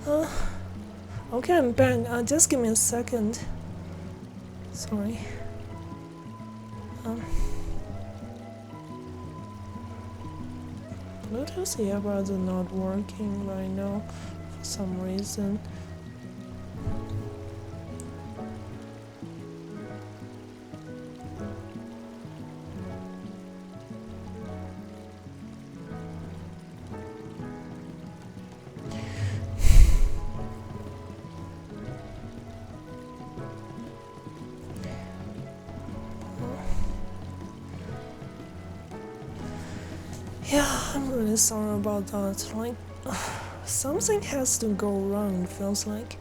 Uh, okay, I'm back. Just give me a second. Sorry. Bluetooth earbuds are not working right now for some reason. Yeah, I'm really sorry about that. Like, something has to go wrong, it feels like.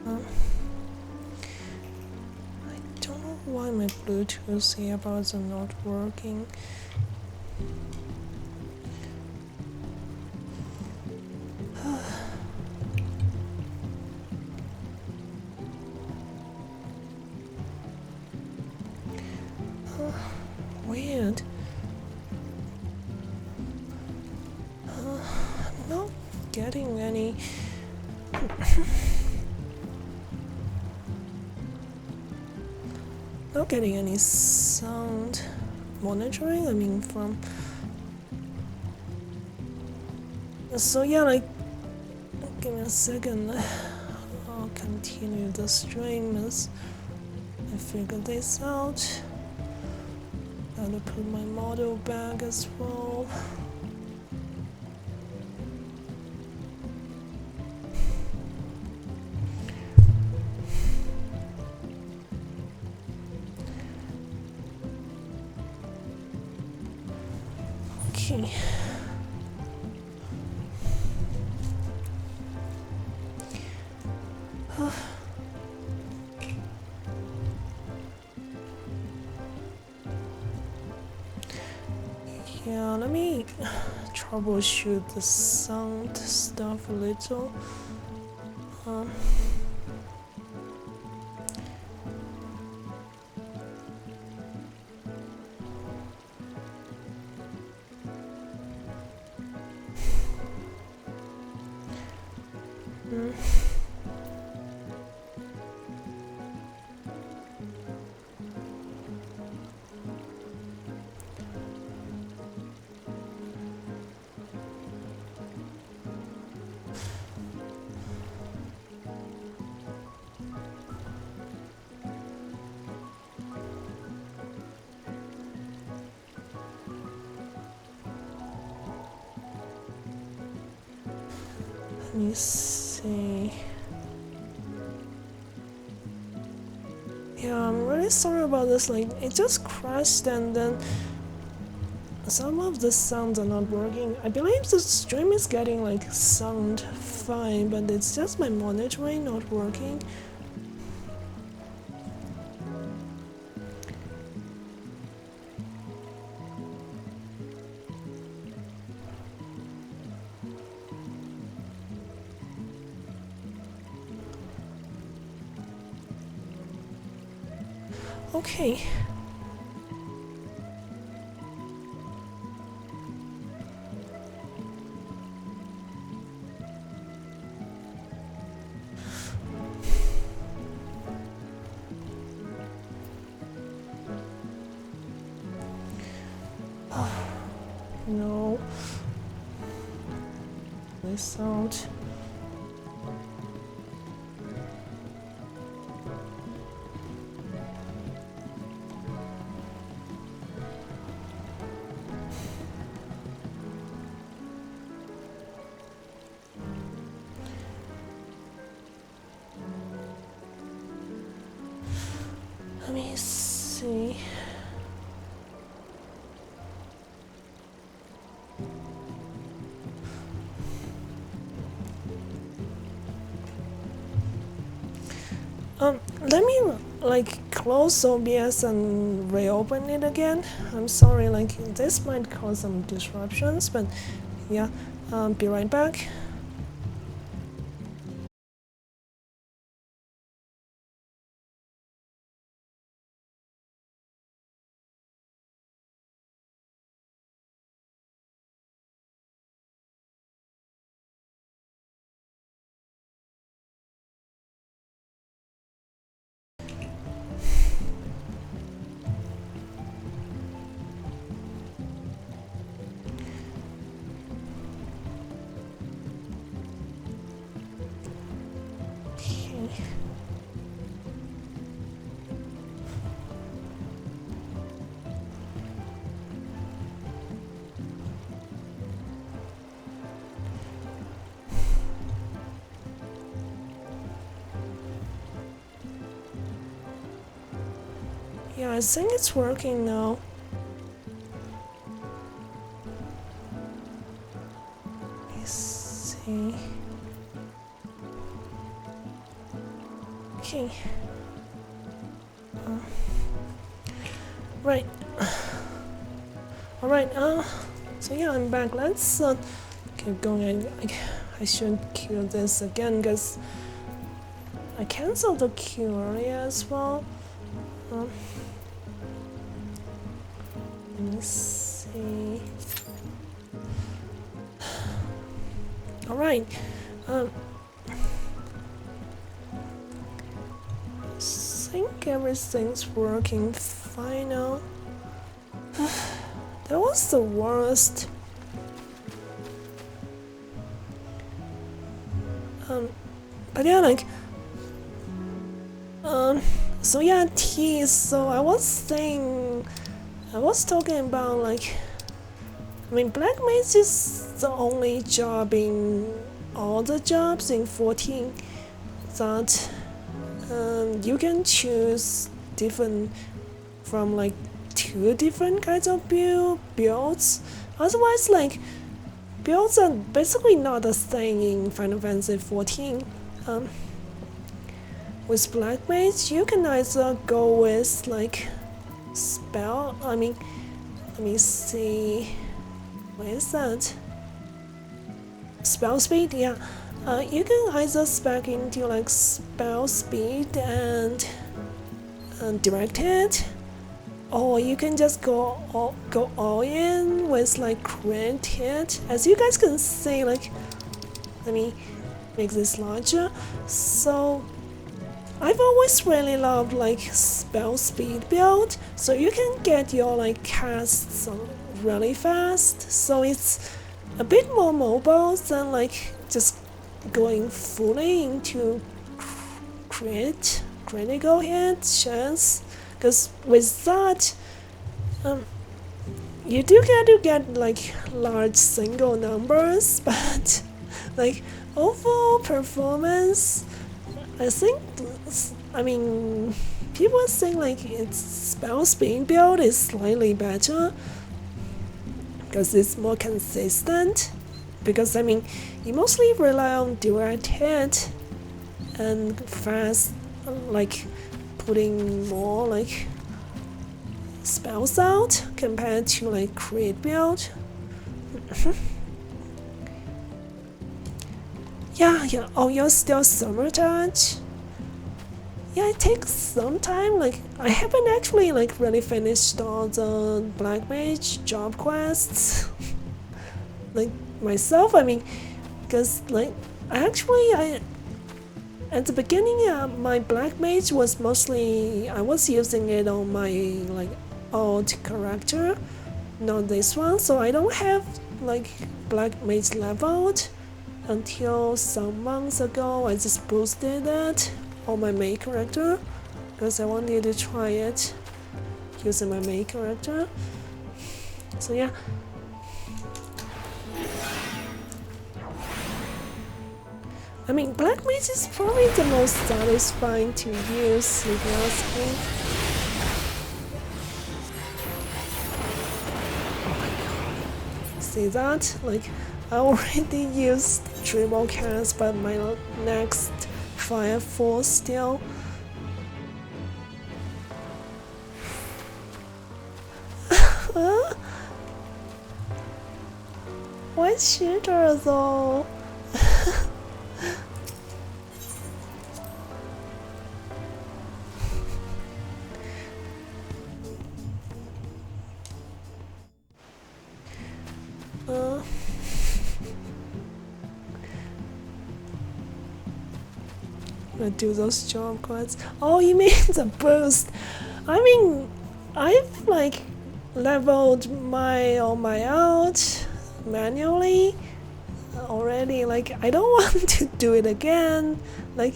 I don't know why my Bluetooth earbuds are not working. Weird. I'm not getting any. Not getting any sound monitoring. I mean, from. So yeah, like, give me a second. I'll continue the stream as I figure this out. Gotta put my model back as well. Okay. Yeah, let me troubleshoot the sound stuff a little. Let me see. Yeah, I'm really sorry about this. Like, it just crashed and then some of the sounds are not working. I believe the stream is getting like sound fine, but it's just my monitoring not working. Okay. No. This out. Let me see. Let me like close OBS and reopen it again. I'm sorry, like this might cause some disruptions, but yeah, be right back. Yeah, I think it's working now. Let me see. Okay. Right. Alright, so yeah, I'm back. Let's keep going. I should kill this again because I canceled the queue earlier as well. Let me see. Alright. I think everything's working fine now. That was the worst. But yeah, like, so yeah, so I was talking about, like, I mean, Black Mage is the only job in all the jobs in 14 that you can choose different from like 2 different kinds of builds. Otherwise, like, builds are basically not a thing in Final Fantasy 14. With Black Mage, you can either go with like spell. I mean, let me see. What is that? Spell speed? Yeah. You can either spec into like spell speed and direct hit, or you can just go all in with like crit hit. As you guys can see, like, let me make this larger. So I've always really loved like spell speed build, so you can get your like casts really fast, so it's a bit more mobile than like just going fully into critical hit chance, because with that you do get like large single numbers, but like overall performance, I think, I mean, people think like its spell speed build is slightly better because it's more consistent. Because I mean, you mostly rely on direct hit and fast, like putting more like spells out compared to like crit build. Yeah. Oh, you're still summer touch? Yeah, it takes some time. Like, I haven't actually like really finished all the Black Mage job quests. Like myself, I mean, because like I at the beginning, my Black Mage was mostly, I was using it on my like old character, not this one. So I don't have like Black Mage leveled until some months ago. I just boosted that on my main character because I wanted to try it using my main character. So yeah. I mean, Black Mage is probably the most satisfying to use, if you ask me. See that? Like, I already used 3 more cans, but my next fire falls still. Why shooter though? Do those job quests. Oh, you mean the boost? I mean, I've like leveled on my out manually already. Like, I don't want to do it again. Like,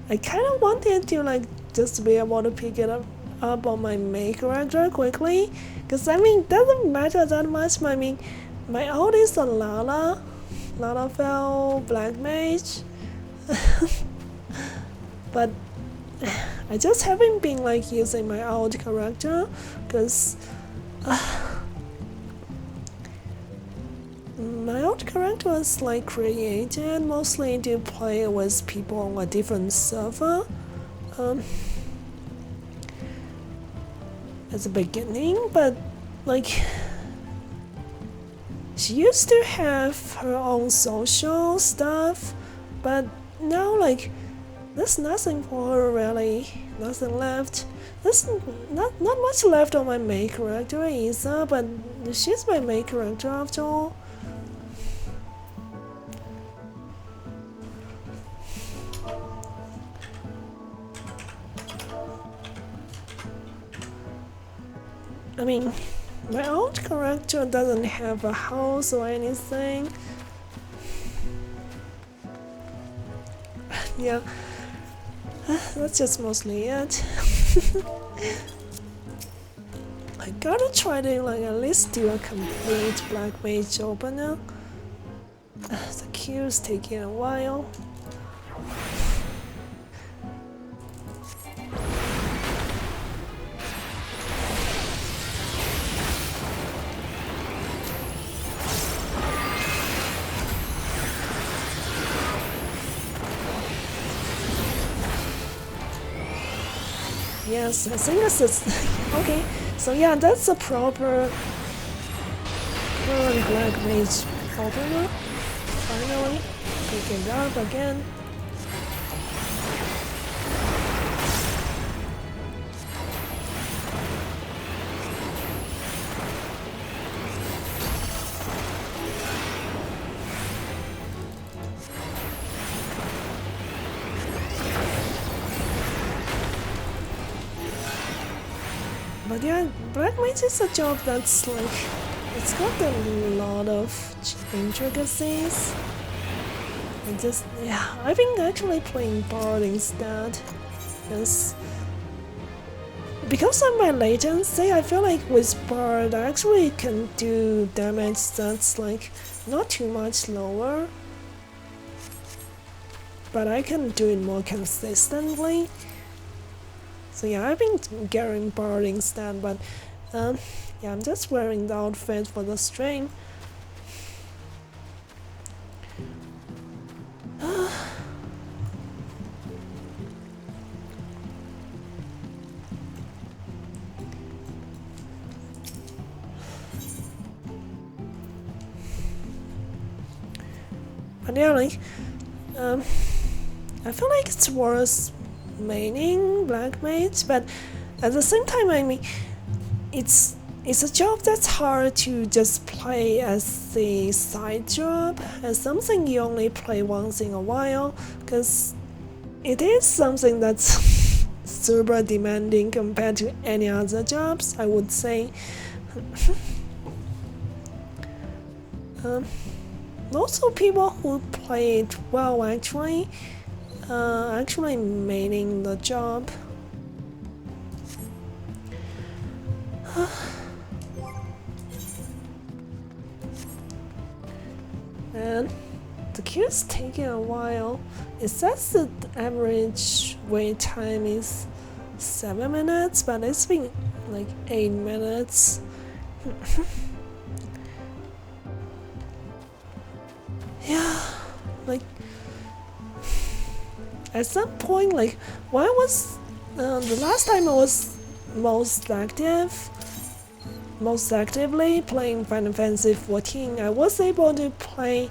I kind of wanted to like just be able to pick it up on my main character quickly, because I mean, doesn't matter that much. I mean, my out is a Lalafell Black Mage. But I just haven't been like using my old character because my old character was like created mostly to play with people on a different server. At the beginning, but like she used to have her own social stuff, but now like there's nothing for her really, nothing left. There's not much left on my main character either, but she's my main character after all. I mean, my old character doesn't have a house or anything. Yeah, that's just mostly it. I gotta try to like at least do a complete Black Mage opener. The queue's taking a while. Yes, I think this is okay. So yeah, that's a proper current Black Mage opener. Finally, pick it up again. But yeah, Black Mage is a job that's like, it's got a lot of intricacies. And just, yeah, I've been actually playing Bard instead. Because of my latency, I feel like with Bard I actually can do damage that's like not too much lower. But I can do it more consistently. So yeah, I've been carrying Bard instead, but yeah, I'm just wearing the outfit for the stream. But yeah, like, I feel like it's worth maining Black Mage, but at the same time, I mean, it's a job that's hard to just play as the side job, as something you only play once in a while, because it is something that's super demanding compared to any other jobs, I would say. Also, people who play it well actually maining the job. And the queue's taking a while. It says that the average wait time is 7 minutes, but it's been like 8 minutes. Yeah, like at some point, like when I was the last time I was most actively playing Final Fantasy XIV, I was able to play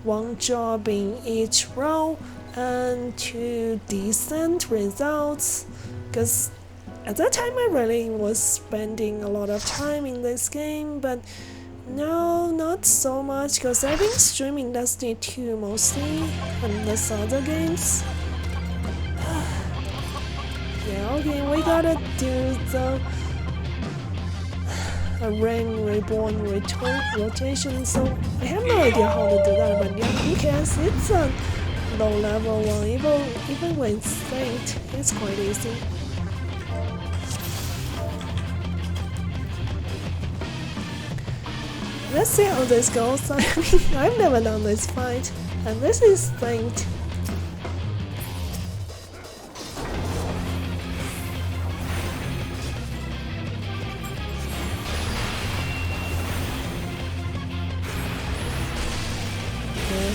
one job in each row and to decent results, because at that time I really was spending a lot of time in this game, but no, not so much, because I've been streaming Destiny 2 mostly and those other games. Yeah, okay, we gotta do the Rain Reborn rotation, so I have no idea how to do that, but yeah, who cares? It's a low level one, even when it's synced, it's quite easy. Let's see how this goes. I mean, I've never done this fight, and this is synced.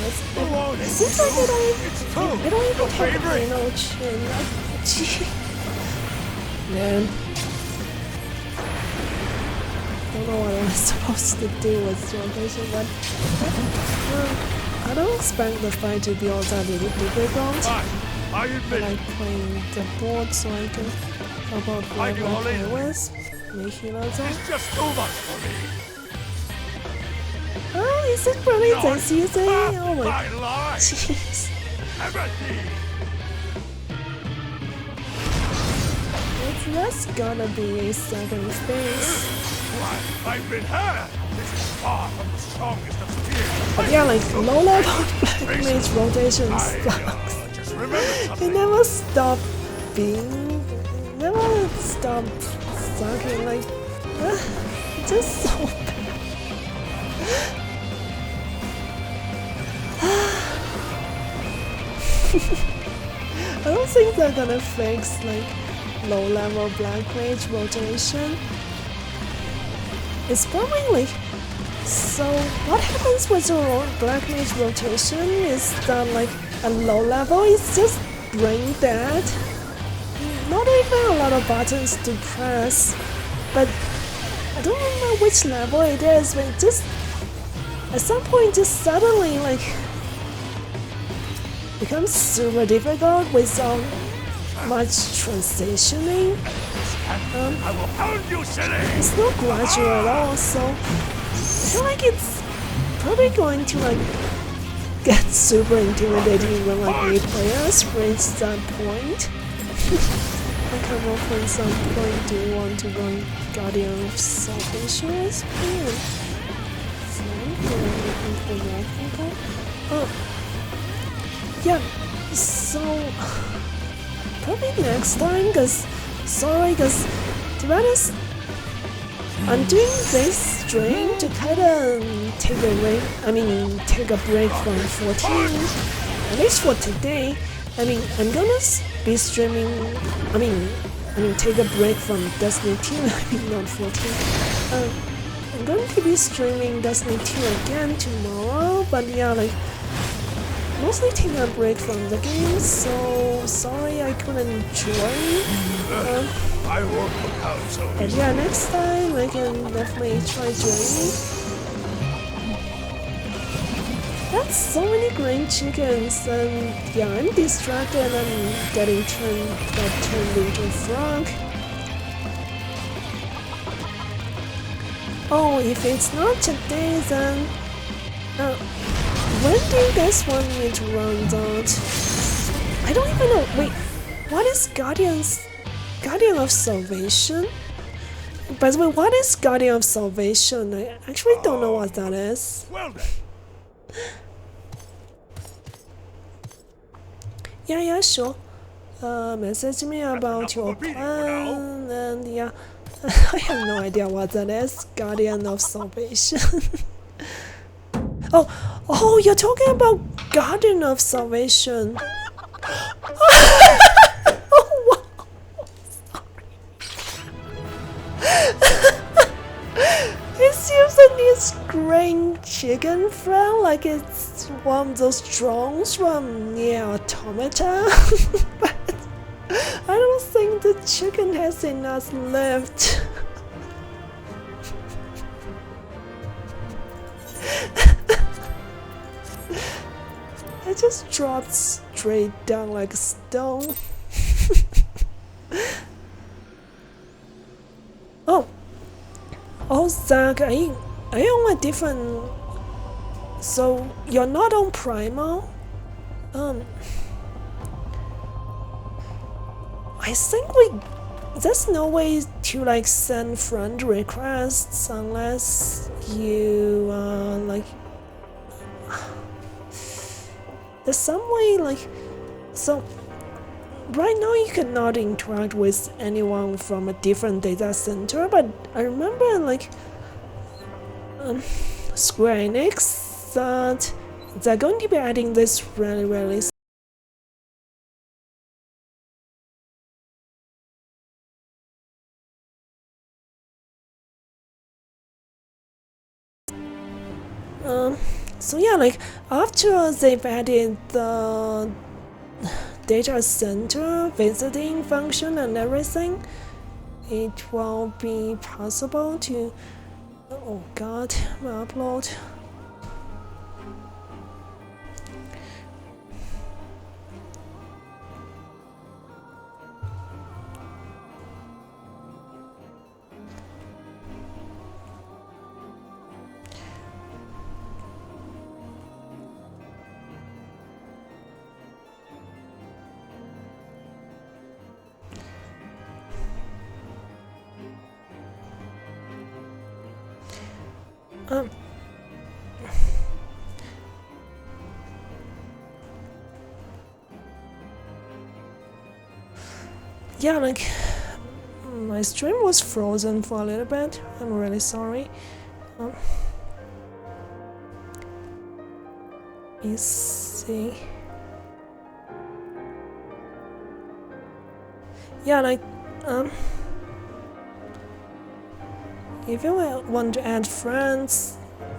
It seems like I don't even have a final chin. Gee. Man. I don't know what I'm supposed to do with rotation, but I don't expect the fight to be all that difficult. I like playing the board so I can help out whoever I play with. Make healers on. It's just too much for me. Oh, is it really this easy? Oh my jeez. That's gonna be a second phase. I've been hurt. This is far from the strongest of spears. But yeah, like low level black mage rotation sucks. It never stopped being, never stopped sucking. Like, it's just so bad. I don't think they're gonna fix like low level black mage rotation. It's probably like, so what happens with the black mage rotation is that like a low level is just brain dead. Not even a lot of buttons to press, but I don't remember which level it is, but it just at some point just suddenly like becomes super difficult without much transitioning. I will pound you, silly! It's not gradual at all, so I feel like it's probably going to like get super intimidating when like new players reach that point. I can't remember when some point do you want to run Guardian of Salvation as well? So looking for more people. Yeah, so probably next time, cause to be honest, I'm doing this stream to kinda take a break from 14, at least for today. I'm gonna be streaming, take a break from Destiny 2, not 14. I'm going to be streaming Destiny 2 again tomorrow, but yeah, like, mostly taking a break from the game, so sorry I couldn't join. I won't look out so And yeah, next time I can definitely try joining. That's so many green chickens, and yeah, I'm distracted and I'm getting turned into a frog. Oh, if it's not today, then when do you guys want me to run that? I don't even know. Wait, what is Guardian of Salvation? By the way, what is Guardian of Salvation? I actually don't know what that is. well then. Yeah, sure. Message me about your plan, and yeah, I have no idea what that is. Guardian of Salvation. Oh, you're talking about Guardian of Salvation. Oh, wow. It seems like this green chicken friend, like it's one of those drones from Nier Automata. But I don't think the chicken has enough left. I just dropped straight down like a stone. Oh, Zach, are you on a different? So you're not on Primal? I think there's no way to like send friend requests unless you like. There's some way like, so right now you cannot interact with anyone from a different data center, but I remember like Square Enix that they're going to be adding this really So yeah, like after they've added the data center visiting function and everything, it will be possible to, oh god, my upload. Yeah, like my stream was frozen for a little bit. I'm really sorry. Let's see. Yeah, like if you want to add friends,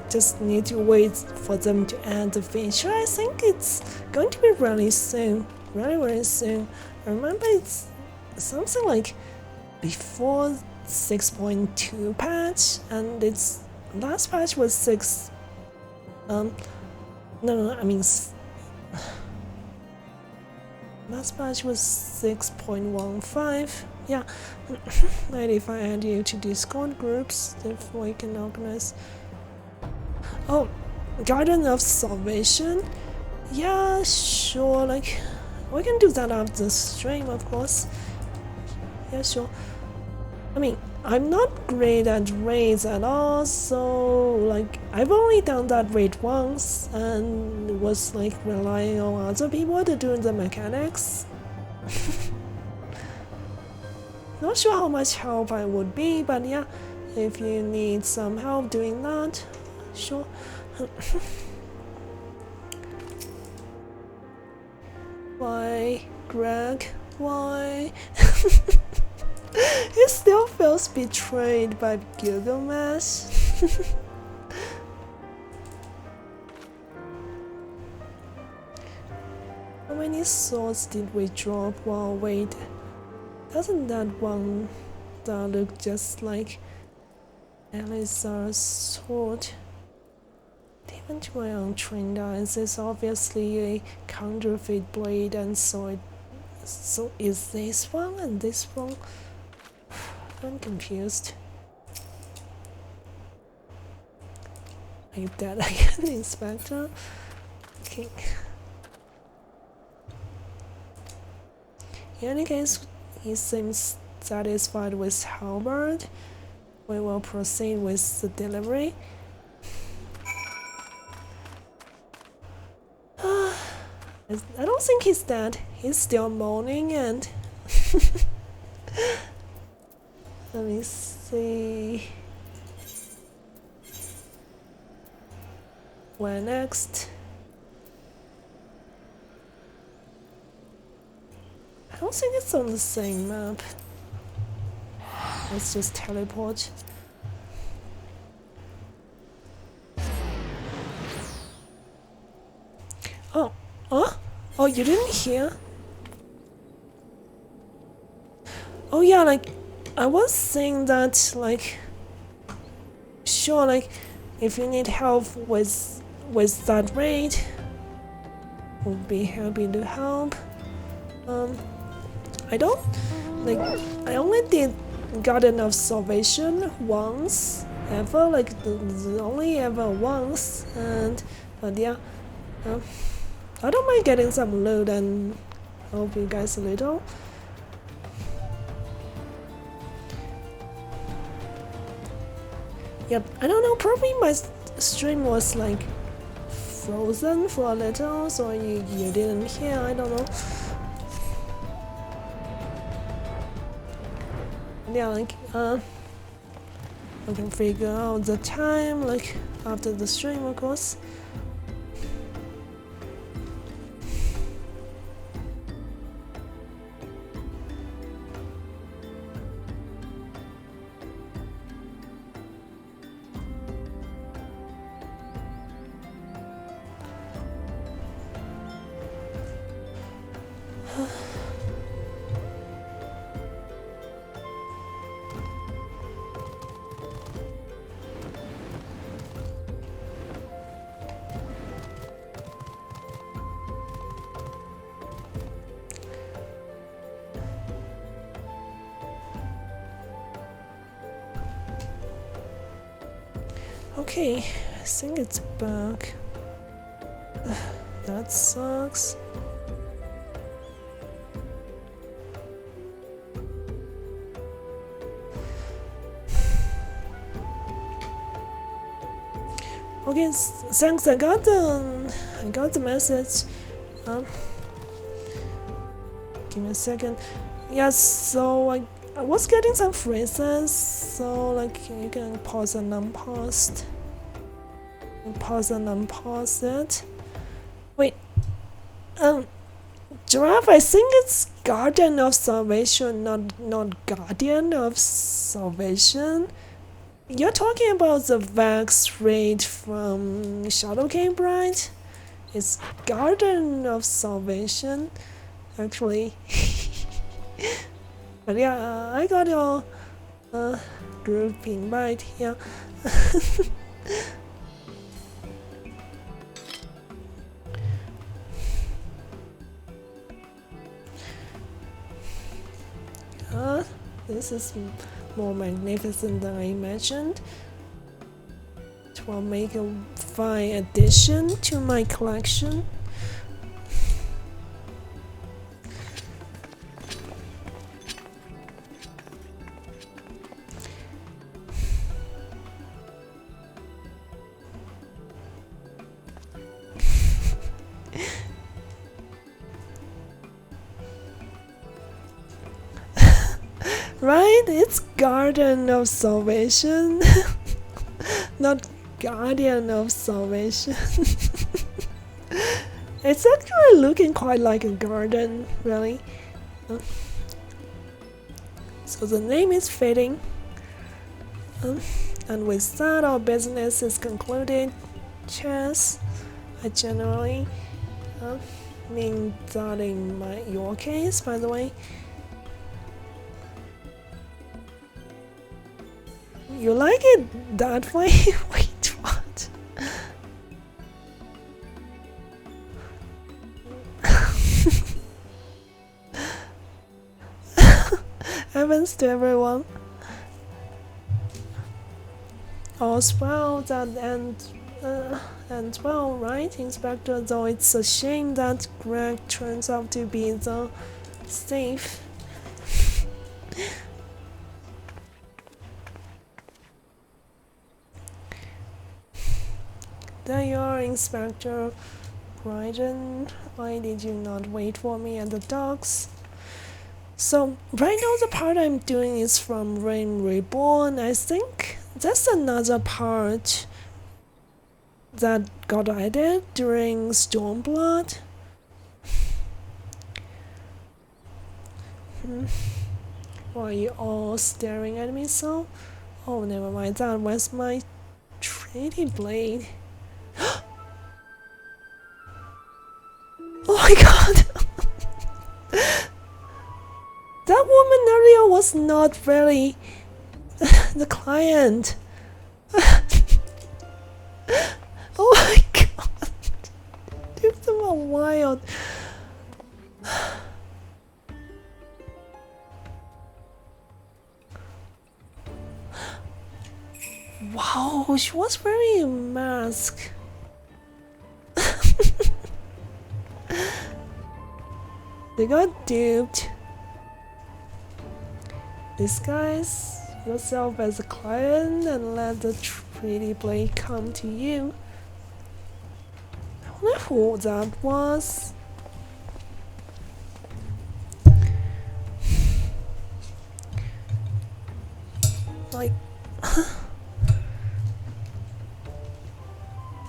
just need to wait for them to add the feature. I think it's going to be really soon, really soon. I remember it's something like before 6.2 patch, and its last patch was 6. No, I mean last patch was 6.15. Yeah, maybe if I add you to Discord groups, if we can organize. Oh, Garden of Salvation. Yeah, sure. Like, we can do that after the stream, of course. Yeah, sure. I mean, I'm not great at raids at all, so like I've only done that raid once and was like relying on other people to do the mechanics. Not sure how much help I would be, but yeah, if you need some help doing that, sure. Why, Greg? Why? He still feels betrayed by Gilgamesh. How many swords did we drop? Well, wait. Doesn't that one that look just like Elizar's sword? Even to my untrained eyes, it's obviously a counterfeit blade and sword. So is this one and this one? I'm confused. Like that again, Inspector. Okay. In any case, he seems satisfied with Halberd. We will proceed with the delivery. I don't think he's dead. He's still moaning and... Let me see... Where next? I don't think it's on the same map. Let's just teleport. Oh, huh? Oh, you didn't hear? Oh yeah, like, I was saying that, like, sure, like, if you need help with that raid, we'll be happy to help. I don't, like, I only did Garden of Salvation once, ever, like, the only ever once, and, but yeah, I don't mind getting some loot and help you guys a little. Yep, I don't know, probably my stream was like frozen for a little, so you didn't hear, I don't know. Yeah, like, we can figure out the time, like, after the stream, of course. Okay, I think it's back. That sucks. Okay, thanks. I got the message. Give me a second. Yes, so I was getting some phrases, so like you can pause and unpause. Pause and unpause it. Wait, Giraffe, I think it's Guardian of Salvation, not Guardian of Salvation. You're talking about the Vex raid from Shadow Cave, right? It's Garden of Salvation, actually. But yeah, I got your group invite here. This is more magnificent than I imagined. It will make a fine addition to my collection. Right? It's Garden of Salvation, not Guardian of Salvation. It's actually looking quite like a garden, really. So the name is fitting. And with that, our business is concluded. Cheers. I generally mean that in your case, by the way. You like it that way? Wait, what? Happens to everyone. All's well that ends well, right, Inspector? Though it's a shame that Greg turns out to be the thief. There you are, Inspector Bryden. Why did you not wait for me at the docks? So, right now the part I'm doing is from Rain Reborn. I think that's another part that got added during Stormblood. Why are you all staring at me so? Oh, never mind, that was my Treaty Blade. Oh my god! That woman earlier was not really the client. Oh my god! Took them a while. Wow, she was wearing a mask. They got duped. Disguise yourself as a client and let the Treaty Blade come to you. I wonder who that was. Like,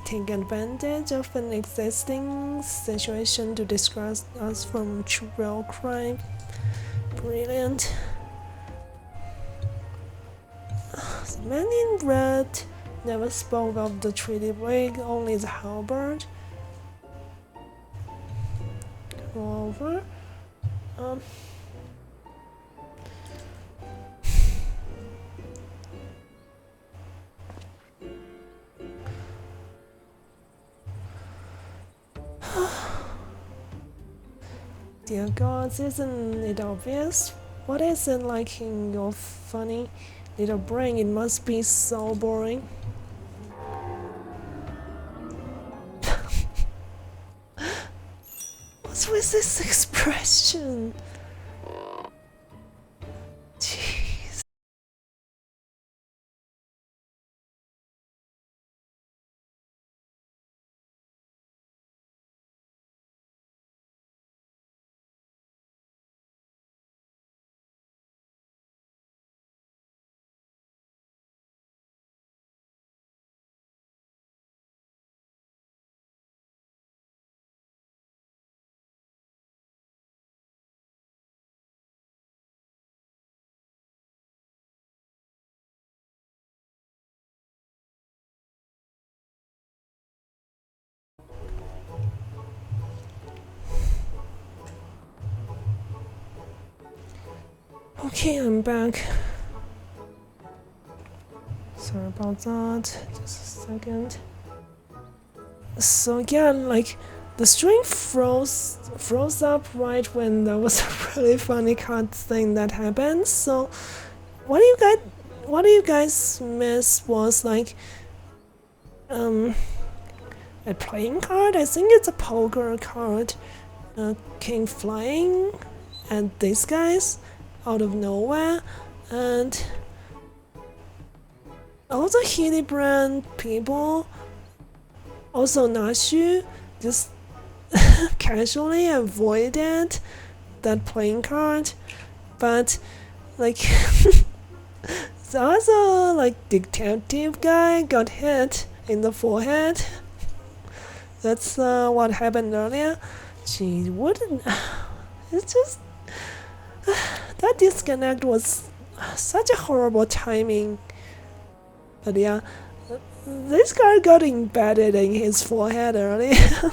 take advantage of an existing situation to distract us from real crime. Brilliant. The man in red never spoke of the Treaty Blade, only the halberd. Moreover, dear gods, isn't it obvious? What is it like in your funny little brain? It must be so boring. is with this expression? Jeez. Okay, I'm back. Sorry about that. Just a second. So yeah, like the string froze up right when there was a really funny card thing that happened. So what do you guys miss was like a playing card. I think it's a poker card. Came flying at these guys out of nowhere, and all the Hildibrand people, also Nashu, just casually avoided that playing card, but like the other like detective guy got hit in the forehead. That's what happened earlier. She wouldn't. It's just that disconnect was such a horrible timing. But yeah, this guy got embedded in his forehead earlier.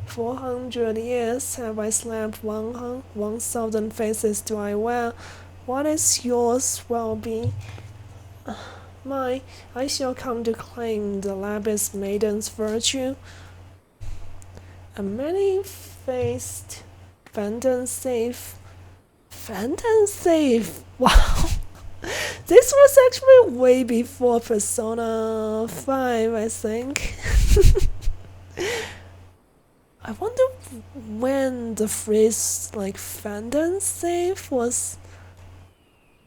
400 years have I slept, 1,000 faces do I wear. What is yours will be mine. I shall come to claim the lapis maiden's virtue. A many-faced phantom safe. Phantom safe! Wow! This was actually way before Persona 5, I think. I wonder when the phrase like phantom safe was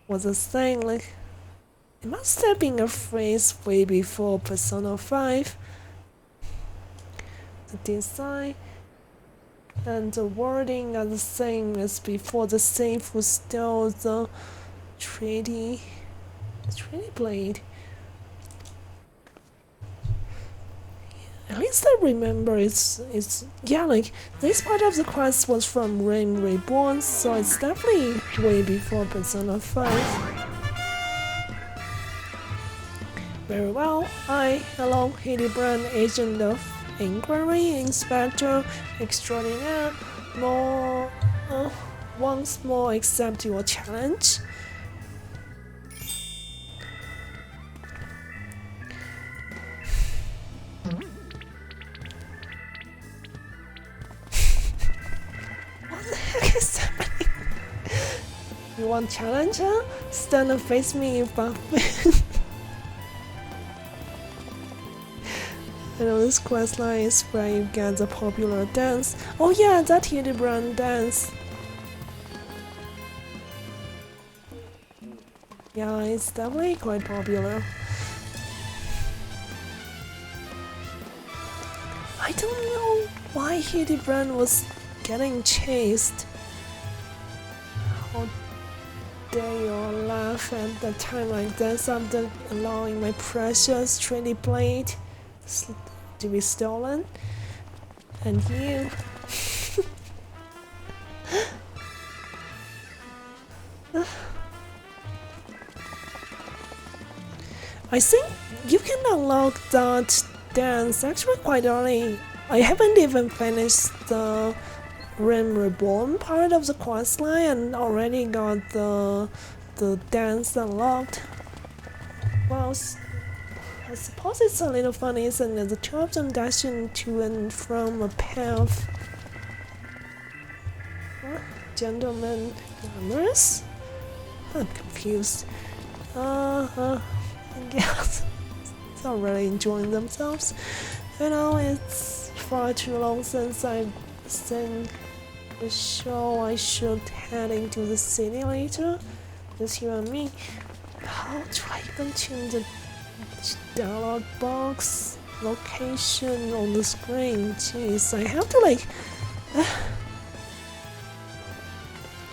a thing. Like, it must have been a phrase way before Persona 5. The design and the wording are the same as before. The safe was still the treaty blade. At least I remember it's yeah, like this part of the quest was from Realm Reborn, so it's definitely way before Persona 5. Very well. Hello, Hildibrand, agent of inquiry, inspector extraordinaire. Once more accept your challenge. What the heck is happening? You want challenge, huh? Stand and face me, you buff. You know, this questline is where you get the popular dance. Oh yeah, that Hildibrand dance. Yeah, it's definitely quite popular. I don't know why Hildibrand was getting chased. How dare you laugh at the time like this after allowing my precious Trinity blade to be stolen? And you... I think you can unlock that dance actually quite early. I haven't even finished the Realm Reborn part of the questline and already got the dance unlocked. Well, I suppose it's a little funny, isn't it? The two of them dashing to and from a path. What? Gentlemen glamorous? I'm confused. I guess they're really enjoying themselves. You know, it's far too long since I've seen the show. I should head into the city later. Just you and me. How do I even change the dialog box location on the screen? Jeez, I have to like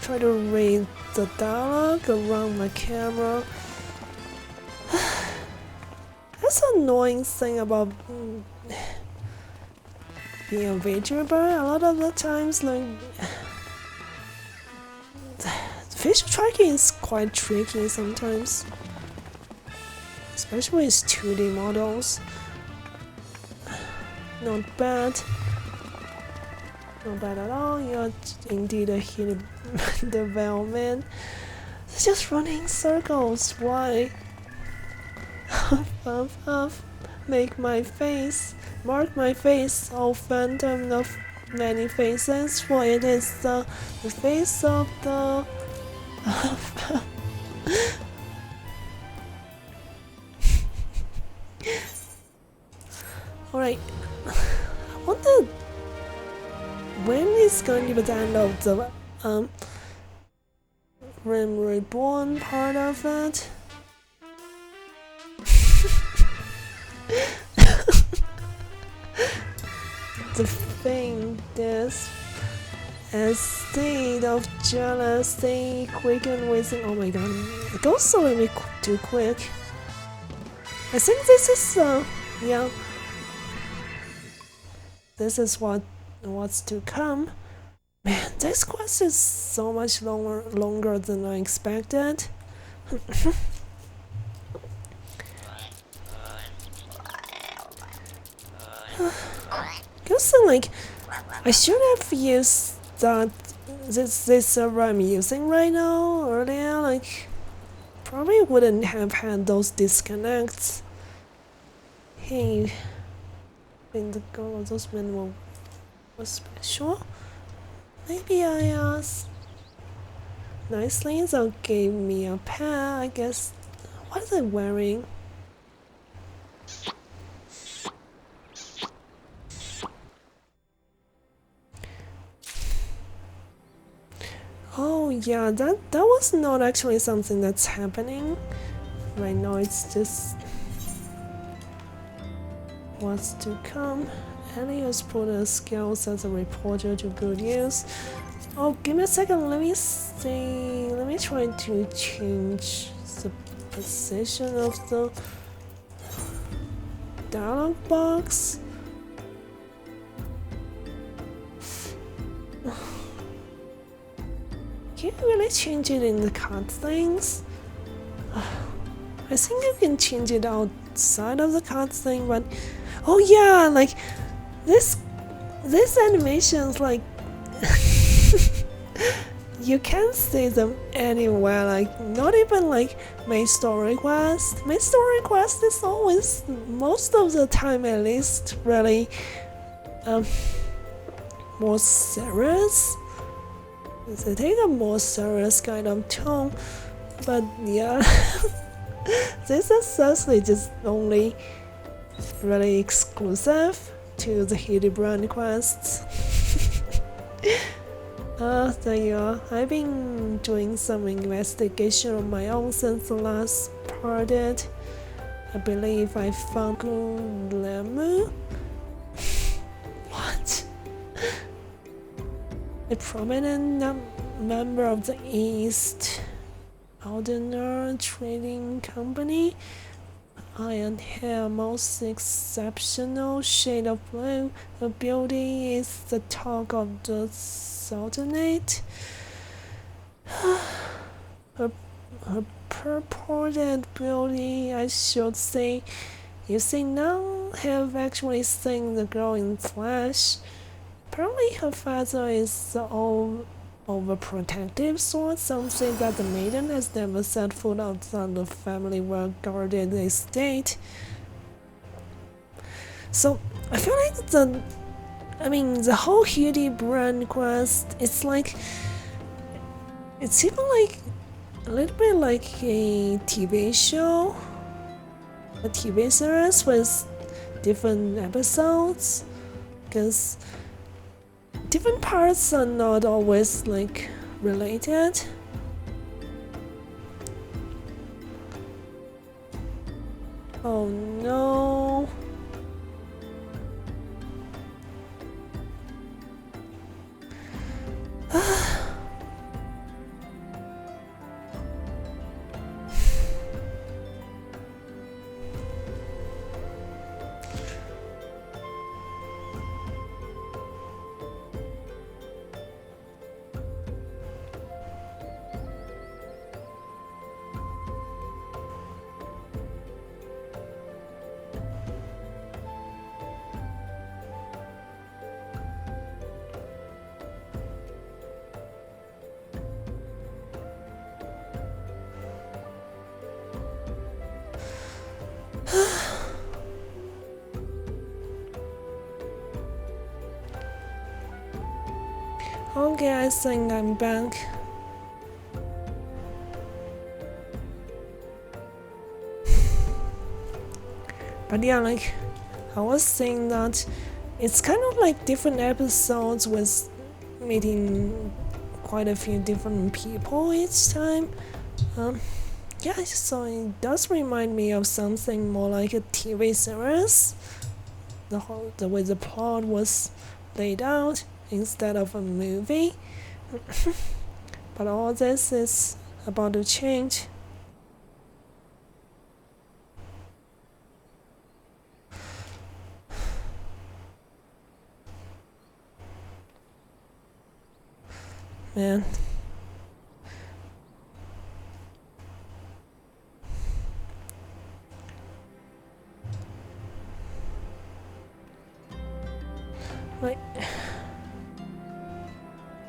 try to read the dialogue around my camera. That's an annoying thing about being a VTuber. A lot of the times, like, facial tracking is quite tricky sometimes, especially with 2D models. Not bad. Not bad at all. You're indeed a Hildibrand. It's just running in circles. Why? Make my face, mark my face, oh phantom of many faces, for it is the face of the Alright, I wonder when is going to be the end of the Rim Reborn part of it. The thing is, a state of jealousy quicken within. Oh my god, it goes a little bit too quick. I think this is yeah. This is what's to come. Man, this quest is so much longer than I expected. Guess like I should have used this server I'm using right now earlier. Like probably wouldn't have had those disconnects. Hey, in the goal of those men was special. Maybe I asked nicely, so gave me a pet. I guess. What is it wearing? Oh yeah, that was not actually something that's happening right now. It's just what's to come. Ellie has put her skills as a reporter to good use. Oh, give me a second. Let me see. Let me try to change the position of the dialog box. Can you really change it in the card things? I think you can change it outside of the card thing, but oh yeah, like this animations, like you can't see them anywhere, like not even like main story quest. Main story quest is always, most of the time at least, really more serious. They take a more serious kind of tone, but yeah, this is certainly just only really exclusive to the Hildibrand quests. There you are. I've been doing some investigation on my own since the last parted. I believe I found Lemu. What? A prominent member of the East Aldenar Trading Company. Iron hair, most exceptional shade of blue. Her beauty is the talk of the Sultanate. her purported beauty, I should say. You see, none have actually seen the girl in flesh. Apparently her father is the old overprotective sort, something that the maiden has never set foot outside the family well-guarded estate. So I feel like the whole Hildibrand quest, it's even like a little bit like a TV show, a TV series with different episodes. because different parts are not always like related. Oh no. Okay, I think I'm back. But yeah, like I was saying that it's kind of like different episodes with meeting quite a few different people each time. Yeah, so it does remind me of something more like a TV series. The way the plot was laid out instead of a movie. But all this is about to change. Man. Like,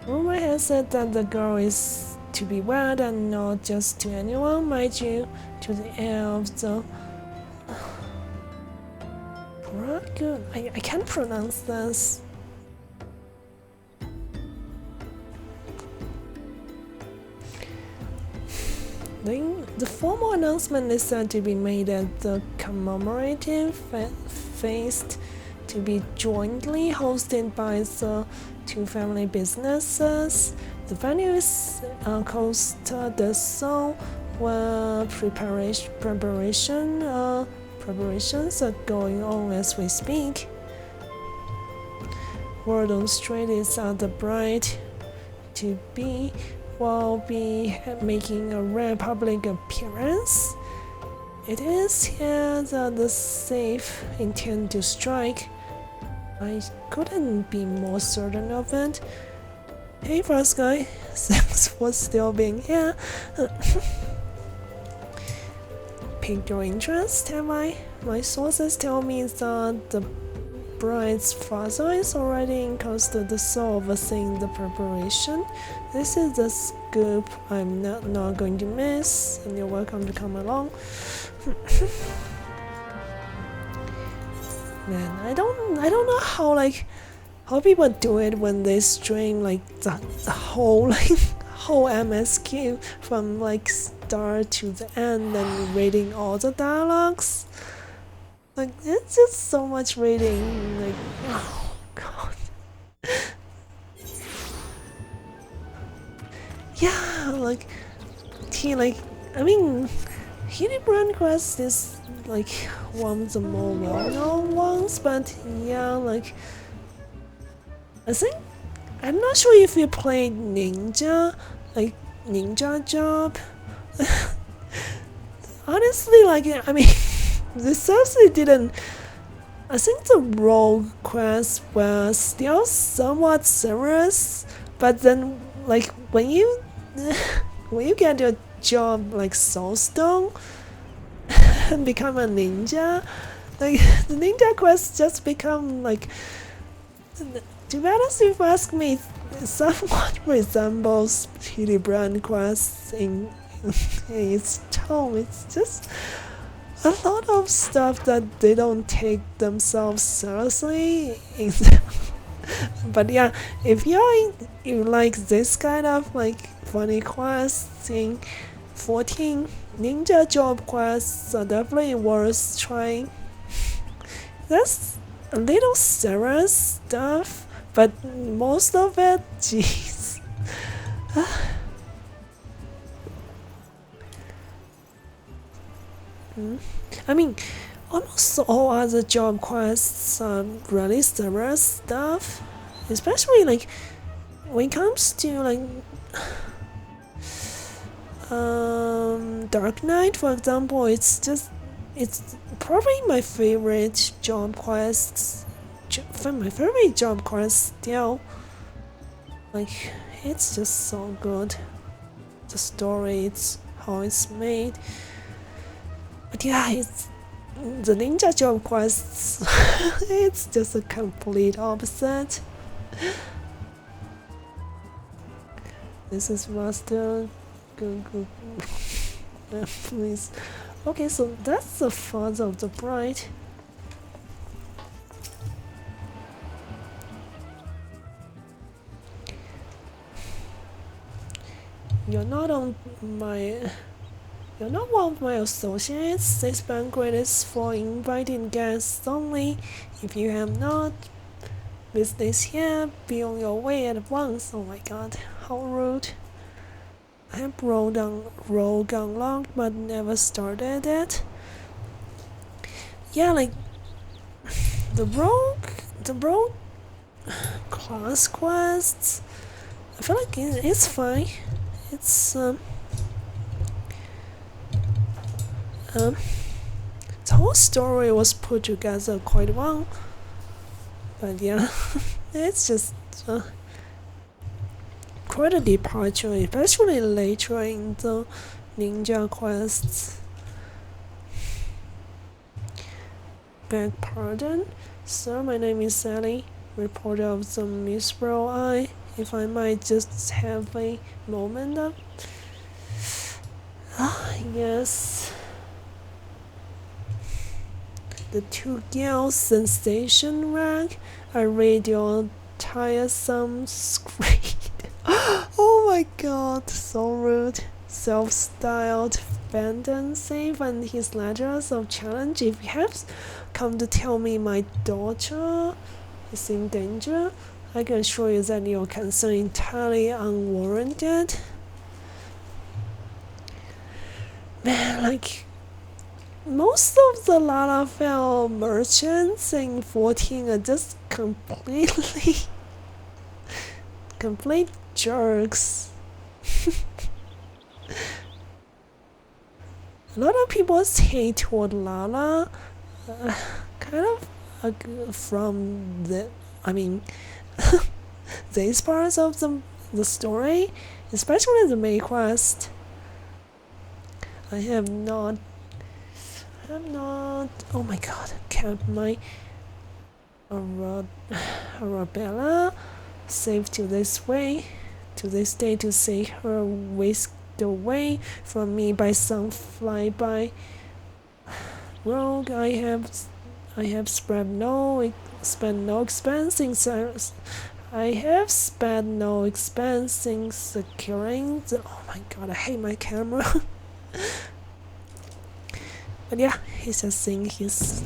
rumor has said that the girl is to be wed and not just to anyone, mind you, to the elves, so... Good. I can't pronounce this. The formal announcement is said to be made at the commemorative feast to be jointly hosted by the two family businesses. The venue is Costa del Sol, where preparations are going on as we speak. Word on street is that the bride to be will be making a rare public appearance. It is here that the safe intend to strike. I couldn't be more certain of it. Hey first guy, thanks for still being here. Piqued your interest, have I? My sources tell me that the bride's father is already in Costa del Sol overseeing the preparation. This is the scoop I'm not going to miss, and you're welcome to come along. Man, I don't know how people do it when they stream like the whole whole MSQ from like start to the end and reading all the dialogues. Like it's just so much reading. Like oh god. Yeah, like I mean Hildibrand quest is like one of the more well-known ones, but yeah, like I think I'm not sure if you played Ninja, like Ninja Job. Honestly, like I mean, the seriously didn't. I think the rogue quests were still somewhat serious, but then like when you get your job like Soulstone and become a ninja, like the ninja quests just become like, to be honest, if you ask me, it somewhat resembles Hildibrand quests in its tone. It's just a lot of stuff that they don't take themselves seriously. But yeah, if you like this kind of like funny quests in 14, ninja job quests are definitely worth trying. a little serious stuff, but most of it, jeez. I mean, almost all other job quests are really serious stuff, especially like when it comes to like Dark Knight, for example. It's probably my favorite job quests. My favorite job quest still. Like, it's just so good. The story, it's how it's made. But yeah, it's the ninja job quests. It's just a complete opposite. This is Master. Go. Please. Okay, so that's the father of the bride. You're not one of my associates. This banquet is for invited guests only. If you have not business here, be on your way at once. Oh my god, how rude. I have rogue unlocked but never started it. Yeah, like the rogue class quests, I feel like it's fine. It's the whole story was put together quite well, but yeah, it's just quite a departure, especially later in the ninja quests. Beg pardon, sir. My name is Sally, reporter of the Mistral Eye. If I might just have a moment of. Yes. The two girls sensation rag. I read your tiresome screed. Oh my god, so rude. Self-styled Bandon safe and his letters of challenge. If you have come to tell me my daughter is in danger, I can assure you that your concern is entirely unwarranted. Man, like most of the Lalafell merchants in 14 are just complete jerks. A lot of people's hate toward Lala kind of from these parts of the story, especially the main quest. I have not, oh my god, kept my Arabella safe to this day to see her whisked away from me by some flyby rogue. I have spent no expense in securing the. Oh my god, I hate my camera. But yeah, he's just seeing his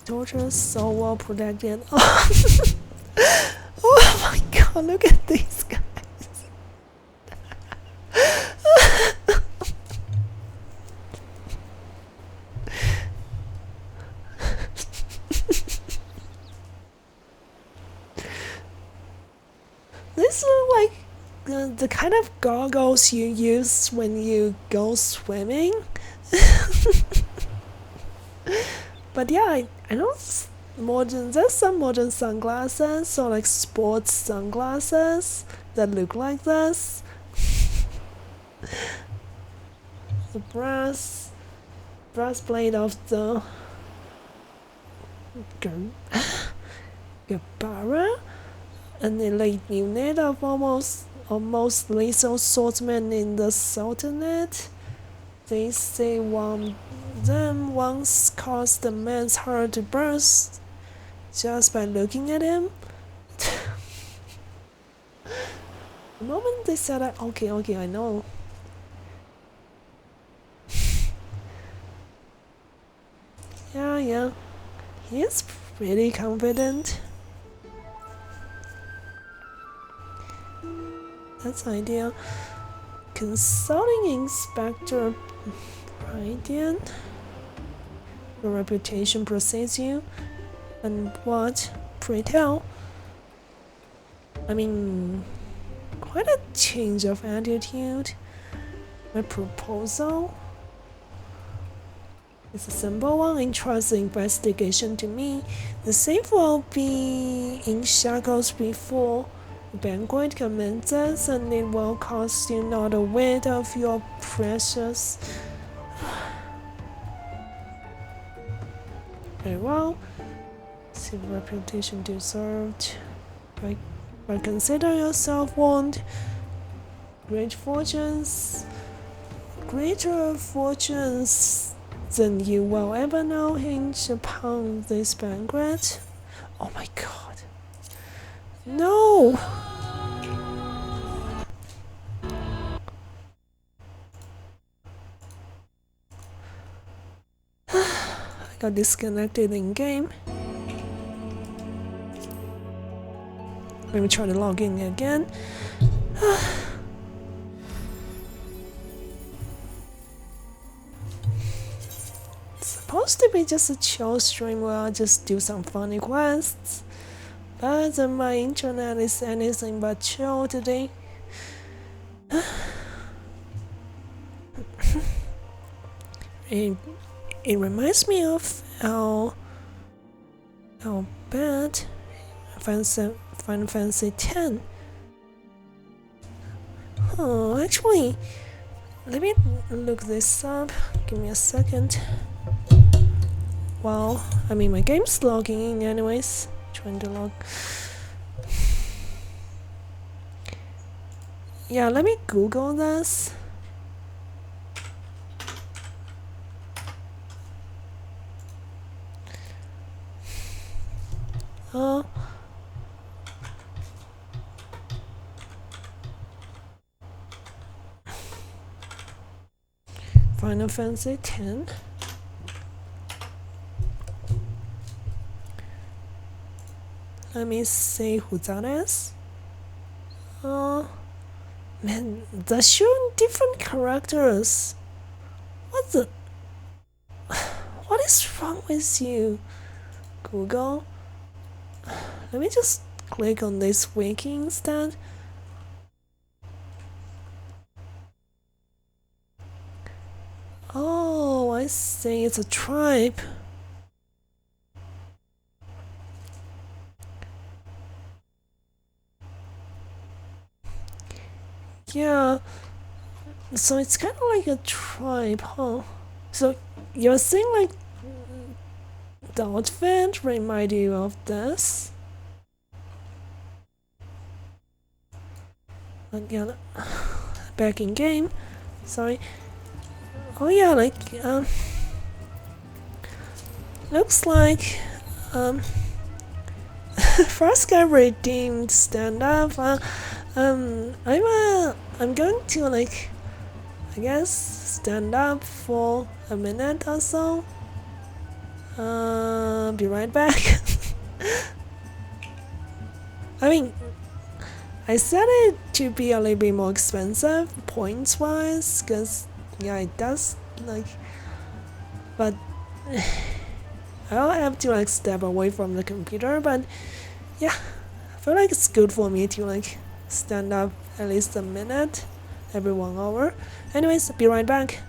daughter so well protected. Oh my god, look at these guys. These are like the kind of goggles you use when you go swimming. But yeah, I know there's some modern sunglasses or like sports sunglasses that look like this. The brass blade of the Gabara, an elite unit of almost lethal swordsmen in the Sultanate. They say one of them once caused a man's heart to burst just by looking at him. The moment they said that, okay, I know. Yeah. He's pretty confident. That's ideal. Consulting Inspector Bryden. Your reputation precedes you. And what? Pray tell. I mean, quite a change of attitude. My proposal is a simple one. Entrust the investigation to me. The safe will be in shackles before the banquet commences, and it will cost you not a whit of your precious. Very well. See the reputation deserved. But consider yourself warned. Greater fortunes than you will ever know hinge upon this banquet. Oh my god. No! I got disconnected in game. Let me try to log in again. It's supposed to be just a chill stream where I just do some funny quests. But my internet is anything but chill today. It reminds me of how bad Final Fantasy X. Oh, actually, let me look this up. Give me a second. Well, I mean, my game's logging in anyways. Trying to log. Yeah, let me Google this. Final Fantasy X. Let me see who that is. Man, they're showing different characters. What the? What is wrong with you, Google? Let me just click on this wiki instead. Oh, I see. It's a tribe. Yeah. So it's kind of like a tribe, huh? So you're saying like the outfit remind you of this? Like, yeah, back in game. Sorry. Oh yeah, like looks like first guy redeemed stand up. I'm going to like, I guess, stand up for a minute or so. Be right back. I mean, I set it to be a little bit more expensive points wise, cause yeah, it does like, but I'll have to like step away from the computer. But yeah, I feel like it's good for me to like stand up at least a minute every 1 hour. Anyways, be right back.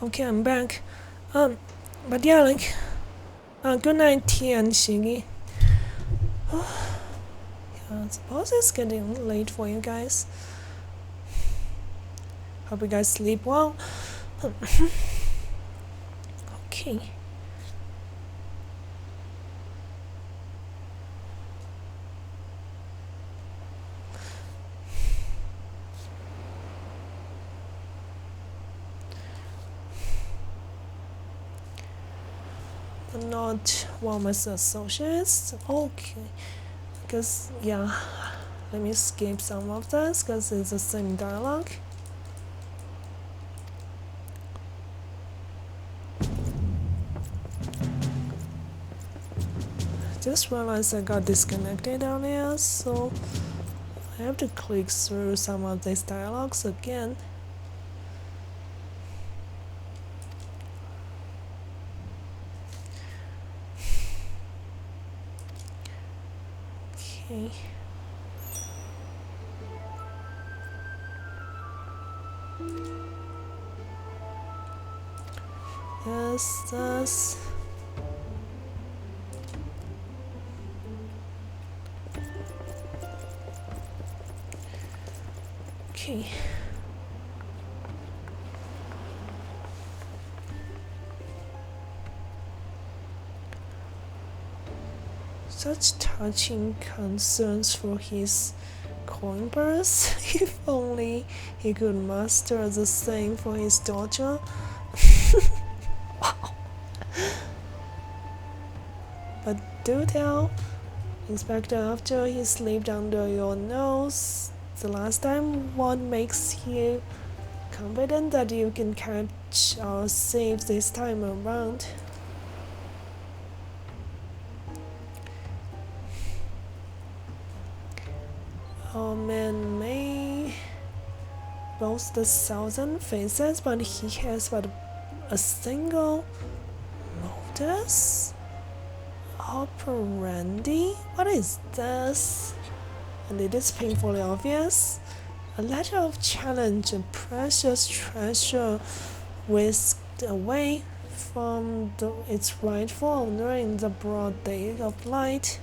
Okay, I'm back. But yeah, like, good night, T and Shiggy. I suppose it's getting late for you guys. Hope you guys sleep well. Okay. Not Walmart's associates. Okay. Because, yeah, let me skip some of this because it's the same dialogue. Just realized I got disconnected earlier, so I have to click through some of these dialogues again. Okay. This. Okay. Such touching concerns for his coin purse. If only he could master the same for his daughter. Wow. But do tell, Inspector, after he slipped under your nose the last time, what makes you confident that you can catch our safe this time around? Our man may boast 1,000 faces, but he has but a single modus operandi? What is this? And it is painfully obvious. A letter of challenge, a precious treasure whisked away from its rightful owner in the broad day of light.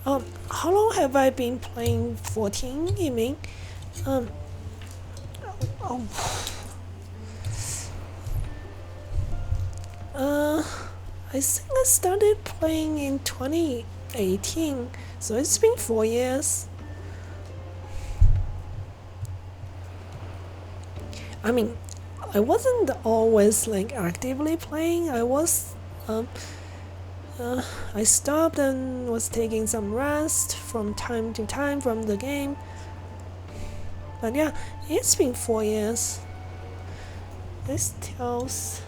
How long have I been playing 14, you mean? Oh. I think I started playing in 2018, so it's been 4 years. I mean, I wasn't always like actively playing. I stopped and was taking some rest from time to time from the game. But yeah, it's been 4 years. This tells.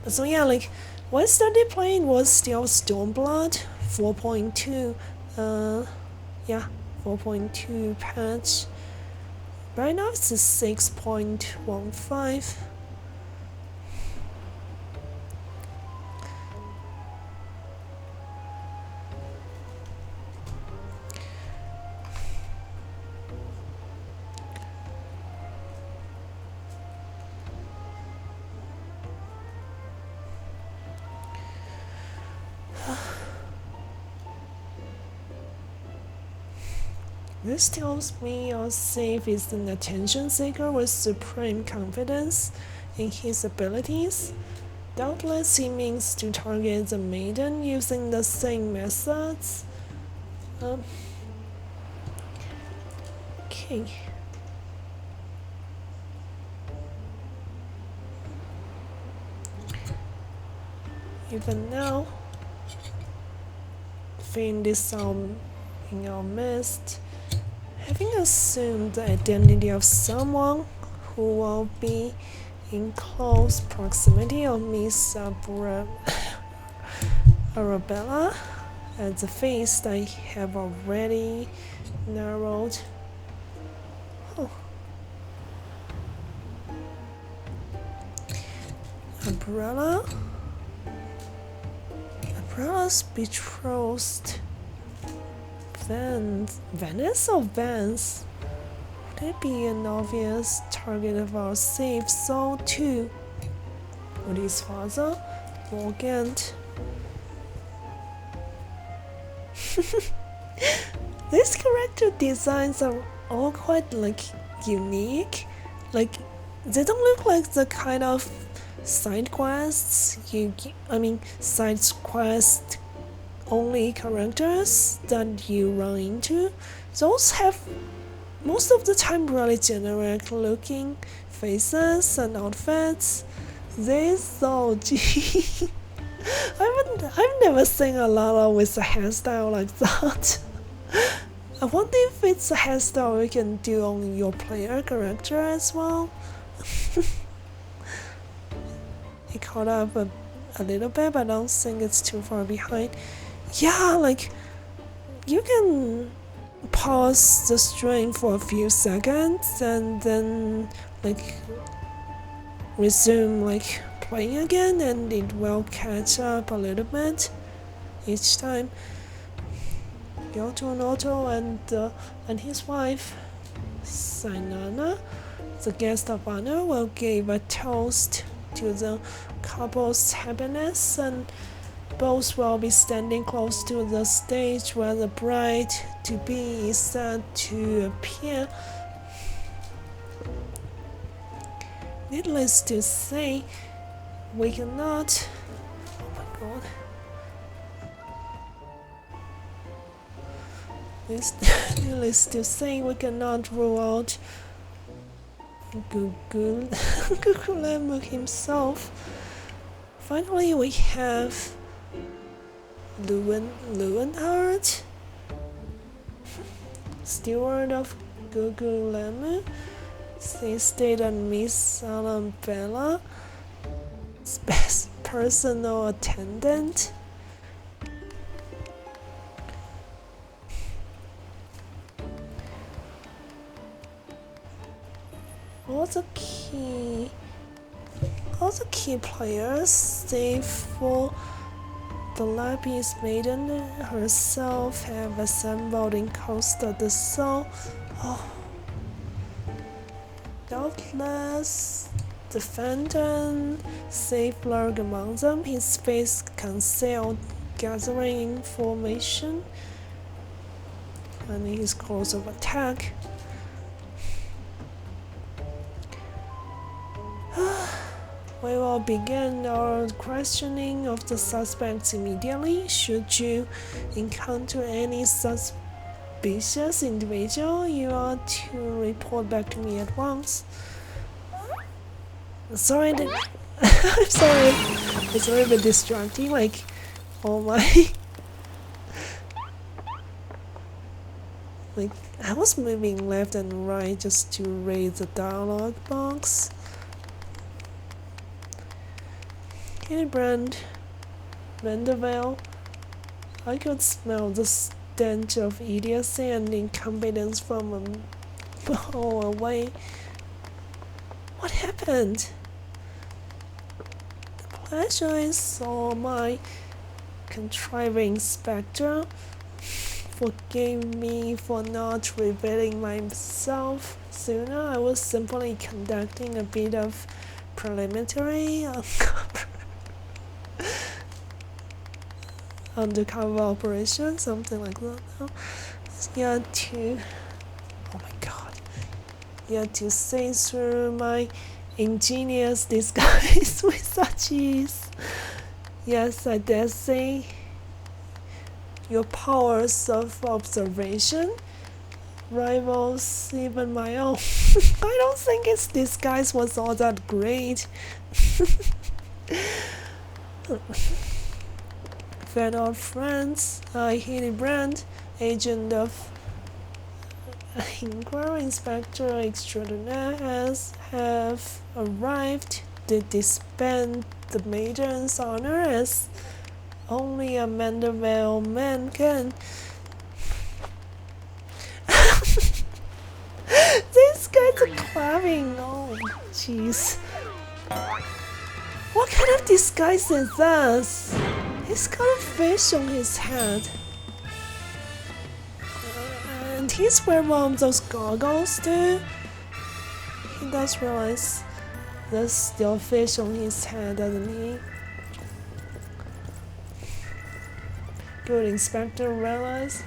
So yeah, like when I started playing was still Stormblood 4.2. Yeah, 4.2 patch. Right now it's 6.15. This tells me our safe is an attention seeker with supreme confidence in his abilities. Doubtless he means to target the maiden using the same methods. Okay. Even now, Finn is in our midst. Having assumed the identity of someone who will be in close proximity of Miss Arabella, at the face I have already narrowed. Abella's betrothed. Venice or Vance? Would it be an obvious target of our safe soul too? with his father, Morgan. These character designs are all quite like unique. Like they don't look like the kind of side quests side quest only characters that you run into. Those have most of the time really generic looking faces and outfits. I've never seen a Lala with a hairstyle like that. I wonder if it's a hairstyle you can do on your player character as well. It caught up a little bit, but I don't think it's too far behind. Yeah, like you can pause the stream for a few seconds and then like resume like playing again, and it will catch up a little bit each time. Otto and his wife Sainana, the guest of honor, will give a toast to the couple's happiness, and both will be standing close to the stage where the bride-to-be is said to appear. Needless to say, we cannot... Oh my god. Needless to say, we cannot rule out Gugulemuk himself. Finally, we have Leeuwenhard, steward of Gugulemuk, stayed at Miss Alabella, personal attendant. All the key players, save for the Lapis Maiden herself, have assembled in Costa del Sol. Doubtless, the Phantom, safe lurk among them, his face concealed, gathering information, and his course of attack. We will begin our questioning of the suspects immediately. Should you encounter any suspicious individual, you are to report back to me at once. Sorry, I'm sorry. It's a little bit distracting. Like, oh my. Like, I was moving left and right just to read the dialogue box. Hildibrand, Vandervale. I could smell the stench of idiocy and incompetence from a mile away. What happened? The pleasure is all my contriving, Spectre. Forgive me for not revealing myself sooner. I was simply conducting a bit of preliminary undercover operation, something like that. Oh my god. To see through my ingenious disguise with such ease. Yes, I dare say your powers of observation rivals even my own. I don't think its disguise was all that great. Fed our friends, Hildibrand, agent of Inquiry Inspector Extraordinaire, have arrived to disband the maiden's honor as only a Mandervale man can. These guys are clapping. Oh, jeez. What kind of disguise is this? He's got a fish on his head. And he's wearing one of those goggles too. He does realize There's still fish on his head, doesn't he? Good, Inspector realize.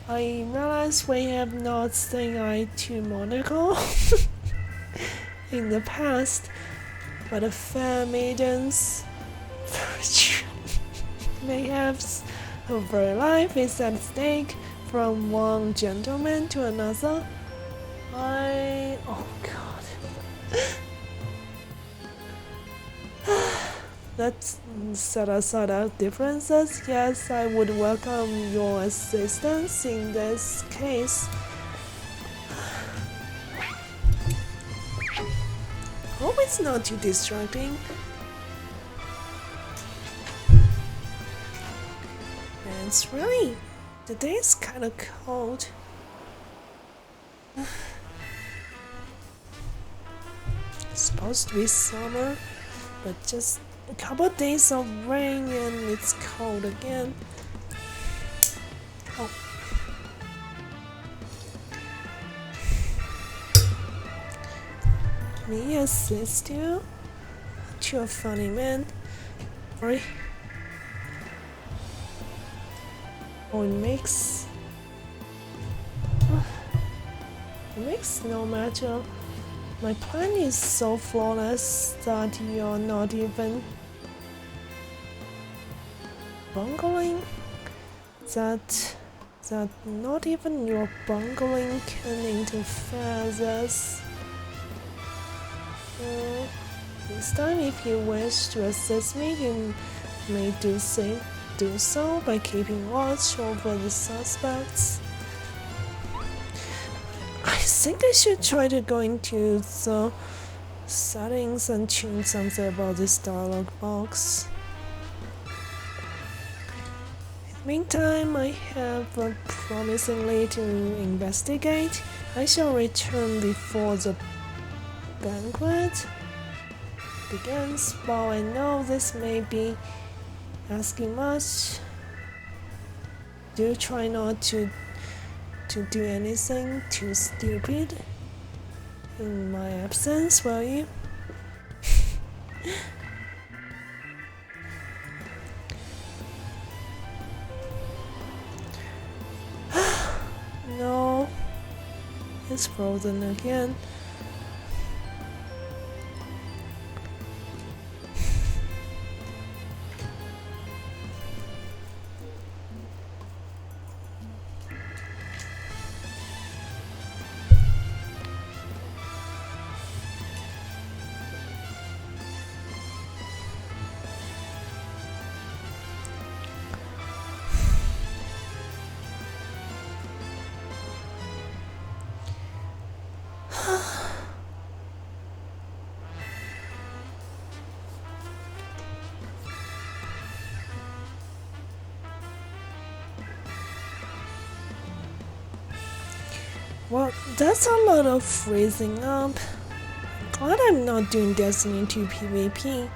I realize we have not seen eye to Monaco in the past, but the fair maidens mayhaps of her life is at stake from one gentleman to another. Oh god. Let's set aside our differences. Yes, I would welcome your assistance in this case. Hope it's not too distracting. And it's really, the day is kind of cold. It's supposed to be summer, but just a couple of days of rain and it's cold again. Oh. Me assist you? Aren't you a funny man? Sorry. Oh, it makes no matter. My plan is so flawless that you're not even bungling. That not even your bungling can interfere this. This time, if you wish to assist me, you may do so by keeping watch over the suspects. I think I should try to go into the settings and change something about this dialog box. In the meantime, I have promisingly to investigate. I shall return before the banquet begins. While I know this may be asking much, do try not to do anything too stupid in my absence, will you? No, it's frozen again. Well, that's a lot of freezing up. Glad I'm not doing Destiny 2 PvP,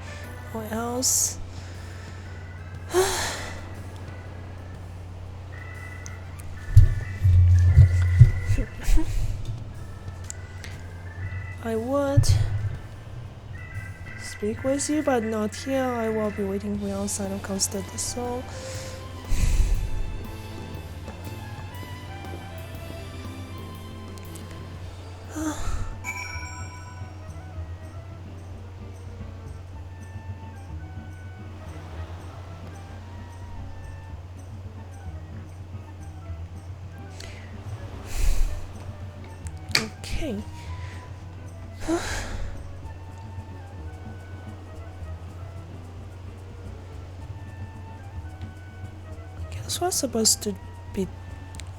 or else. I would speak with you, but not here. I will be waiting for you outside of Costa del Sol. Okay. Guess we're supposed to be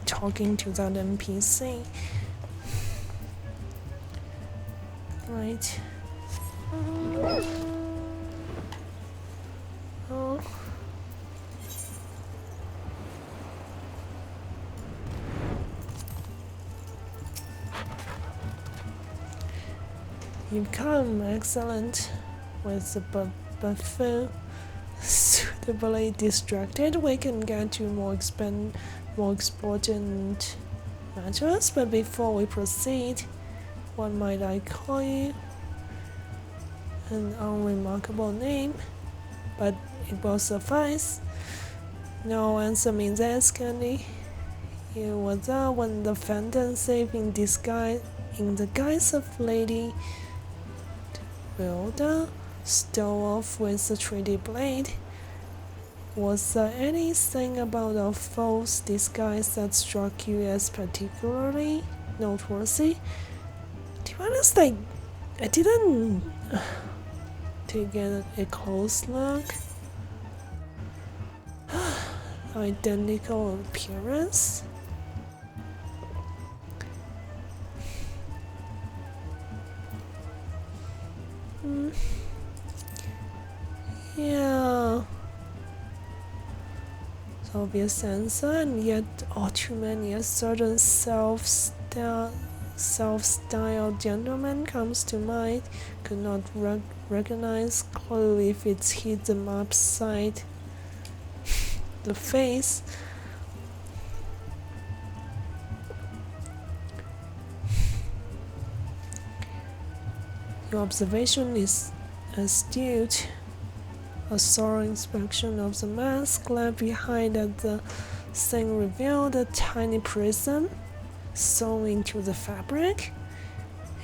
talking to that NPC. Right. Oh. You've come, excellent, with the buffoon suitably distracted. We can get to more important matters, but before we proceed, what might I call you? An unremarkable name, but it will suffice. No answer means yes, Candy. You were there when the phantom safe in the guise of Lady Wilda stole off with the treaty blade. Was there anything about a false disguise that struck you as particularly noteworthy? To be honest, I didn't take a close look. Identical appearance. Yeah. Obvious answer, and yet all too many a certain self-styled gentleman comes to mind. Could not recognize clue if it's hit them upside the face. Your observation is astute. A thorough inspection of the mask left behind at the thing revealed a tiny prism sewn into the fabric.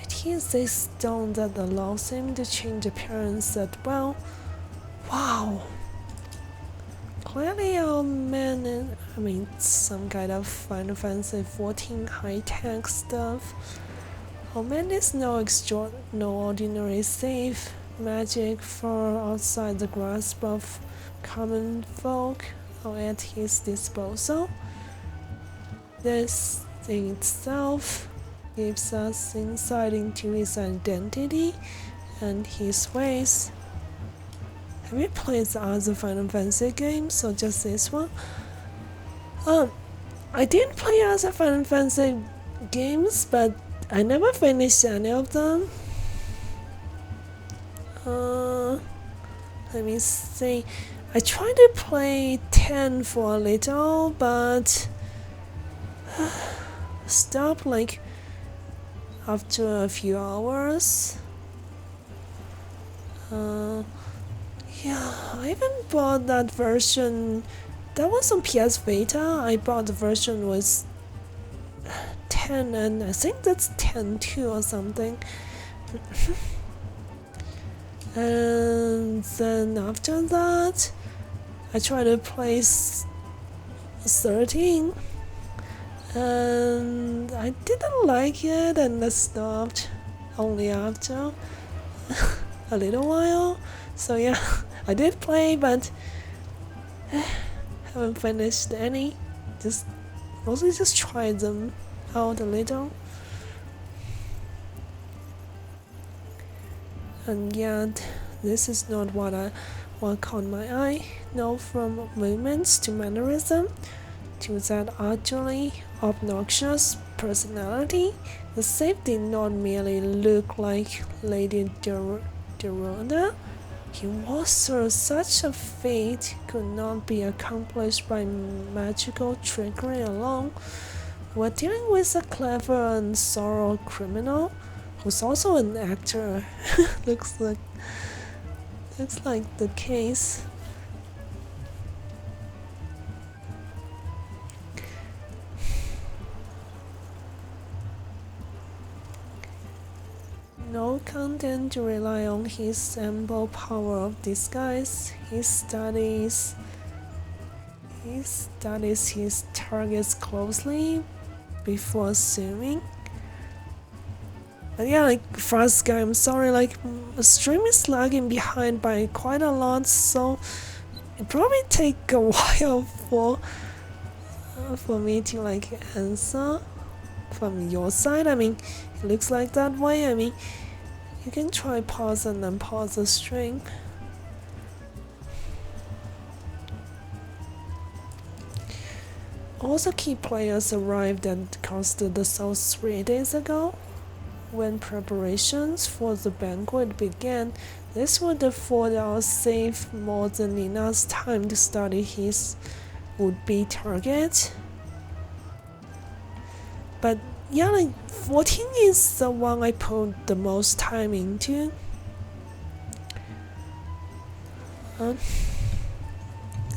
It is a stone that allows him to change appearance at will. Wow! Clearly our man, some kind of Final Fantasy 14 high-tech stuff. Our man is no ordinary thief. Magic far outside the grasp of common folk are at his disposal. This in itself gives us insight into his identity and his ways. Have you played the other Final Fantasy games or just this one? I did play other Final Fantasy games, but I never finished any of them. Let me see. I tried to play 10 for a little, but stopped like after a few hours. Yeah, I even bought that version. That was on PS Vita. I bought the version with 10, and I think that's 10.2 or something. And then after that, I tried to play 13, and I didn't like it, and I stopped only after a little while. So yeah, I did play, but haven't finished any. Mostly just tried them out a little. And yet, this is not what caught my eye. No, from movements to mannerism to that utterly obnoxious personality, the safe did not merely look like Lady Deroda. He was her. Such a feat could not be accomplished by magical trickery alone. We're dealing with a clever and thorough criminal who's also an actor. looks like the case. No content to rely on his ample power of disguise. He studies his targets closely before assuming. But yeah, like fast guy, I'm sorry, like the stream is lagging behind by quite a lot, so it probably take a while for me to like answer from your side. I mean, it looks like that way. I mean, you can try pause and unpause the stream. Also, key players arrived at Costa del Sol 3 days ago. When preparations for the banquet began, this would afford our safe more than enough time to study his would-be target. But yeah, like 14 is the one I put the most time into.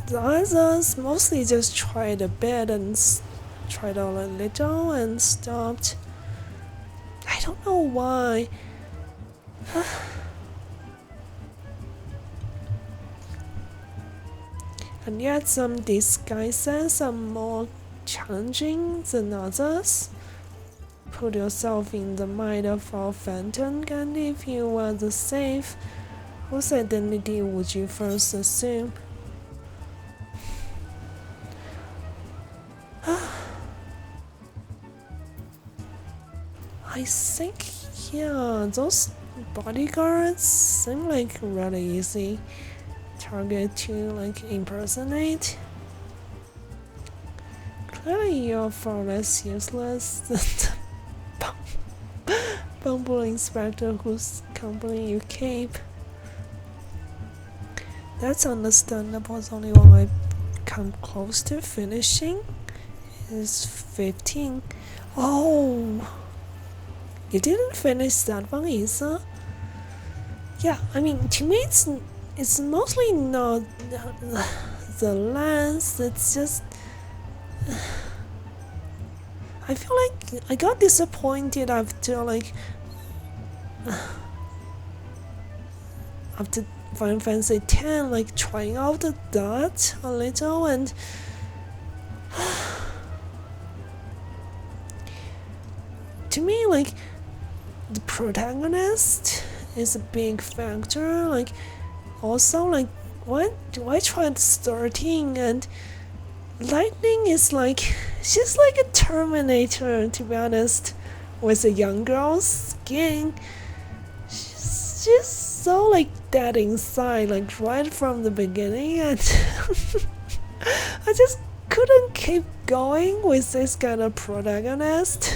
The others mostly just tried a bit and tried out a little and stopped. I don't know why. And yet some disguises are more challenging than others. Put yourself in the mind of our phantom, and if you were the safe, whose identity would you first assume? I think, yeah, those bodyguards seem like really easy target to impersonate. Clearly you're far less useless than the bumble inspector whose company you keep. That's understandable. It's only one I come close to finishing is 15. Oh, you didn't finish that one either? Yeah, I mean, to me it's mostly not the lens, it's just I feel like I got disappointed after after Final Fantasy X, trying out the dot a little, and to me, the protagonist is a big factor. Also, why tried starting, and Lightning is she's like a Terminator, to be honest, with a young girl's skin. She's just so dead inside, right from the beginning, and I just couldn't keep going with this kind of protagonist.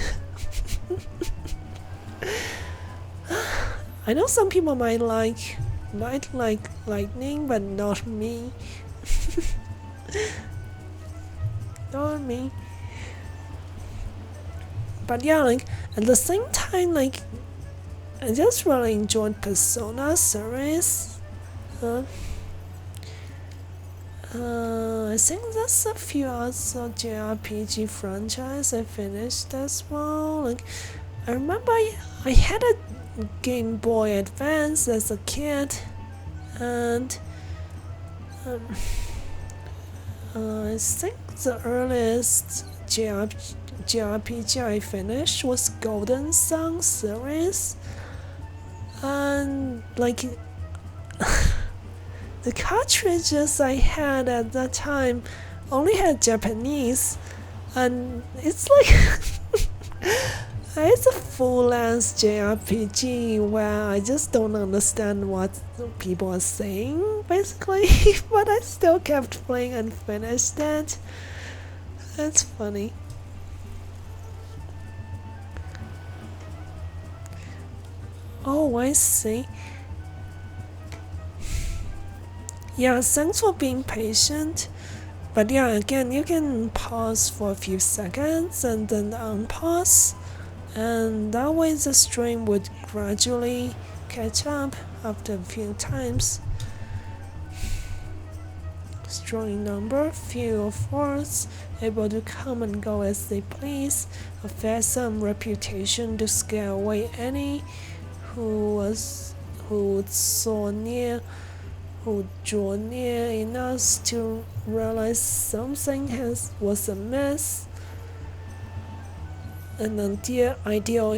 I know some people might like Lightning, but not me. Not me. But yeah, at the same time, I just really enjoyed Persona series. I think there's a few other JRPG franchise I finished as well. I remember I had a Game Boy Advance as a kid, and I think the earliest JRPG I finished was Golden Sun series, and the cartridges I had at that time only had Japanese, and it's it's a full-length JRPG where I just don't understand what people are saying, basically, but I still kept playing and finished it. That's funny. Oh, I see. Yeah, thanks for being patient. But yeah, again, you can pause for a few seconds and then unpause, and that way the stream would gradually catch up after a few times. Strong number, few of words, able to come and go as they please, a fearsome reputation to scare away any who draw near enough to realize something was amiss. An ideal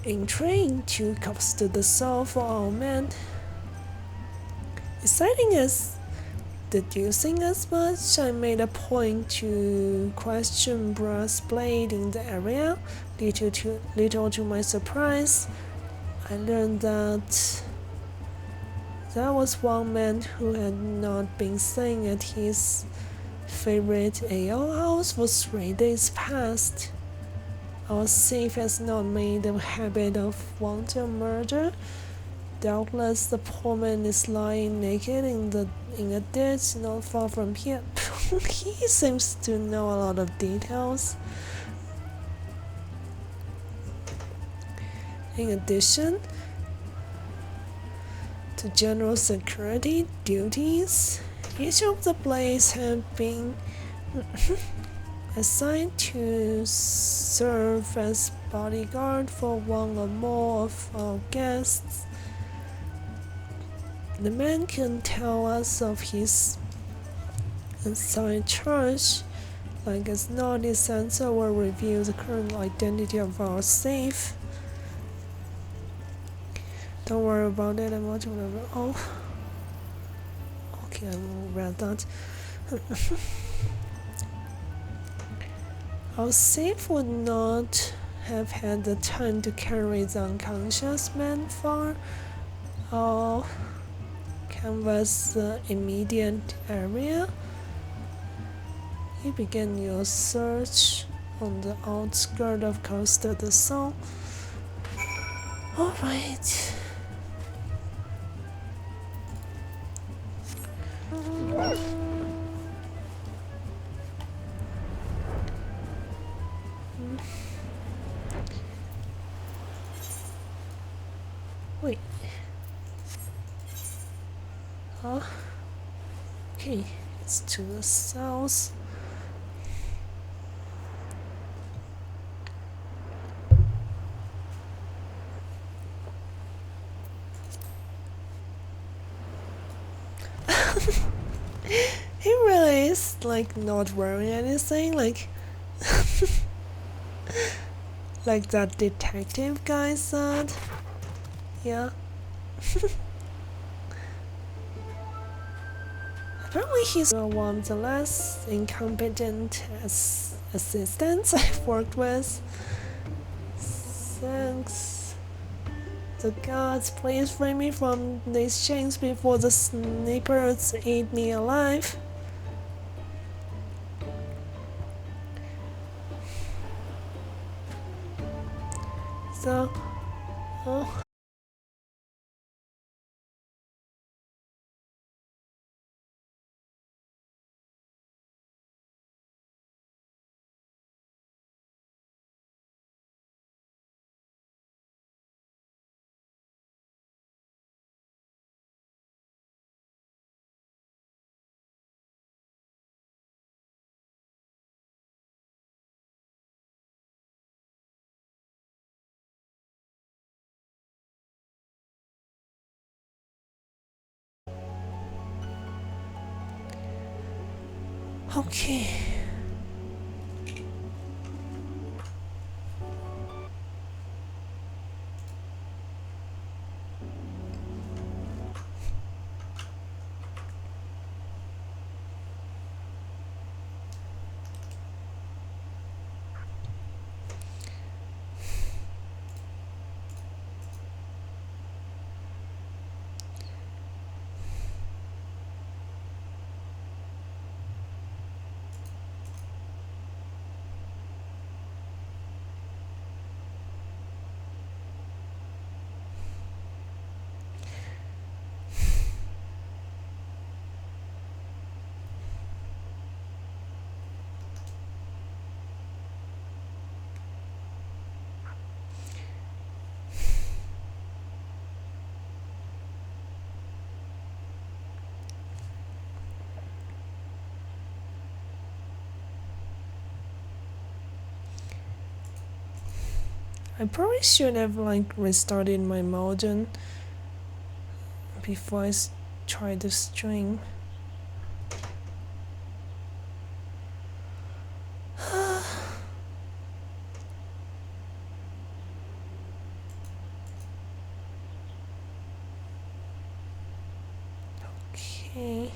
intrigue to capture the soul for our men. Exciting as deducing as much, I made a point to question Brass Blade in the area. Little to my surprise, I learned that there was one man who had not been staying at his favorite ale house for 3 days past. Our thief has not made a habit of wanton murder. Doubtless the poor man is lying naked in a ditch not far from here. He seems to know a lot of details. In addition, the general security duties. Each of the blades have been assigned to serve as bodyguard for one or more of our guests. The man can tell us of his assigned charge, like as not his sensor will reveal the current identity of our safe. Don't worry about it, I'm watching whatever. Oh, okay, I will read that. Our safe would not have had the time to carry the unconscious man far. I'll canvass the immediate area. You begin your search on the outskirts of Costa del Sol. Alright. Wait. Huh? Okay, it's to the south. He really is like not wearing anything, like like that detective guy said. Yeah. Apparently he's one of the less incompetent assistants I've worked with. Thanks. The gods, please free me from these chains before the snipers eat me alive. So, oh. Okay. I probably should have like restarted my modem before I try the stream. Okay.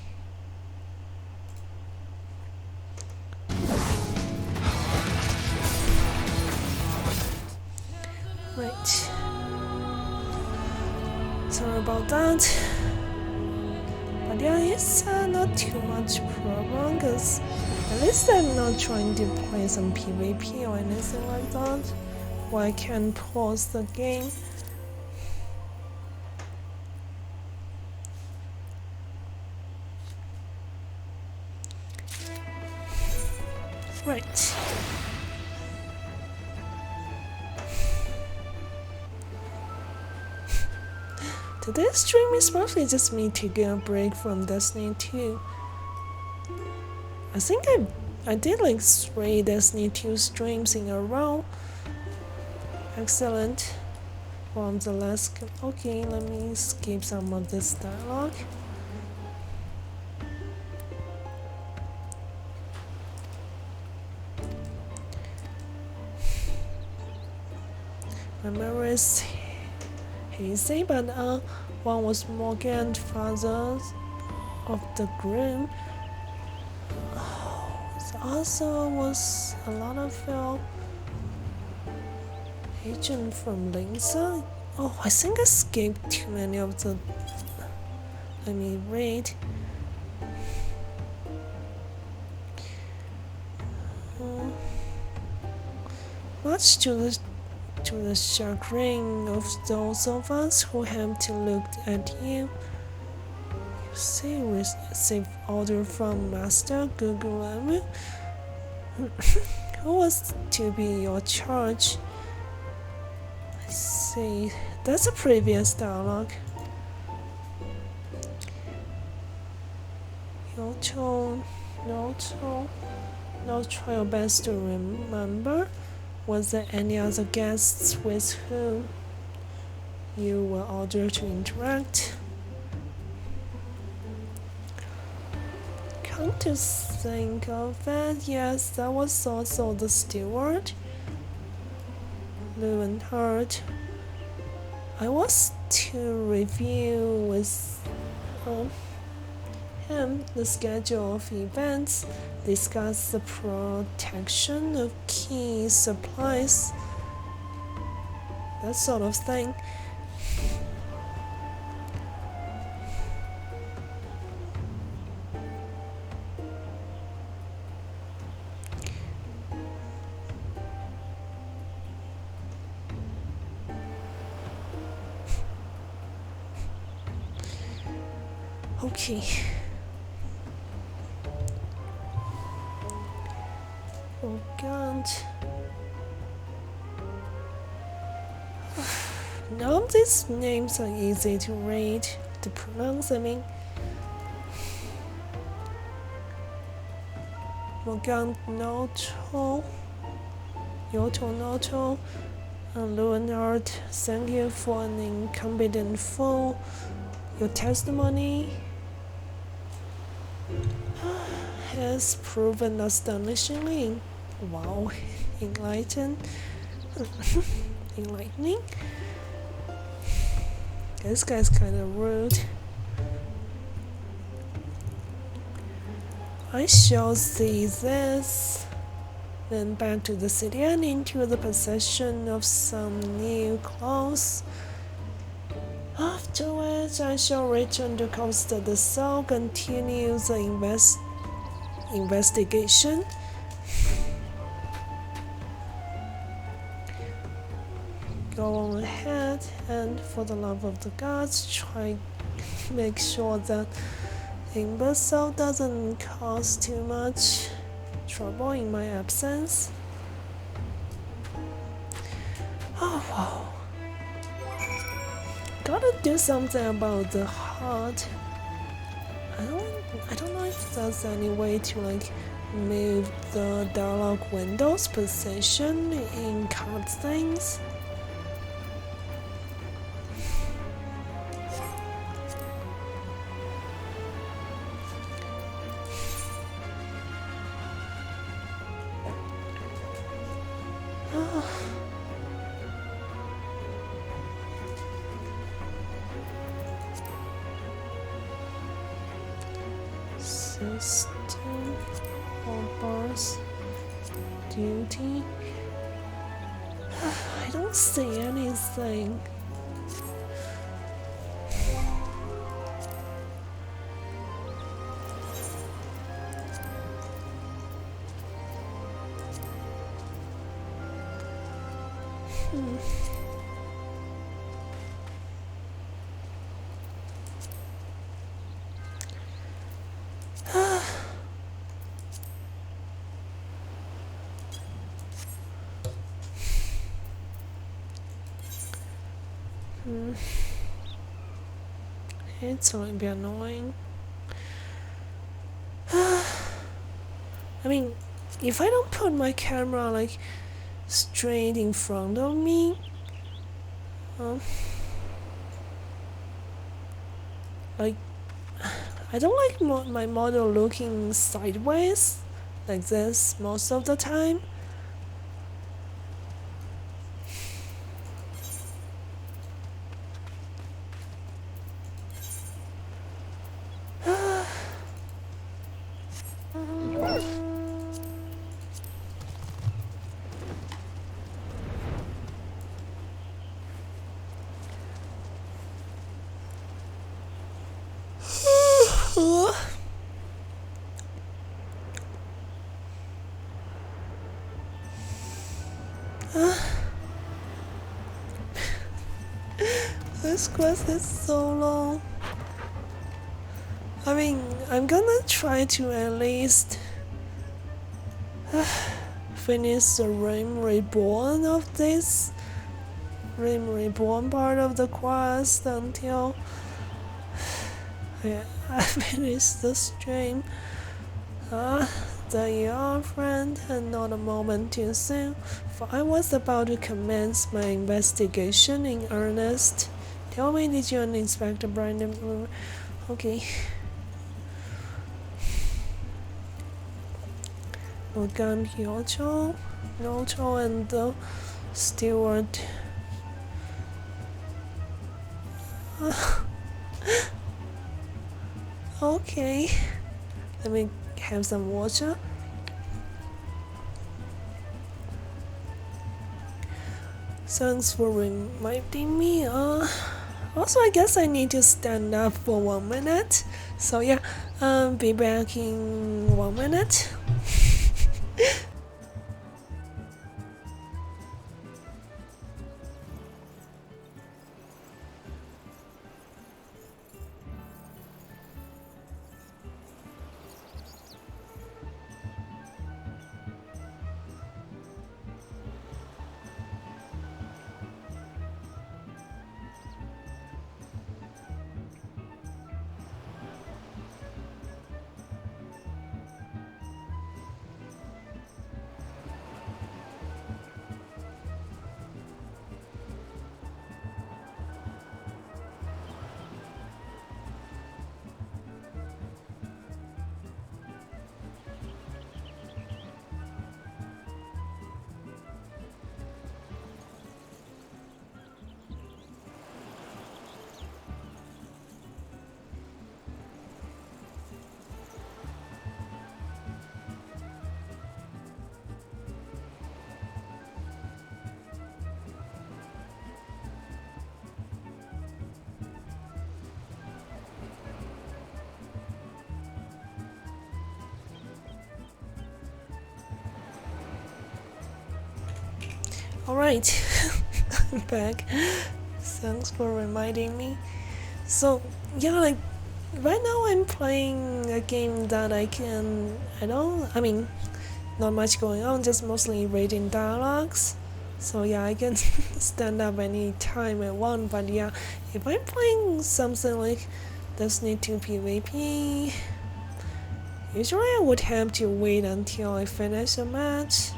Right. Sorry about that. But yeah, it's not too much problem because at least I'm not trying to play some PvP or anything like that. Where I can pause the game. Right. Today's stream is mostly just me taking a break from Destiny 2. I think I did like 3 Destiny 2 streams in a row. Excellent. From the last... Okay, let me skip some of this dialogue. My memory is hazy, but one was Morgan, father of the groom. The other was a lot of agent from Linza. Oh, I think I skipped too many of the... Let me read. Much to the chagrin of those of us who have to look at you. You say receive order from Master Google. Who was to be your charge? I see. That's a previous dialogue. No, try your best to remember. Was there any other guests with whom you were ordered to interact? Come to think of it, yes, that was also the steward. Hildibrand. I was to review with him the schedule of events, discuss the protection of key supplies, that sort of thing. Okay. Oh God. None of these names are easy to read, to pronounce, I mean. Morgan Noto, Yoto Noto, and Hildibrand, thank you for an incompetent fool. Your testimony has proven astonishingly, wow, enlightening. This guy's kind of rude. I shall see this. Then back to the city and into the possession of some new clothes. Afterwards, I shall return to Costa del Sol, continue the investigation. Go on ahead, and for the love of the gods, try make sure that imbecile doesn't cause too much trouble in my absence. Oh wow. Gotta do something about the heart. I don't know if there's any way to like move the dialogue window's position in card things. System or bars duty. I don't see anything. It's a little bit annoying. I mean, if I don't put my camera like straight in front of me, like I don't like my model looking sideways like this most of the time. This quest is so long. I mean, I'm gonna try to at least finish the Realm Reborn of this Realm Reborn part of the quest until I finish the stream. There you are, friend, and not a moment too soon, for I was about to commence my investigation in earnest. Tell me, did you and Inspector Brandon... Okay. Morgan Hyocho, Nocho, and the steward. Okay. Let me have some water. Thanks for reminding me. Also, I guess I need to stand up for 1 minute. So yeah, be back in 1 minute. Alright, I'm back. Thanks for reminding me. So, yeah, like, right now I'm playing a game that I mean, not much going on, just mostly reading dialogues. So yeah, I can stand up any time I want, but yeah, if I'm playing something like Destiny 2 PvP, usually I would have to wait until I finish a match.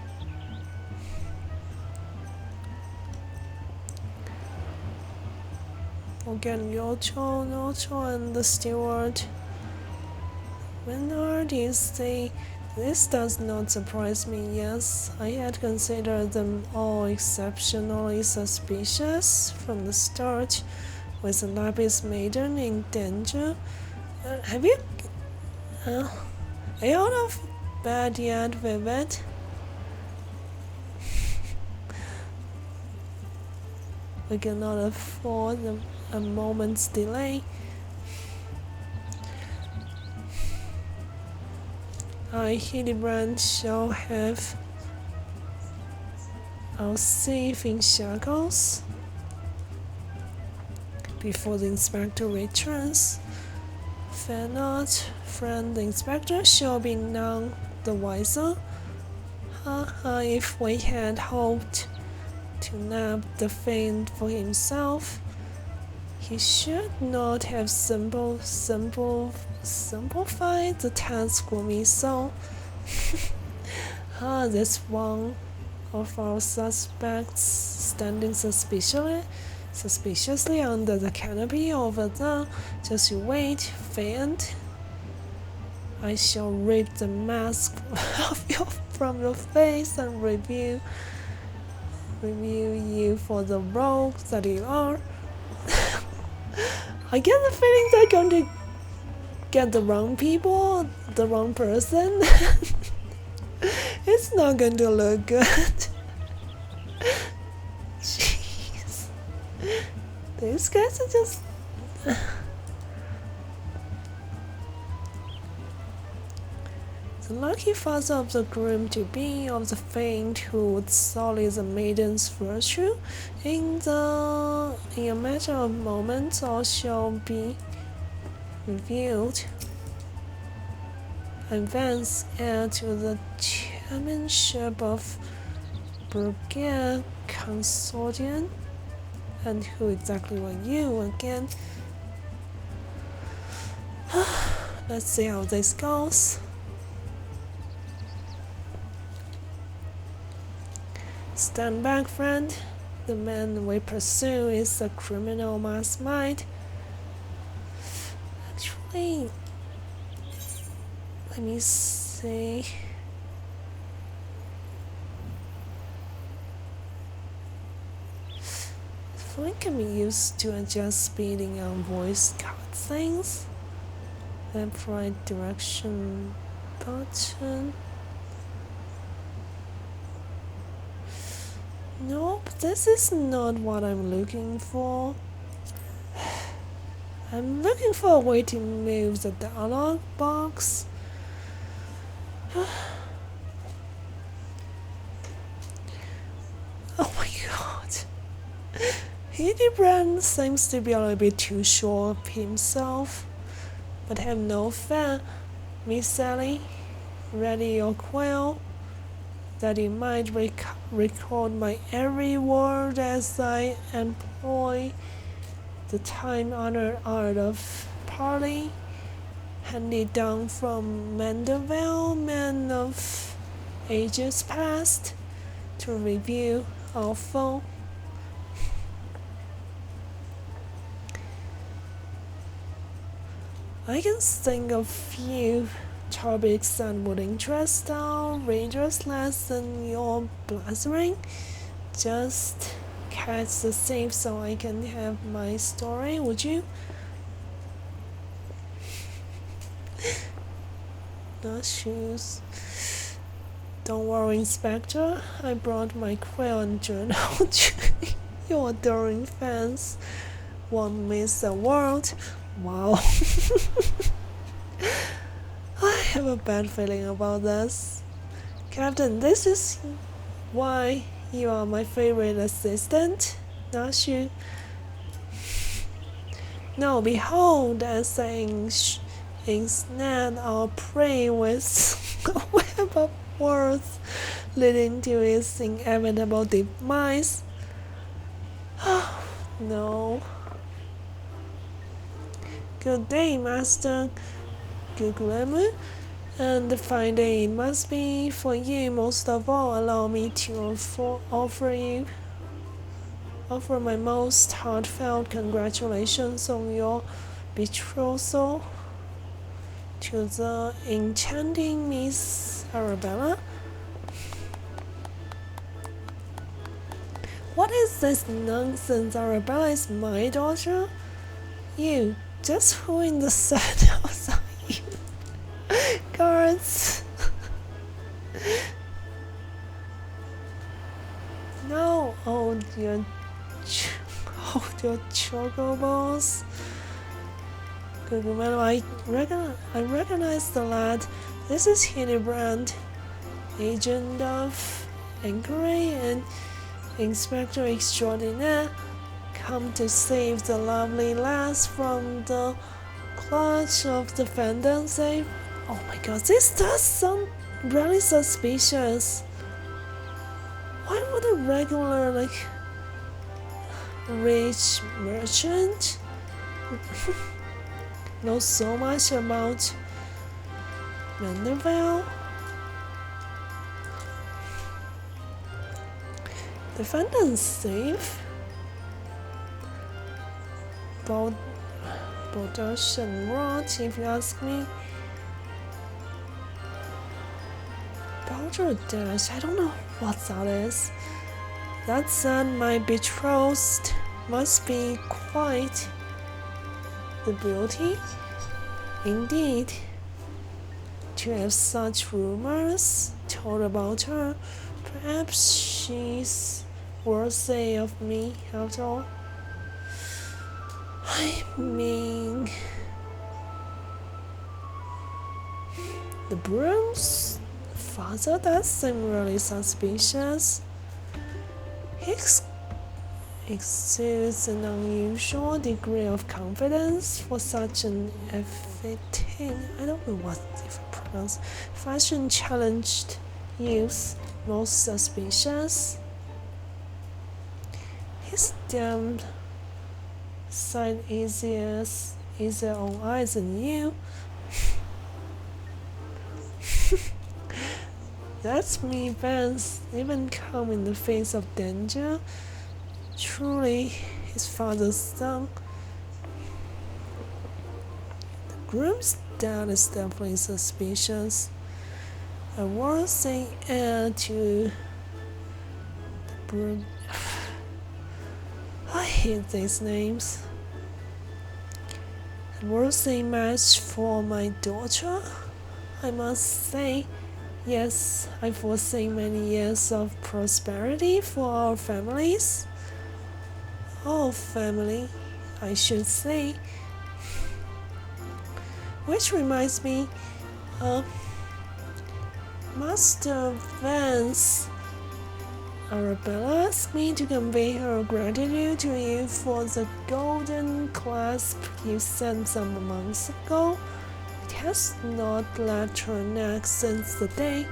Again, Yocho, and the steward. When are these this does not surprise me. Yes, I had considered them all exceptionally suspicious from the start, with the Lapis Maiden in danger. Have you... are you out of bed yet, Vivid? We cannot afford a moment's delay. Hildibrand shall have our safe in shackles before the inspector returns. Fear not, friend, the inspector shall be none the wiser. If we had hoped to nab the fiend for himself, He should not have simplified the task for me so. That's one of our suspects standing suspiciously under the canopy over there. Just you wait, faint. I shall rip the mask from your face and review you for the rogue that you are. I get the feeling they're going to get the wrong people, the wrong person. It's not going to look good. Jeez. These guys are just... The lucky father of the groom-to-be of the faint who would sully the maiden's virtue, in a matter of moments all shall be revealed. And Vance, heir to the chairmanship of Brigade Consortium, and who exactly were you again? Let's see how this goes. Stand back, friend. The man we pursue is a criminal mastermind. Actually, let me see. Phone can be used to adjust speeding on voice cut things. Left right direction button. Nope, this is not what I'm looking for. I'm looking for a way to move the dialog box. Oh my god. Hildibrand seems to be a little bit too sure of himself. But have no fear, Miss Sally. Ready your quill, that he might record my every word as I employ the time-honored art of parley, handed down from Mandeville men of ages past, to review our foe. I can think of few topics that would interest our readers less than your blustering. Just catch the thief so I can have my story, would you? No shoes. Don't worry, Inspector. I brought my quill and journal to your adoring fans. Won't miss a word. Wow. I have a bad feeling about this. Captain, this is why you are my favorite assistant, not you? No, behold, as I ensnare our prey with a web of words leading to its inevitable demise. Oh, no. Good day, Master Guglielmo, and fine day it must be for you. Most of all, allow me to offer my most heartfelt congratulations on your betrothal to the enchanting Miss Arabella. What is this nonsense? Arabella is my daughter? You, just who in the saddles are you? Guards! No, hold your chocobos. Good man, I recognize the lad. This is Hildibrand, agent of inquiry and inspector extraordinaire, come to save the lovely lass from the clutch of the defendants. Oh my god, this does sound really suspicious. Why would a regular, rich merchant know so much about Mandeville. Defendant's safe. Production rot, if you ask me. Bowser Dash, I don't know what that is. That said, my betrothed must be quite the beauty. Indeed, to have such rumors told about her, perhaps she's worthy of me after all. I mean, the broom's father does seem really suspicious. He exudes an unusual degree of confidence for such an effective, I don't know what if I pronounce, fashion-challenged youth, most suspicious. His damn sight easier on eyes than you. That's me, Vance, even come in the face of danger. Truly, his father's son. The groom's dad is definitely suspicious. A worthy heir to the broom. I hate these names. A worthy match for my daughter, I must say. Yes, I foresee many years of prosperity for our families. Our family, I should say. Which reminds me, Master Vance, Arabella asked me to convey her gratitude to you for the golden clasp you sent some months ago. It has not left her neck since the day.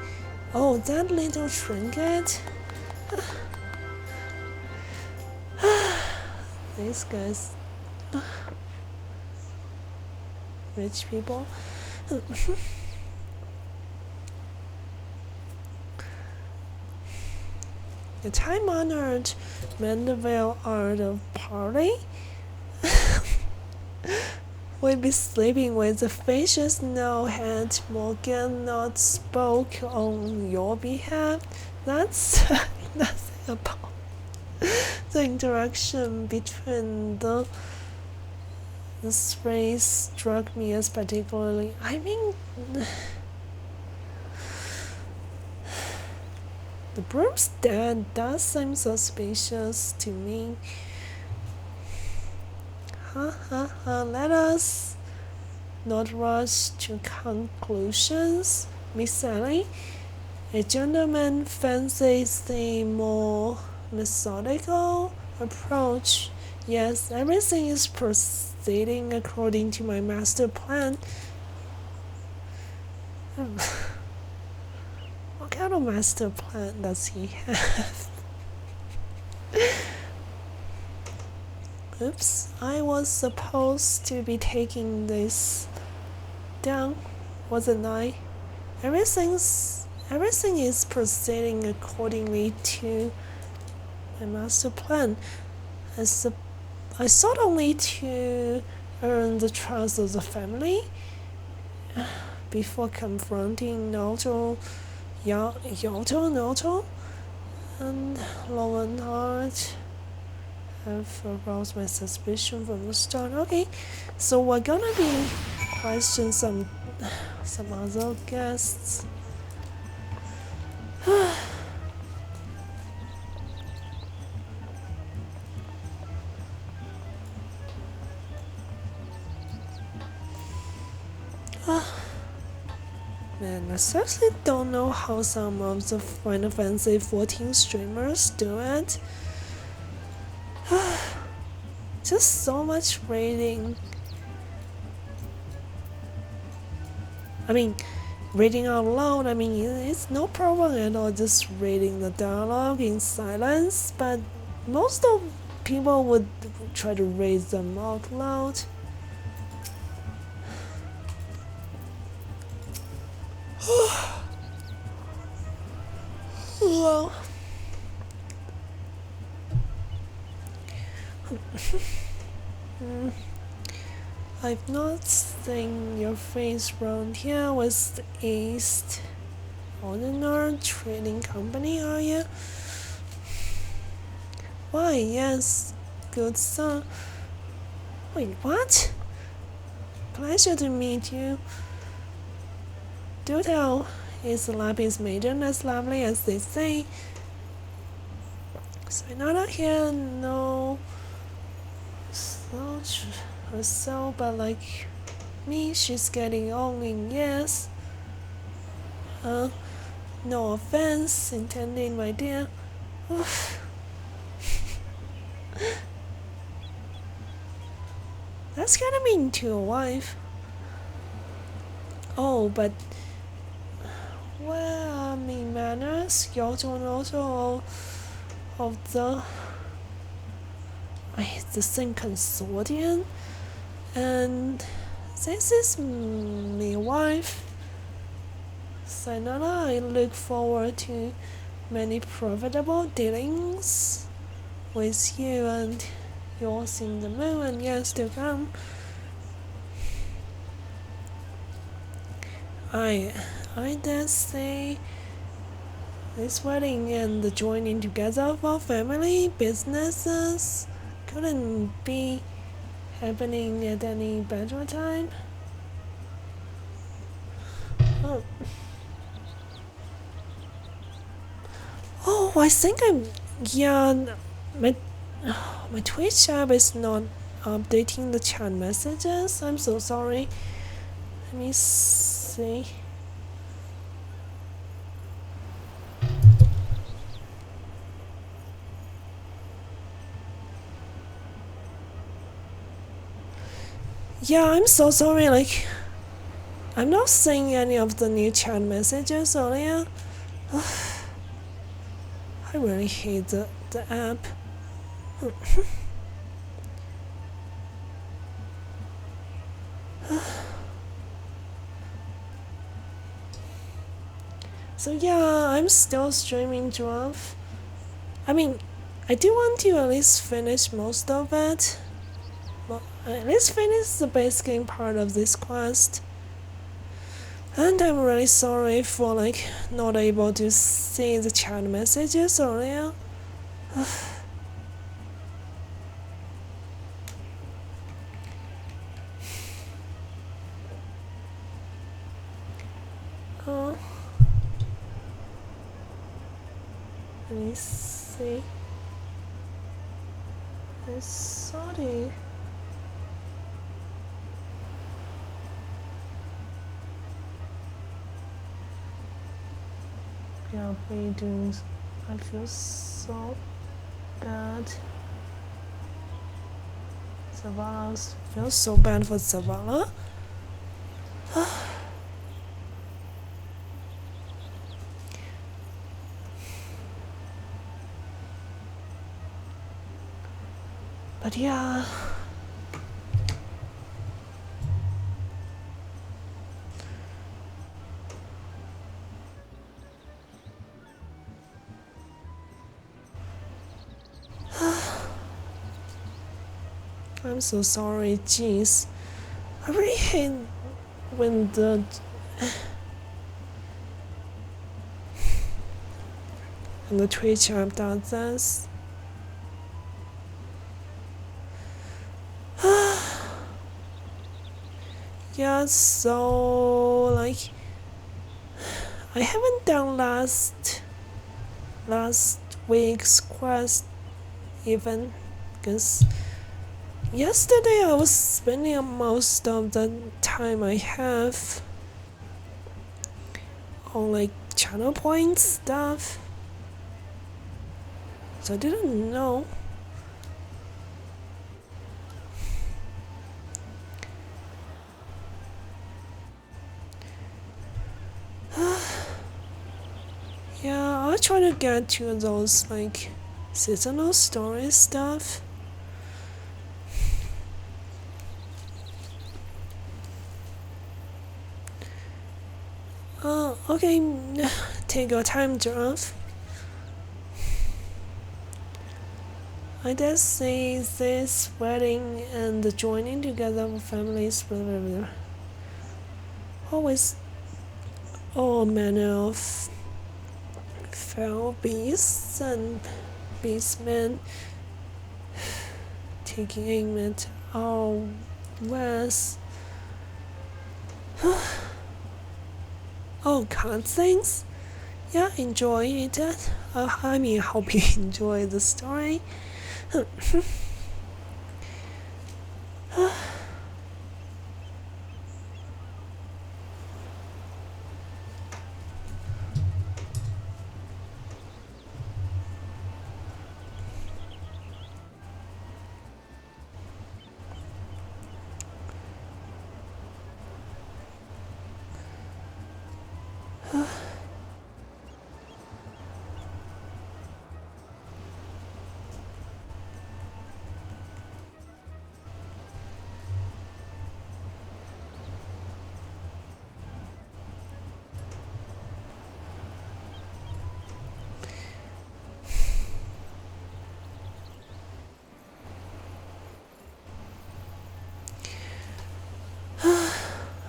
Oh, that little trinket. These guys. Rich people. The time-honored Mandeville art of party will be sleeping with the facious no-head Morgan not spoke on your behalf. That's nothing about the interaction between this phrase struck me as particularly. I mean, the broom's dad does seem suspicious to me. Let us not rush to conclusions, Miss Sally. A gentleman fancies the more methodical approach. Yes, everything is proceeding according to my master plan. What kind of master plan does he have? Oops, I was supposed to be taking this down, wasn't I? Everything is proceeding accordingly to my master plan. I sought only to earn the trust of the family before confronting Naoto, and Lowenhart. Have aroused my suspicion from the start. Okay, so we're gonna be questioning some other guests. Man, I seriously don't know how some of the Final Fantasy XIV streamers do it. Just so much reading. I mean, reading out loud, I mean, it's no problem at all just reading the dialogue in silence, but most of people would try to read them out loud. Well, I've not seen your face round here with the East Ordinary Trading Company, are you? Why, yes, good sir. Wait, what? Pleasure to meet you. Do tell, is the lapis maiden as lovely as they say? Sayonara here, no slouch herself, but like me, she's getting on in years. No offense intended, my dear. That's kinda mean to a wife. Oh, but well, I mean manners, you don't also of the same consortium, and this is my wife. Sayonara, I look forward to many profitable dealings with you and yours in the moon and years to come. I dare say this wedding and the joining together of our family businesses couldn't be happening at any better time. Oh, I think my Twitch app is not updating the chat messages. I'm so sorry. Let me see. Yeah, I'm so sorry. Like, I'm not seeing any of the new chat messages earlier. I really hate the app. So yeah, I'm still streaming Dwarf. I mean, I do want to at least finish most of it. Well, at least finish the base game part of this quest. And I'm really sorry for like not able to see the chat messages earlier. Let me see. Sorry. Yeah, we do. I feel so bad. Zavala feels so bad for Zavala. But yeah. I'm so sorry, jeez. I really hate when the Twitch app does this. Yeah, so like I haven't done last week's quest even, because yesterday I was spending most of the time I have on like channel point stuff, so I didn't know. Yeah, I'll try to get to those like seasonal story stuff. Okay, take your time, Giraffe. I dare say this wedding and the joining together of families, blah, blah, blah. Always all manner of fell beasts and beastmen taking aim at our west. Oh, cutscenes? Yeah, enjoy it. I mean, hope you enjoy the story.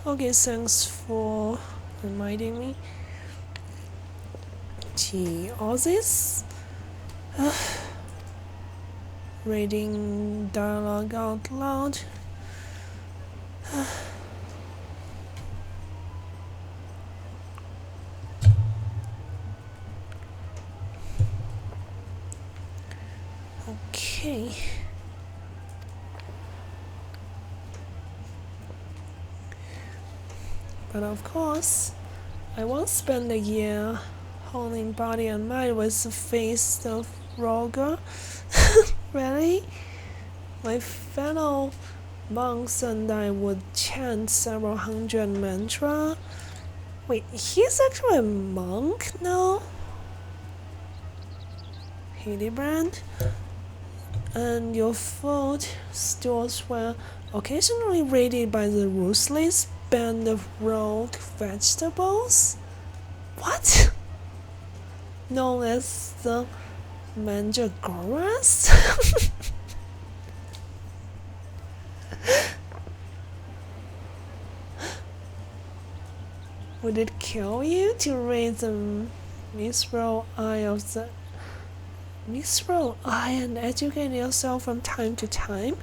Okay, thanks for reminding me. Gee, all this reading dialogue out loud. Okay. But of course, I won't spend a year holding body and mind with the face of Roger. Really? My fellow monks and I would chant several hundred mantra. Wait, he's actually a monk now? Hildibrand? And your food stores were occasionally raided by the ruthless band of rogue vegetables? What? Known as the Mandragoras? Would it kill you to raise the mithril eye of the mithril eye and educate yourself from time to time?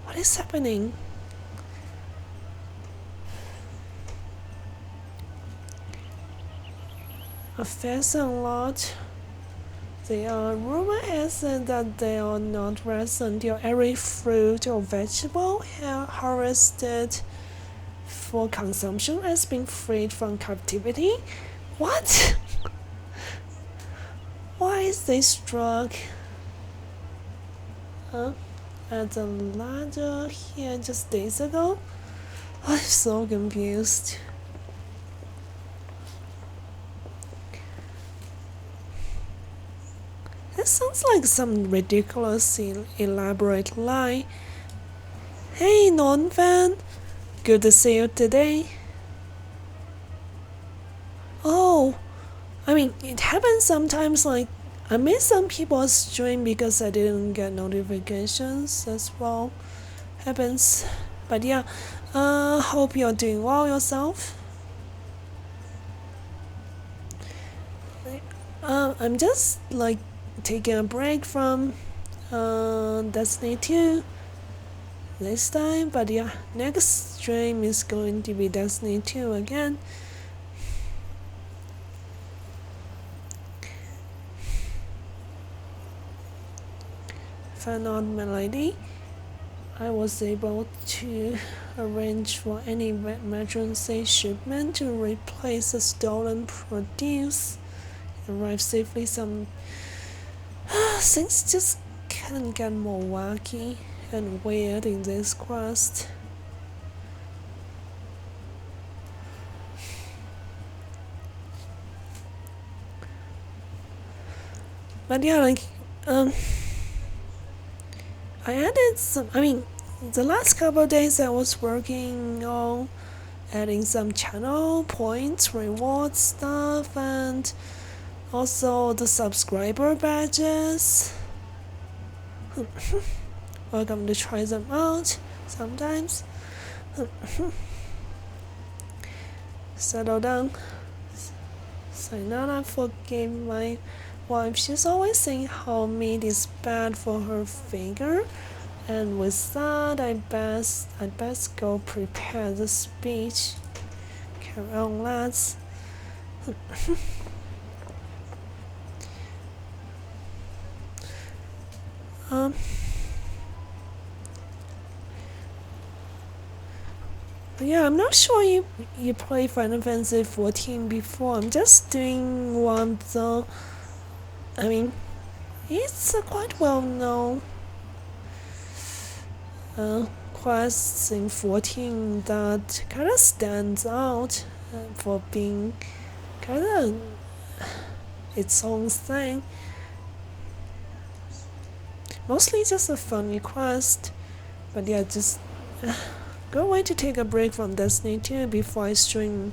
What is happening? A pheasant lot. Rumor has it that they are not rest until every fruit or vegetable harvested for consumption has been freed from captivity. What? Why is they struck at the ladder here just days ago? I'm so confused. That sounds like some ridiculous elaborate lie. Hey, non-fan! Good to see you today. Oh, I mean, it happens sometimes, like, I miss some people's stream because I didn't get notifications as well. Happens. But yeah, hope you're doing well yourself. I'm just, like, taking a break from Destiny 2 this time, but yeah, next stream is going to be Destiny 2 again. Found out my lady. I was able to arrange for any emergency shipment to replace the stolen produce. Arrive safely. Some things just can't get more wacky and weird in this quest. But yeah, like I added some. I mean, the last couple of days I was working on adding some channel points, reward stuff, and Also, the subscriber badges. Welcome to try them out sometimes. Settle down. Sayonara forgave my wife. She's always saying how meat is bad for her figure. And with that, I'd best go prepare the speech. Carry on, lads. Yeah, I'm not sure you played Final Fantasy 14 before. I'm just doing one of the. I mean, it's a quite well known quest in 14 that kind of stands out for being kind of its own thing. Mostly just a funny quest, but yeah, just go away to take a break from Destiny 2 before I stream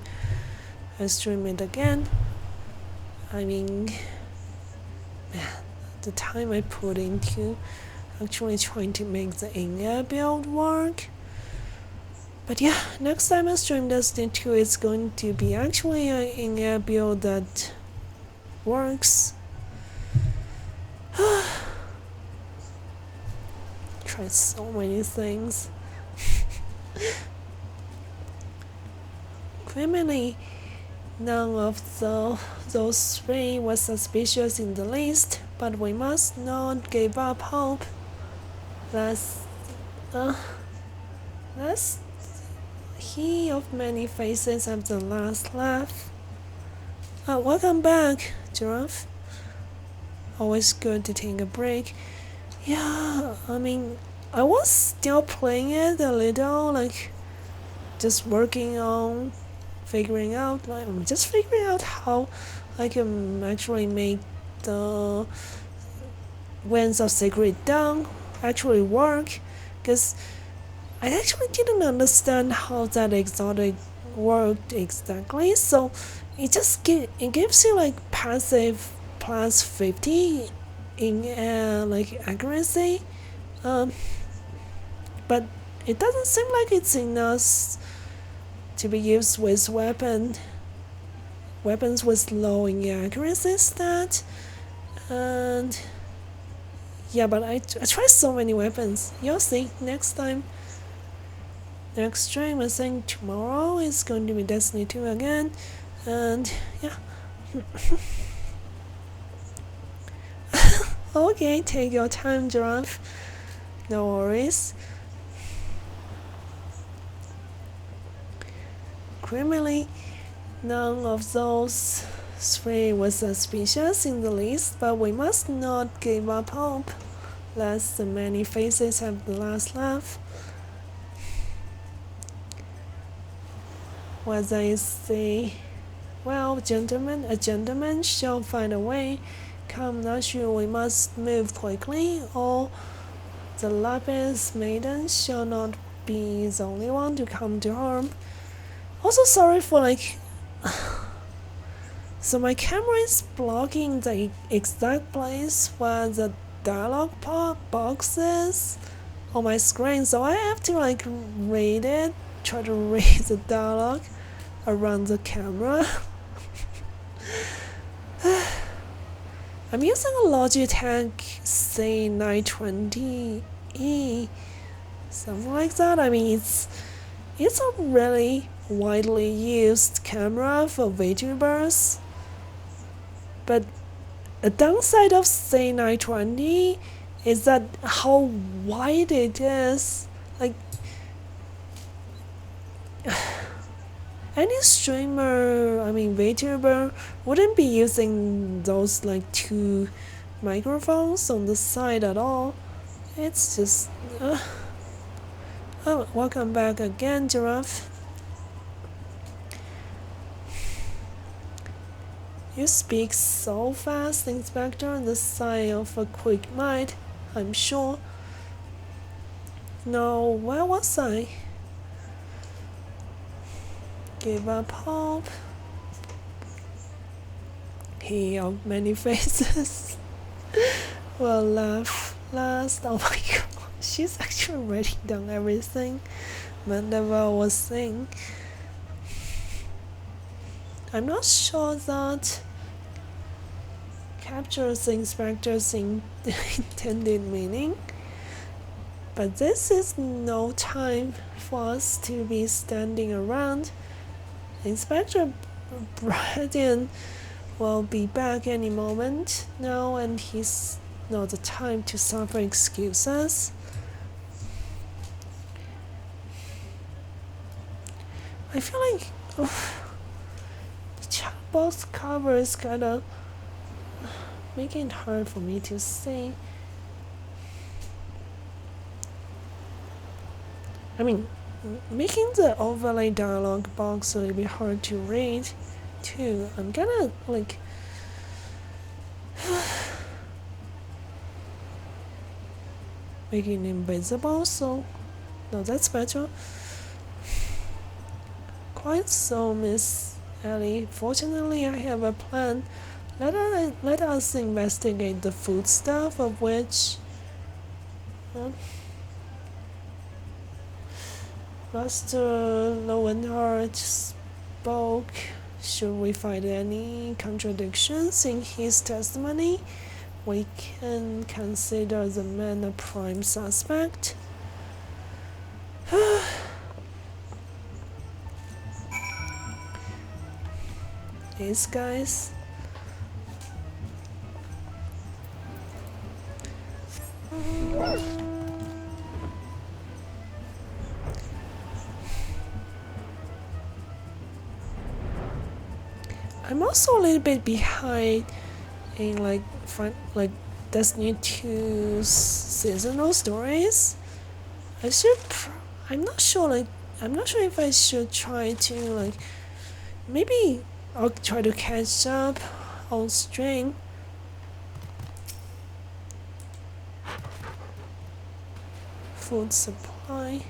it again. I mean, the time I put into actually trying to make the in-air build work. But yeah, next time I stream Destiny 2, it's going to be actually an in-air build that works. Tried so many things. Criminally, none of those three was suspicious in the least, but we must not give up hope. That's he of many faces have the last laugh. Welcome back, Giraffe. Always good to take a break. Yeah, I mean, I was still playing it a little, like, just working on figuring out how I can actually make the Winds of Sacred Dawn actually work, because I actually didn't understand how that exotic worked exactly, so it gives you like passive plus 50 in like accuracy, but it doesn't seem like it's enough to be used with weapons with low in accuracy stat. And yeah, but I tried so many weapons. You'll see next time. Next stream, I think tomorrow is going to be Destiny 2 again. And yeah. Okay, take your time, Giraffe. No worries. Criminally, none of those three was suspicious in the least, but we must not give up hope, lest the many faces have the last laugh. Whether it's the, well, a gentleman shall find a way. Come, Nashu, we must move quickly, or the Lapis maiden shall not be the only one to come to harm. Also, sorry for like. So my camera is blocking the exact place where the dialogue box is on my screen, so I have to like try to read the dialogue around the camera. I'm using a Logitech C920E, something like that. I mean, it's a really widely used camera for VTubers, but a downside of C920 is that how wide it is. Like, any streamer, I mean VTuber, wouldn't be using those like two microphones on the side at all. It's just oh, welcome back again, Giraffe. You speak so fast, Inspector, the sign of a quick mind, I'm sure. No, where was I? Give up hope. he of many faces will laugh last. Oh my god, she's actually writing down everything Mandeville was saying. I'm not sure that captures the inspector's intended meaning, but this is no time for us to be standing around. Inspector Braden will be back any moment now, and he's not the time to suffer excuses. I feel like the chat box cover is kind of making it hard for me to see. I mean, making the overlay dialogue box a little bit hard to read too. I'm gonna like make it invisible, so no, that's better. Quite so, Miss Ellie. Fortunately, I have a plan. Let us investigate the foodstuff of which Master Lowenhart spoke. Should we find any contradictions in his testimony, we can consider the man a prime suspect. These guys. I'm also a little bit behind in like Destiny 2's seasonal stories. I'm not sure if I should try to like maybe I'll try to catch up on stream. Food supply.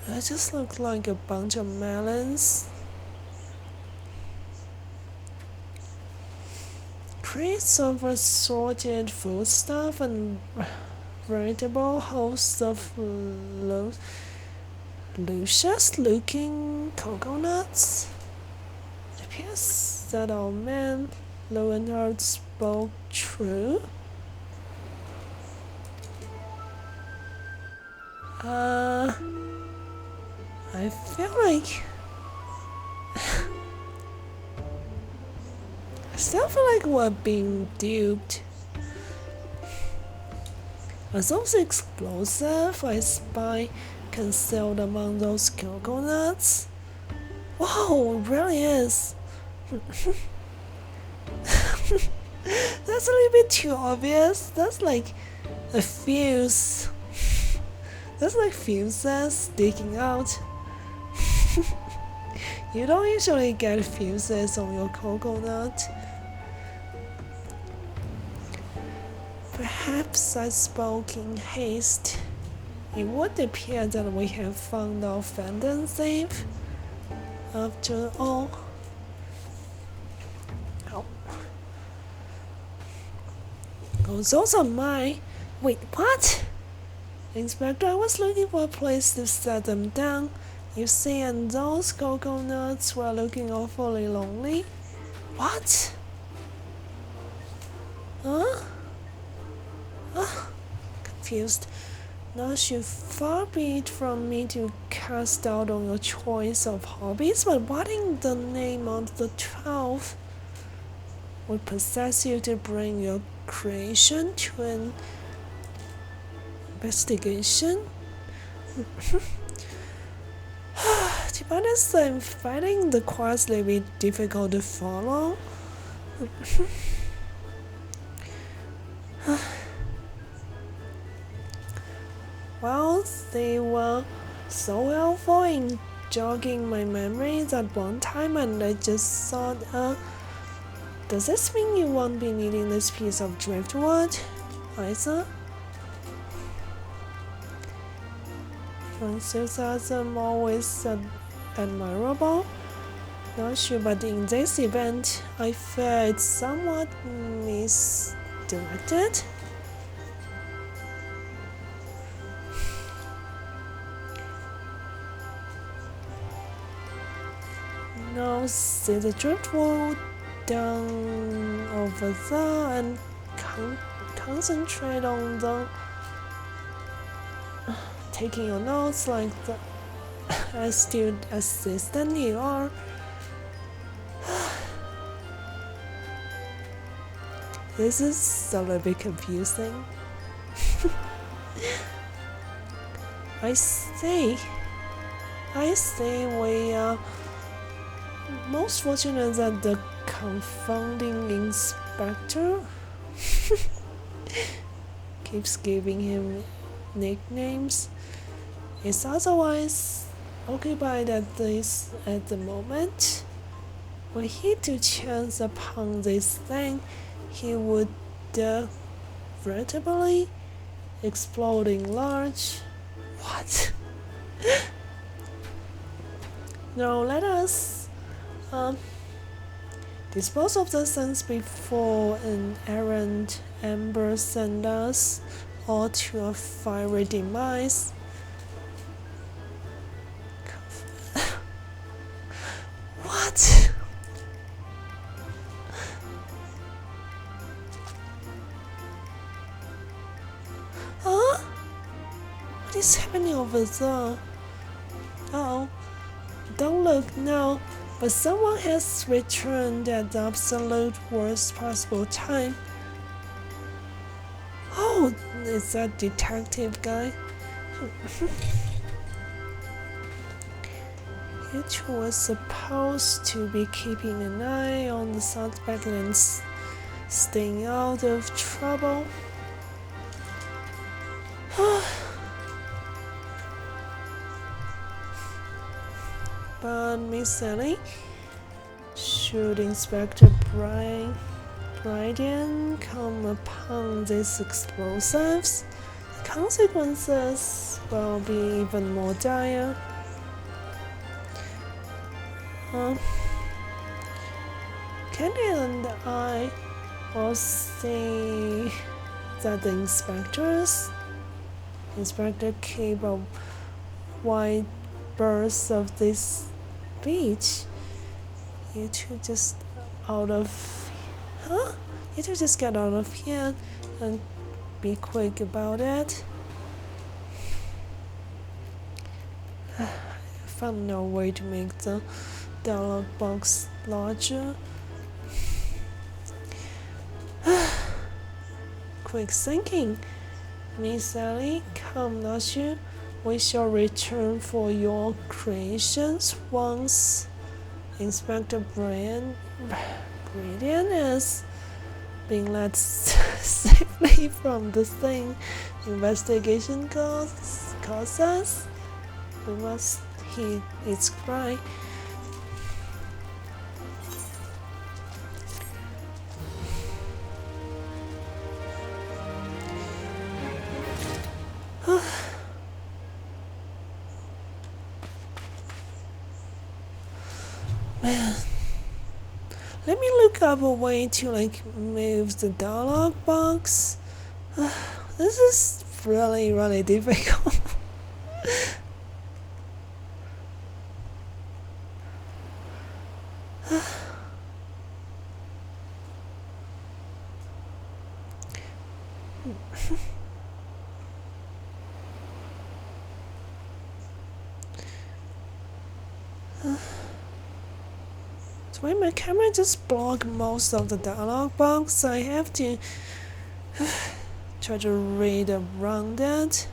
It just looks like a bunch of melons. Crates of assorted foodstuff and veritable hosts of luscious-looking coconuts. It appears that our man Lowenhart spoke true. I feel like I still feel like we're being duped. Are those explosive I spy concealed among those coconuts? Whoa, it really is. That's a little bit too obvious. That's like a fuse. That's like fuses sticking out. You don't usually get fuses on your coconut. Perhaps I spoke in haste. It would appear that we have found our Fandom safe. After all. Oh, those are mine. Wait, what? Inspector, I was looking for a place to set them down. You see, and those coconuts were looking awfully lonely. What? Huh? Confused. Now should far be it from me to cast doubt on your choice of hobbies, but what in the name of the 12 would possess you to bring your creation to an investigation? To be honest, I'm finding the quest a little bit difficult to follow. Well, they were so helpful in jogging my memories at one time, and I just thought, does this mean you won't be needing this piece of driftwood, Isa? Your enthusiasm always admirable. Not sure, but in this event, I feel it's somewhat misdirected. Now see the driftwood down over there and concentrate on the taking your notes like the astute assistant you are. This is a little bit confusing. I see. We are most fortunate that the confounding inspector keeps giving him nicknames. Is otherwise occupied at the moment. Were he to chance upon this thing, he would veritably exploding large. What? Now let us dispose of the things before an errant ember send us all to a fiery demise. What? Huh? What is happening over there? Oh, don't look now, but someone has returned at the absolute worst possible time. Oh, is that detective guy? It was supposed to be keeping an eye on the suspect and staying out of trouble. But Miss Sally, should Inspector Bryden come upon these explosives, the consequences will be even more dire. Candy and I will see that the inspector keep a wide berth of this beach. You two just get out of here and be quick about it. I found no way to make the dialog box larger. Quick thinking. Miss Sally, come not you. We shall return for your creations once Inspector Brilliant is being let safely from the thing investigation calls us. We must heed its cry. Man, let me look up a way to move the dialog box. This is really difficult. So when my camera just blocked most of the dialog box, I have to try to read around it.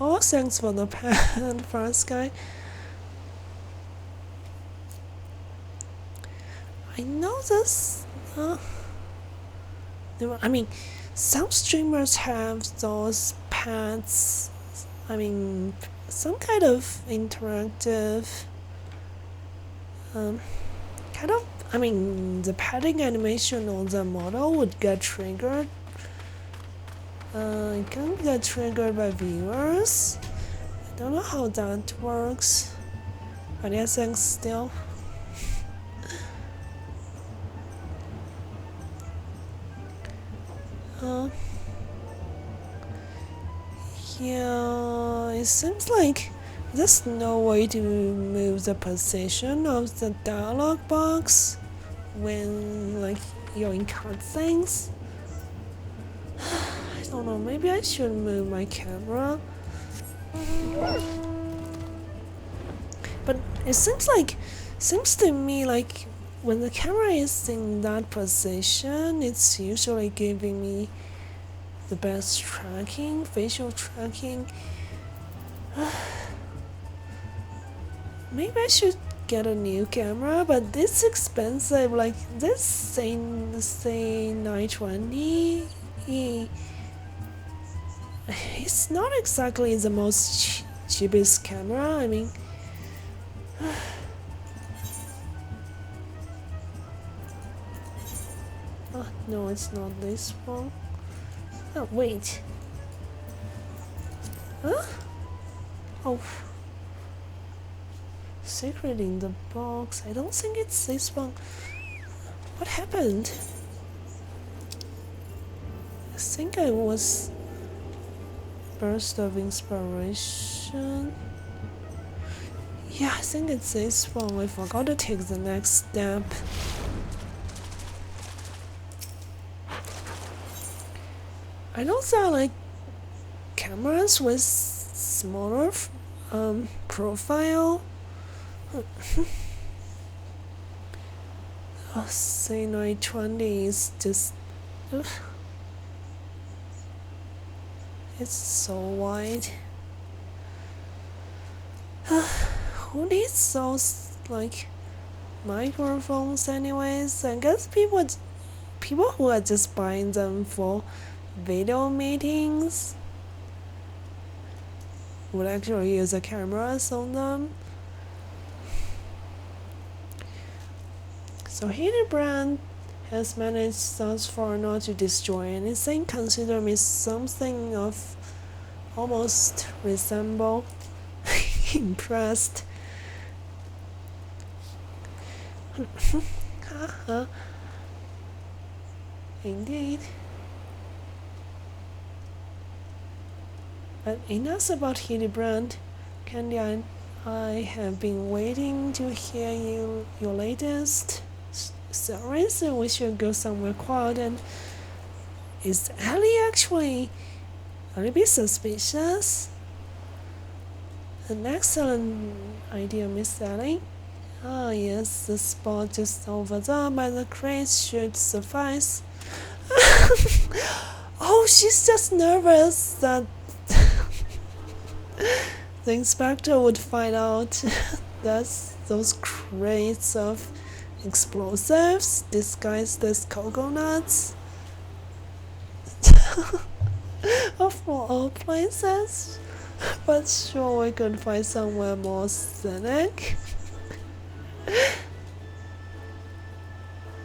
Oh, thanks for the pen, first guy. I know this. I mean, some streamers have those pads, some kind of interactive, the padding animation on the model would get triggered. It can get triggered by viewers. I don't know how that works, but I think still. Yeah, it seems like there's no way to move the position of the dialog box when you're in cutscenes. I don't know, maybe I should move my camera. But it seems to me like when the camera is in that position, it's usually giving me the best tracking, facial tracking. Maybe I should get a new camera, but it's expensive. Like this say 920, it's not exactly the most cheapest camera. Oh, no, it's not this one. Oh, wait. Huh? Oh. Secret in the box. I don't think it's this one. What happened? I think I was burst of inspiration. Yeah, I think it's this one. I forgot to take the next step. I know there are cameras with smaller profile. Oh, say 920 is just. It's so wide. Who needs those microphones anyways? I guess people who are just buying them for video meetings would actually use the cameras on them. So Hildibrand has managed thus far not to destroy anything. Consider me something of almost resemble impressed. Indeed. But enough about Hildibrand. Candy, I have been waiting to hear your latest stories, so we should go somewhere quiet. And is Ellie actually a little bit suspicious? An excellent idea, Miss Ellie. Ah, yes, the spot just over there by the crates should suffice. Oh, she's just nervous that the inspector would find out that those crates of explosives disguised as coconuts. Of all places. But sure, we could find somewhere more scenic.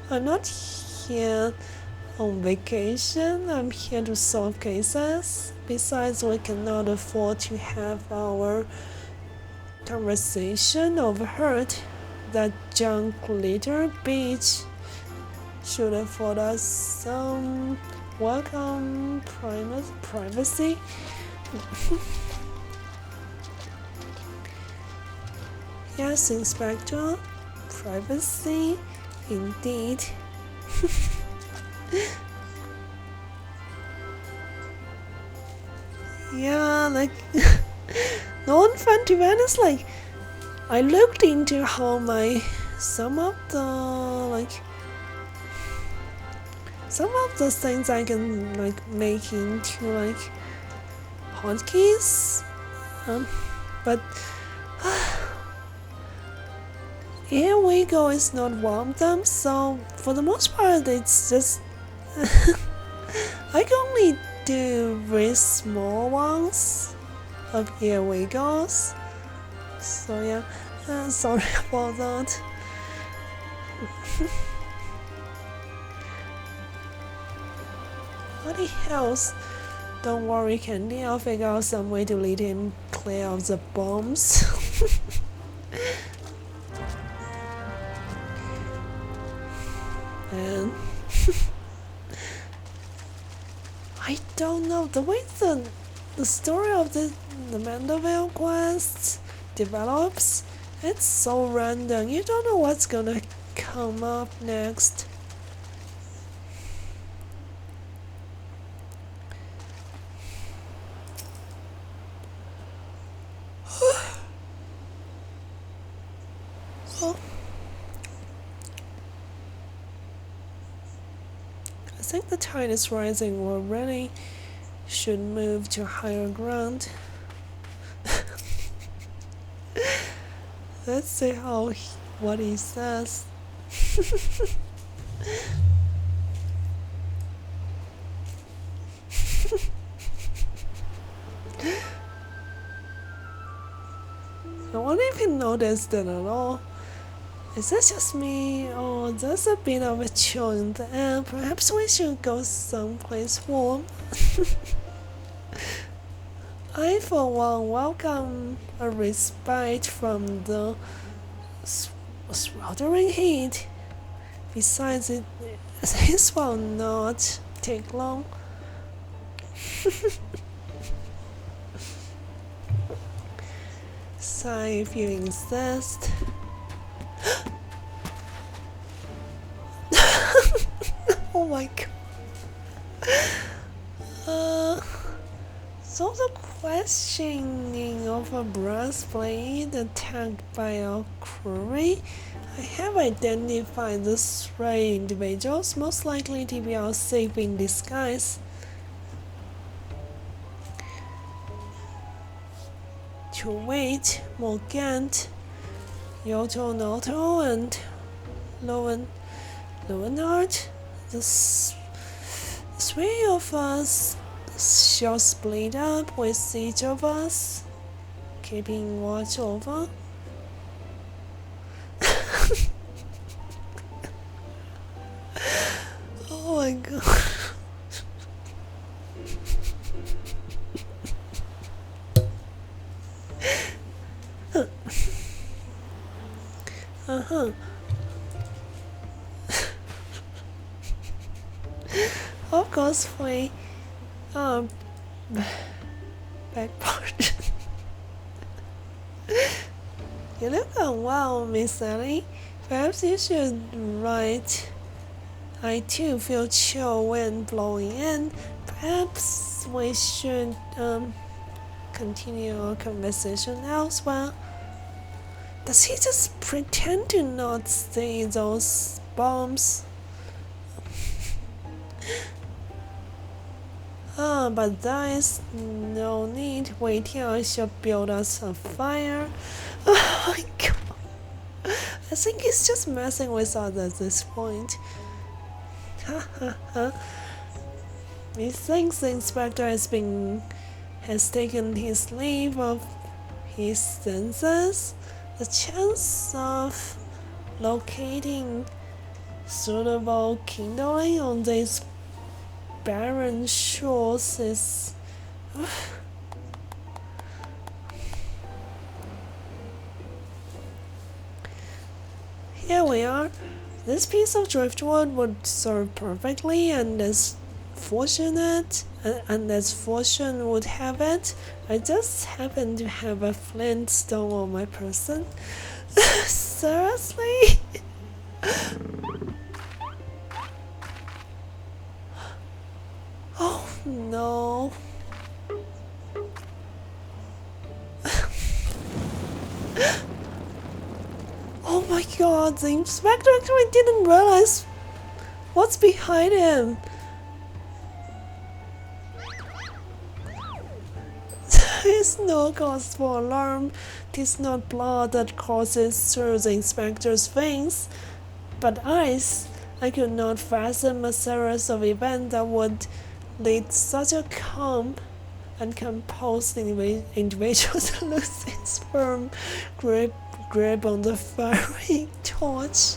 I'm not here on vacation. I'm here to solve cases. Besides, we cannot afford to have our conversation overheard. That junk litter beach should afford us some welcome privacy. Yes, Inspector. Privacy, indeed. Yeah, not fun to be honest. I looked into how some of the things I can make into hotkeys, but here we go is not one of them. So for the most part, it's just I can only do very small ones. Okay, here we go. So yeah, sorry about that. What the hell? Don't worry, Candy. I'll figure out some way to lead him clear of the bombs. And I don't know the way the story of the Mandeville quest develops. It's so random. You don't know what's gonna come up next. Oh. I think the tide is rising. We really should move to higher ground. Let's see what he says. I wonder if he noticed it at all. Is that just me, or there's a bit of a chill in the air? Perhaps we should go someplace warm. I, for one, welcome a respite from the sweltering heat. Besides, this will not take long. Sigh if you insist. Oh my god. So the questioning of a breastplate attacked by a quarry. I have identified the three individuals most likely to be our safe in disguise. To wait, Morgant, Yoto Noto, and Leonard. The three of us shall split up with each of us, keeping watch over. Oh my god. Uh-huh. Of course, we back part. You look unwell, Miss Ellie. Perhaps you should write. I too feel chill wind blowing in. Perhaps we should continue our conversation elsewhere. Does he just pretend to not see those bombs? But there is no need. Wait here, I shall build us a fire. Oh my god. I think he's just messing with us at this point. Ha ha ha. Methinks the inspector has taken his leave of his senses. The chance of locating suitable kindling on these barren shores is here we are. This piece of driftwood would serve perfectly, and as fortune would have it, I just happen to have a flintstone on my person. Seriously? Oh no. Oh my god, the inspector actually didn't realize what's behind him. There is no cause for alarm. Tis not blood that courses through the inspector's veins, but ice. I could not fathom a series of events that would lead such a calm and composed individual to lose his firm grip on the fiery torch.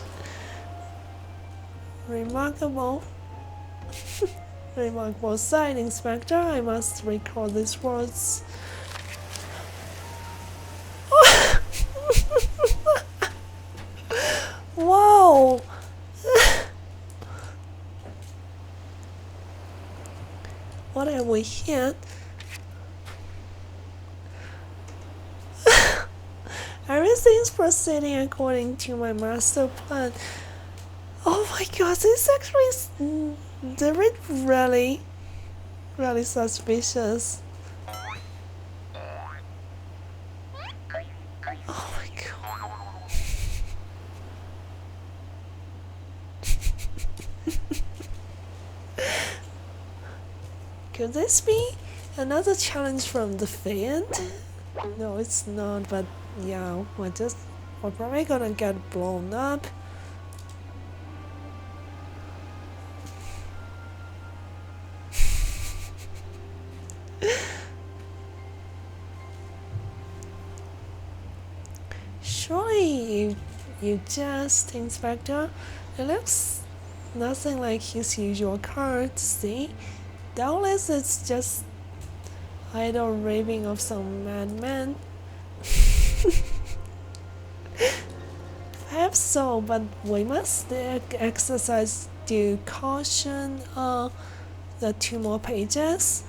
Remarkable. Remarkable sight, Inspector. I must recall these words. Wow! What have we hit? Everything's proceeding according to my master plan. Oh my god, this actually really, really suspicious. Oh my god. Could this be another challenge from the Fiend? No, it's not, but yeah, we're probably gonna get blown up. Surely you just, Inspector. It looks nothing like his usual courtesy. Doubtless it's just idle raving of some madman. Perhaps so, but we must exercise due caution. The 2 more pages.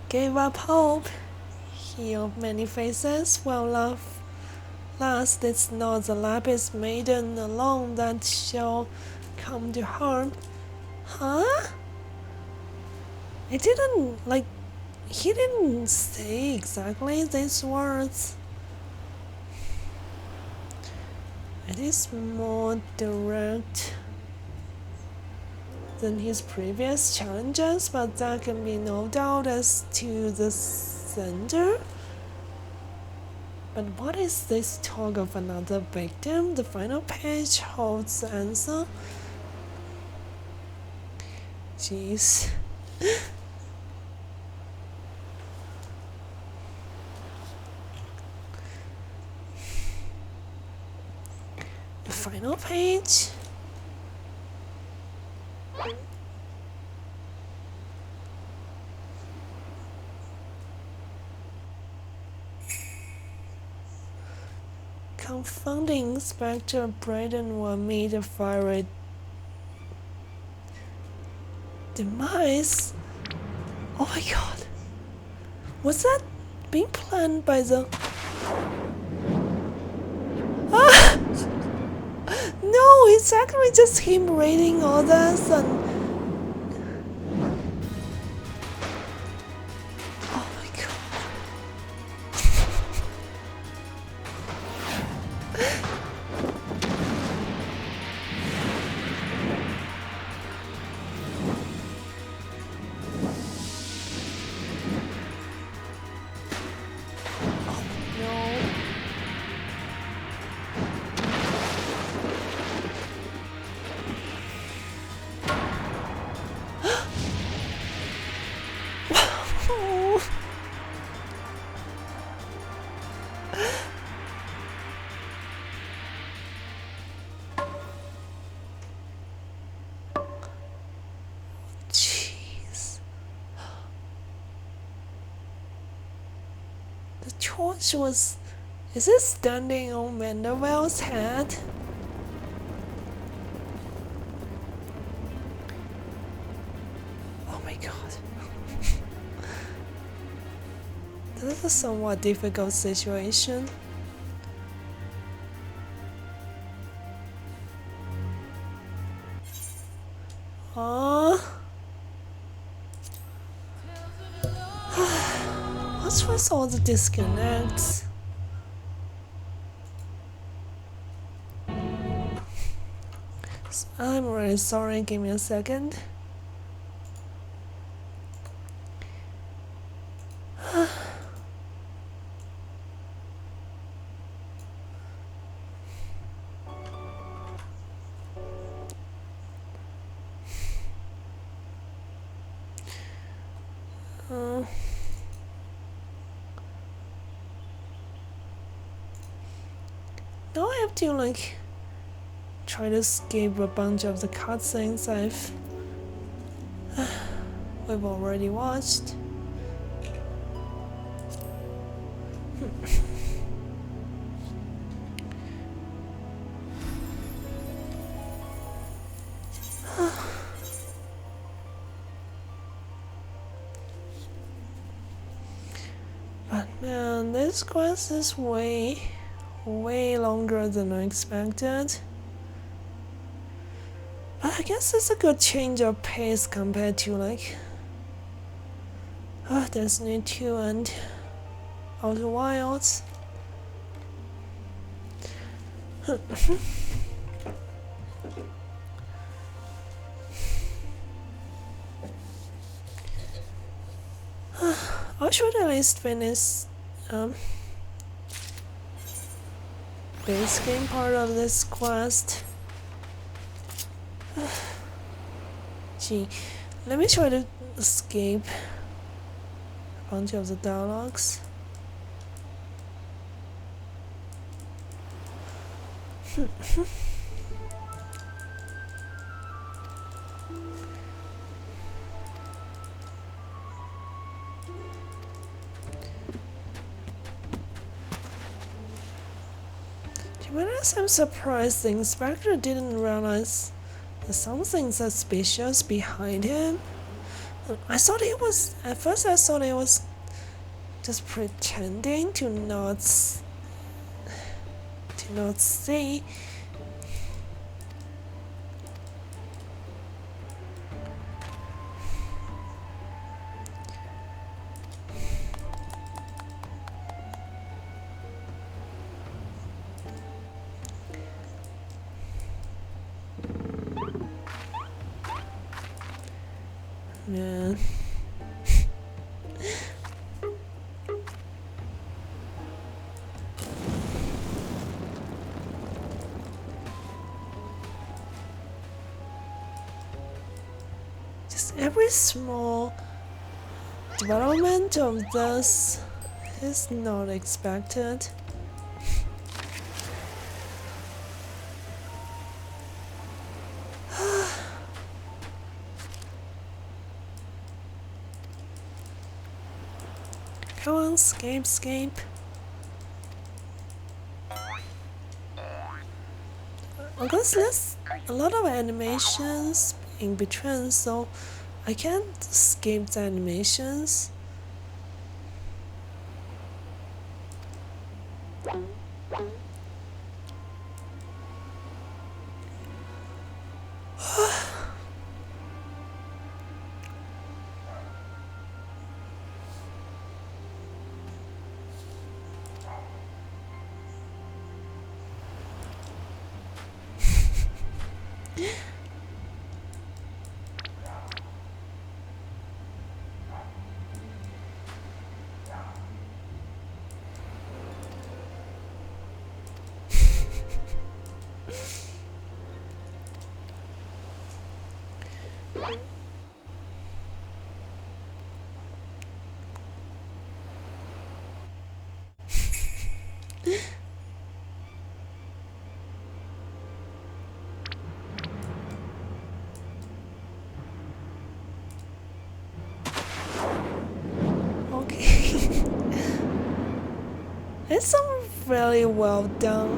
Gave up hope. He of many faces, well love. Last, it's not the lapis maiden alone that shall come to harm. Huh? He didn't say exactly these words. It is more direct than his previous challenges, but there can be no doubt as to the sender. But what is this talk of another victim? The final page holds the answer. Jeez. The final page. Confounding Inspector Braden will meet a fiery demise. Oh my god. Was that being planned by the... Ah! No, it's actually just him reading all this and... Oh my god. Jeez. The torch was... Is it standing on Mandeville's head? Oh my god. This is a somewhat difficult situation. What's with all the disconnects? I'm really sorry, give me a second. Now I have to like try to skip a bunch of the cutscenes we've already watched. But man, this quest is way longer than I expected. But I guess it's a good change of pace compared to like Destiny 2 and Outer Wilds. I should at least finish base game part of this quest. Gee, let me try to escape a bunch of the dialogues. To be honest, I'm surprised the inspector didn't realize there's something suspicious behind him. I thought he was, at first I thought he was just pretending to not see. Man. Just every small development of this is not expected. Come on, escape. Because there's a lot of animations in between, so I can't skip the animations. It's a really well done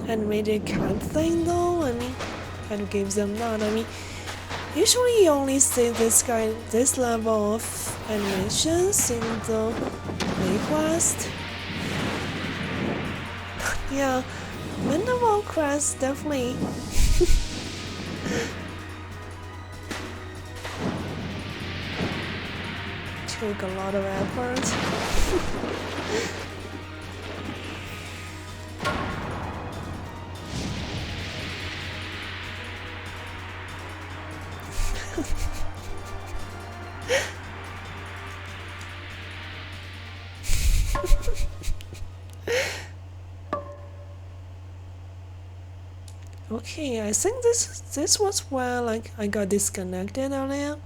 animated kind of thing though. I mean, kind of gives them that. I mean, usually you only see this level of animations in the main quest. Yeah, minimal quest definitely. Took a lot of effort. Okay, I think this was where like I got disconnected earlier.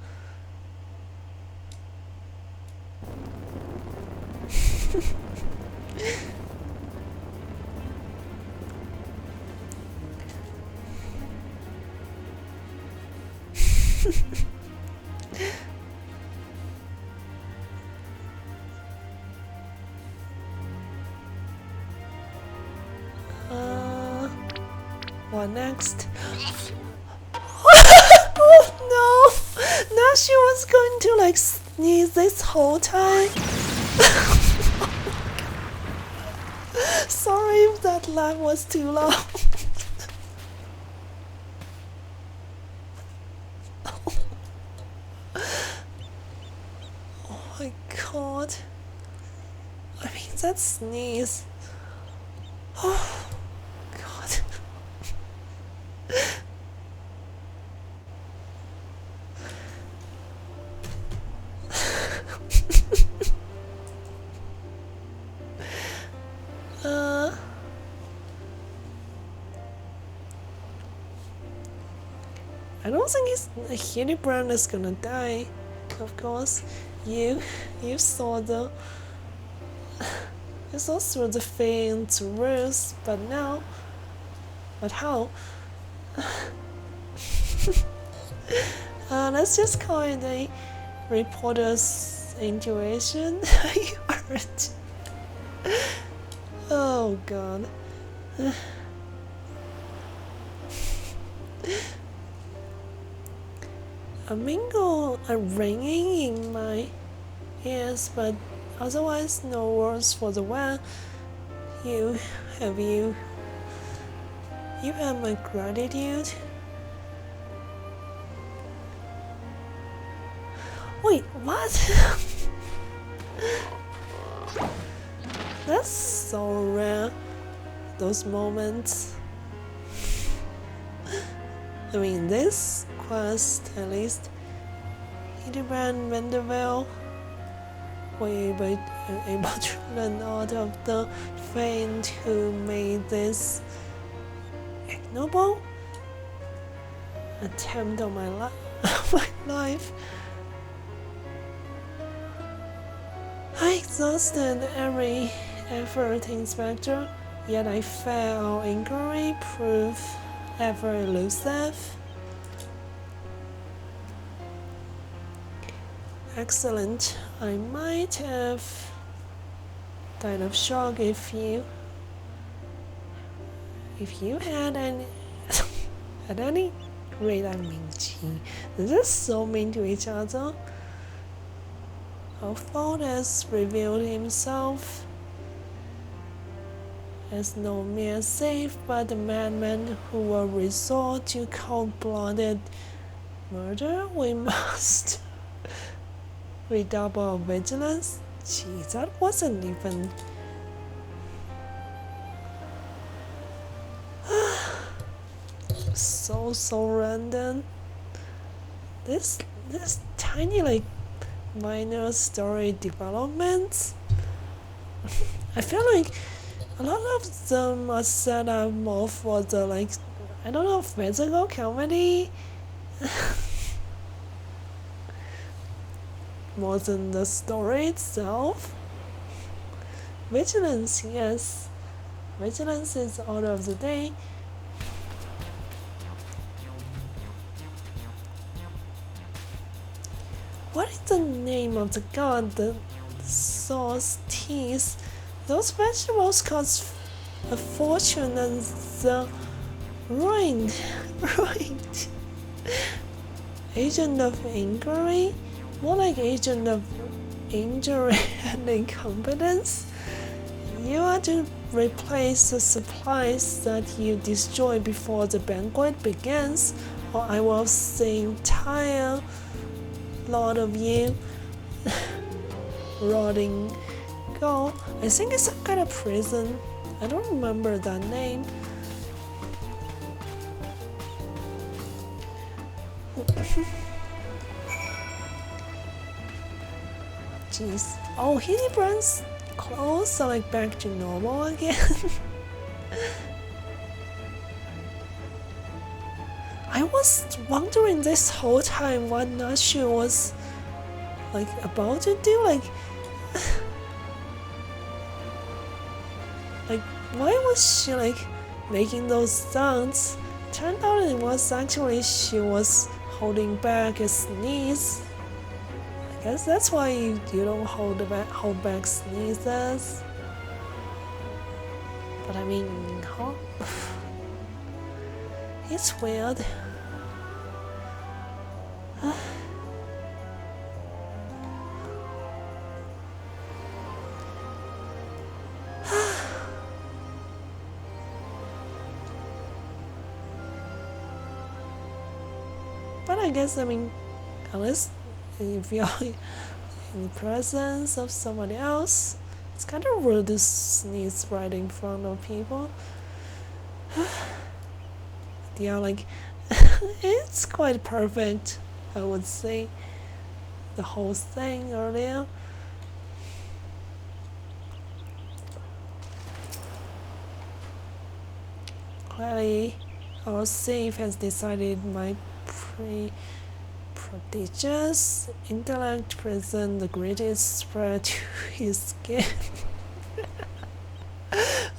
What next? Oh no! Now she was going to like sneeze this whole time. Sorry if that laugh was too loud. Oh my god. I mean, that sneeze. Oh god. I don't think Hildibrand is gonna die. Of course, you saw the you saw through the faint rules, but now, but how? Let's just call it a reporter's intuition. You heard. Oh god. A mingle, a ringing in my ears, but otherwise no words for the well. You have my gratitude. Wait, what? That's so rare, those moments. I mean, this quest, at least, Hildibrand Vandervelde were able to learn out of the Fiend who made this ignoble attempt on my life. I exhausted every effort, Inspector, yet I fail our inquiry proof ever elusive. Excellent. I might have died of shock if you had any at any rate. I mean, gee, this is so mean to each other. Our fault has revealed himself as no mere thief, but a madman who will resort to cold-blooded murder. We must redouble our vigilance. Gee, that wasn't even. So random. This tiny like minor story developments. I feel like a lot of them are set up more for the like, I don't know, physical comedy more than the story itself. Vigilance, yes. Vigilance is order of the day. What is the name of the god that sows teas? Those vegetables cost a fortune and the ruined. Agent of inquiry? More like agent of injury and incompetence. You are to replace the supplies that you destroy before the banquet begins, or I will see entire lot of you rotting gold. I think it's some kind of prison. I don't remember that name. Jeez. Oh, Hildibrand's clothes are like back to normal again. I was wondering this whole time what Nashu was like about to do. Like, Why was she like making those sounds? Turned out it was actually she was holding back a sneeze. I guess that's why you don't hold back sneezes. But I mean, huh? It's weird. But I guess, I mean, unless if you're in the presence of somebody else, it's kind of rude to sneeze right in front of people. Yeah, like, it's quite perfect, I would say, the whole thing earlier. Clearly, our safe has decided my prodigious intellect present the greatest threat to his skin.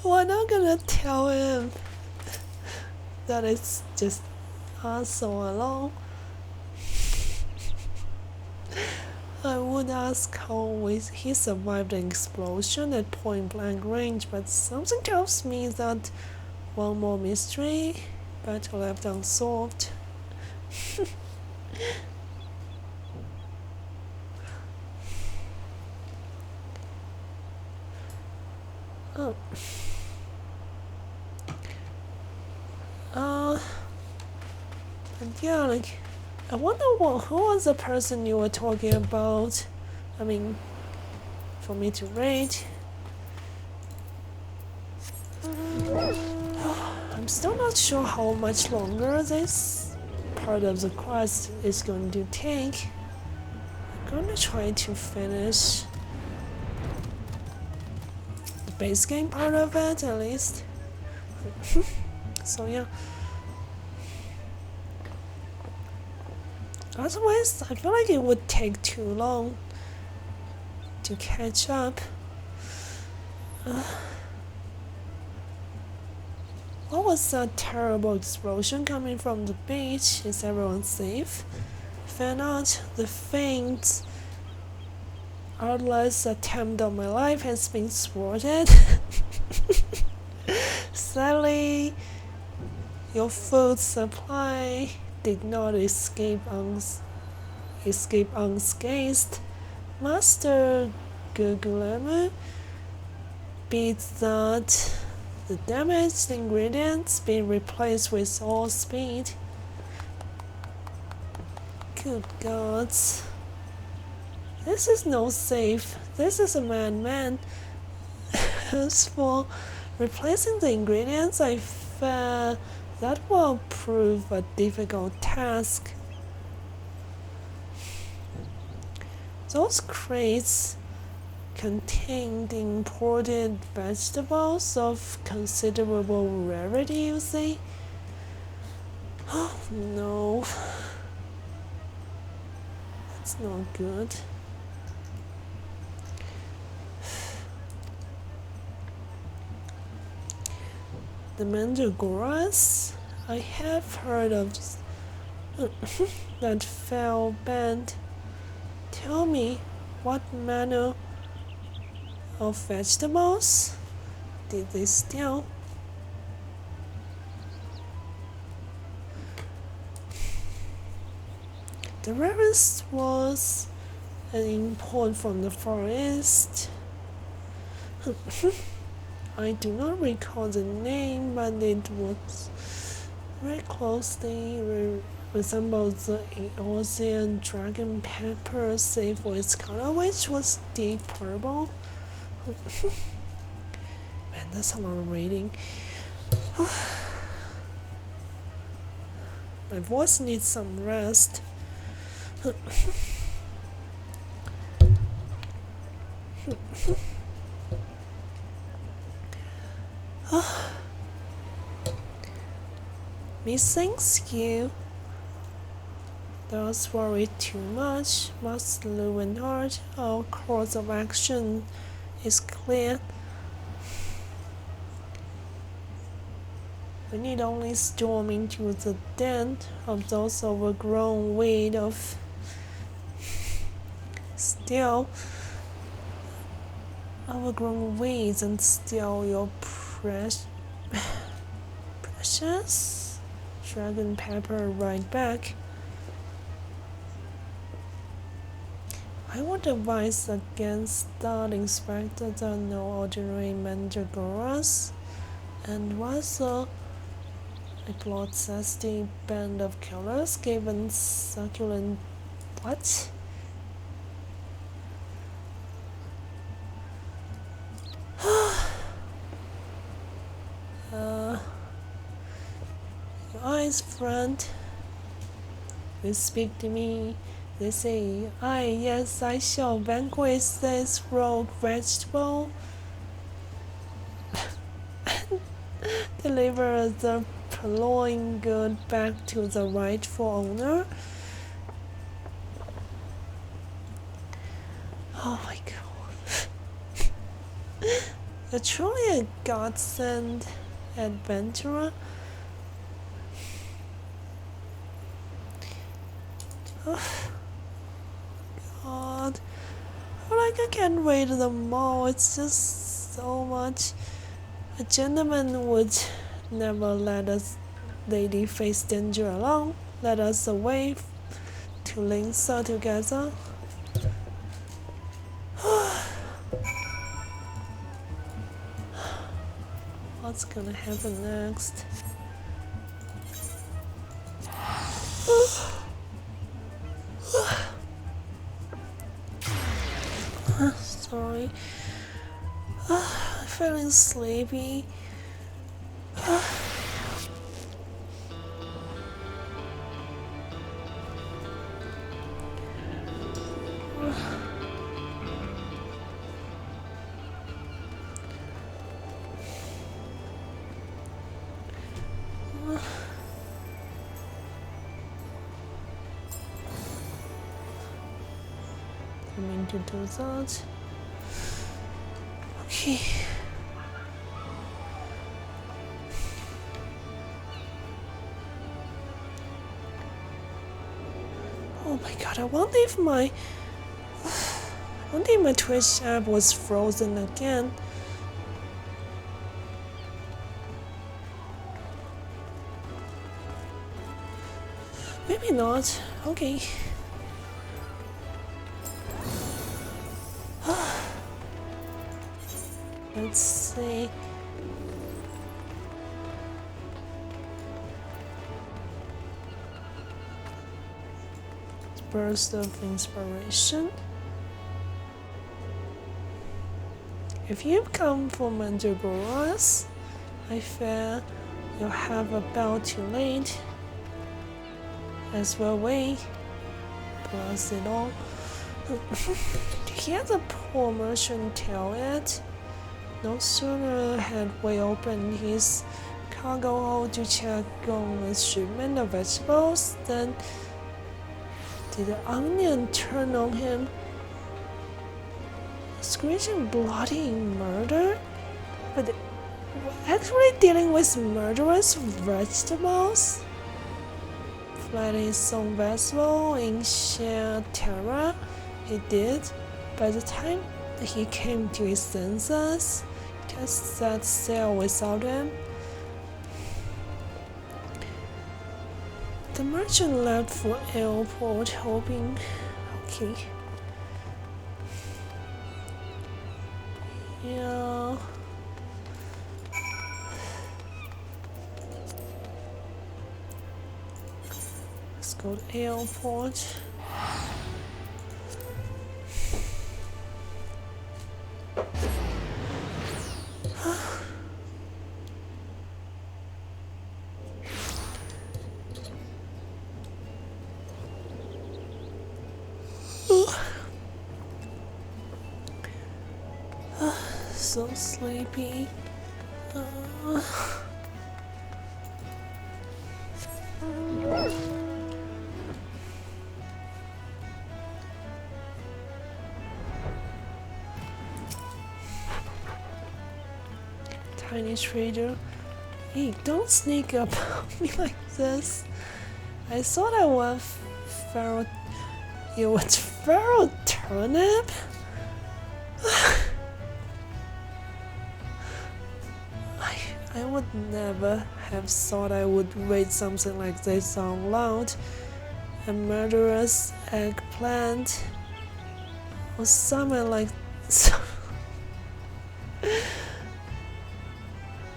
We're not gonna tell him that it's just us all along. I would ask how he survived an explosion at point blank range, but something tells me that one more mystery better left unsolved. Oh. And yeah, like, I wonder who was the person you were talking about? I mean, for me to rate. I'm still not sure how much longer this part of the quest is going to take. I'm gonna try to finish the base game part of it at least. So yeah. Otherwise, I feel like it would take too long to catch up. What was that terrible explosion coming from the beach? Is everyone safe? Found out the faint, artless attempt on my life has been thwarted. Sadly, your food supply did not escape unscathed. Master Gugulemu beats that the damaged ingredients be replaced with all speed. Good gods. This is no safe. This is a madman. As for replacing the ingredients, I fear that will prove a difficult task. Those crates contained imported vegetables of considerable rarity, you say? Oh no. That's not good. The mandragoras? I have heard of that fell band. Tell me, what manner of vegetables did they steal? The rarest was an import from the Far East. I do not recall the name, but it was very closely resembles the Eosian dragon pepper, save for its color, which was deep purple. Man, that's a lot of reading. My voice needs some rest. Missing skill. Does worry too much. Must live hard. Our course of action is clear. We need only storm into the den of those overgrown weeds of still overgrown weeds and steal your precious dragon pepper right back. I would advise against starting specters are no ordinary mandragoras, and was a bloodthirsty band of killers given succulent what? Your eyes, friend. You speak to me. They say, yes, I shall vanquish this rogue vegetable. Deliver the purloined good back to the rightful owner. Oh my god. You're truly a godsend adventurer. Oh, God. I can't wait them all. It's just so much. A gentleman would never let a lady face danger alone. Let us away to Linsa together. What's gonna happen next? Sorry. I'm feeling sleepy. I mean to do that. Okay. Oh my god, I wonder if my Twitch app was frozen again. Maybe not. Okay. Let's see. Burst of inspiration. If you come from Mandragoras, I fear you'll have a bout too late. As well we blast it all. To hear the poor merchant tell it, no sooner had we opened his cargo hold to check on a shipment of vegetables than did the onion turn on him, screeching bloody murder? But we're actually dealing with murderous vegetables? Fled his own vessel in sheer terror, he did. By the time he came to his senses, just set sail without him. The merchant left for airport, hoping. Okay. Yeah. Let's go to airport. So sleepy. Tiny trader, Hey, don't sneak up on me like this. I thought I was feral. You was feral turnip? I would never have thought I would read something like this out loud. A murderous eggplant. Or something like.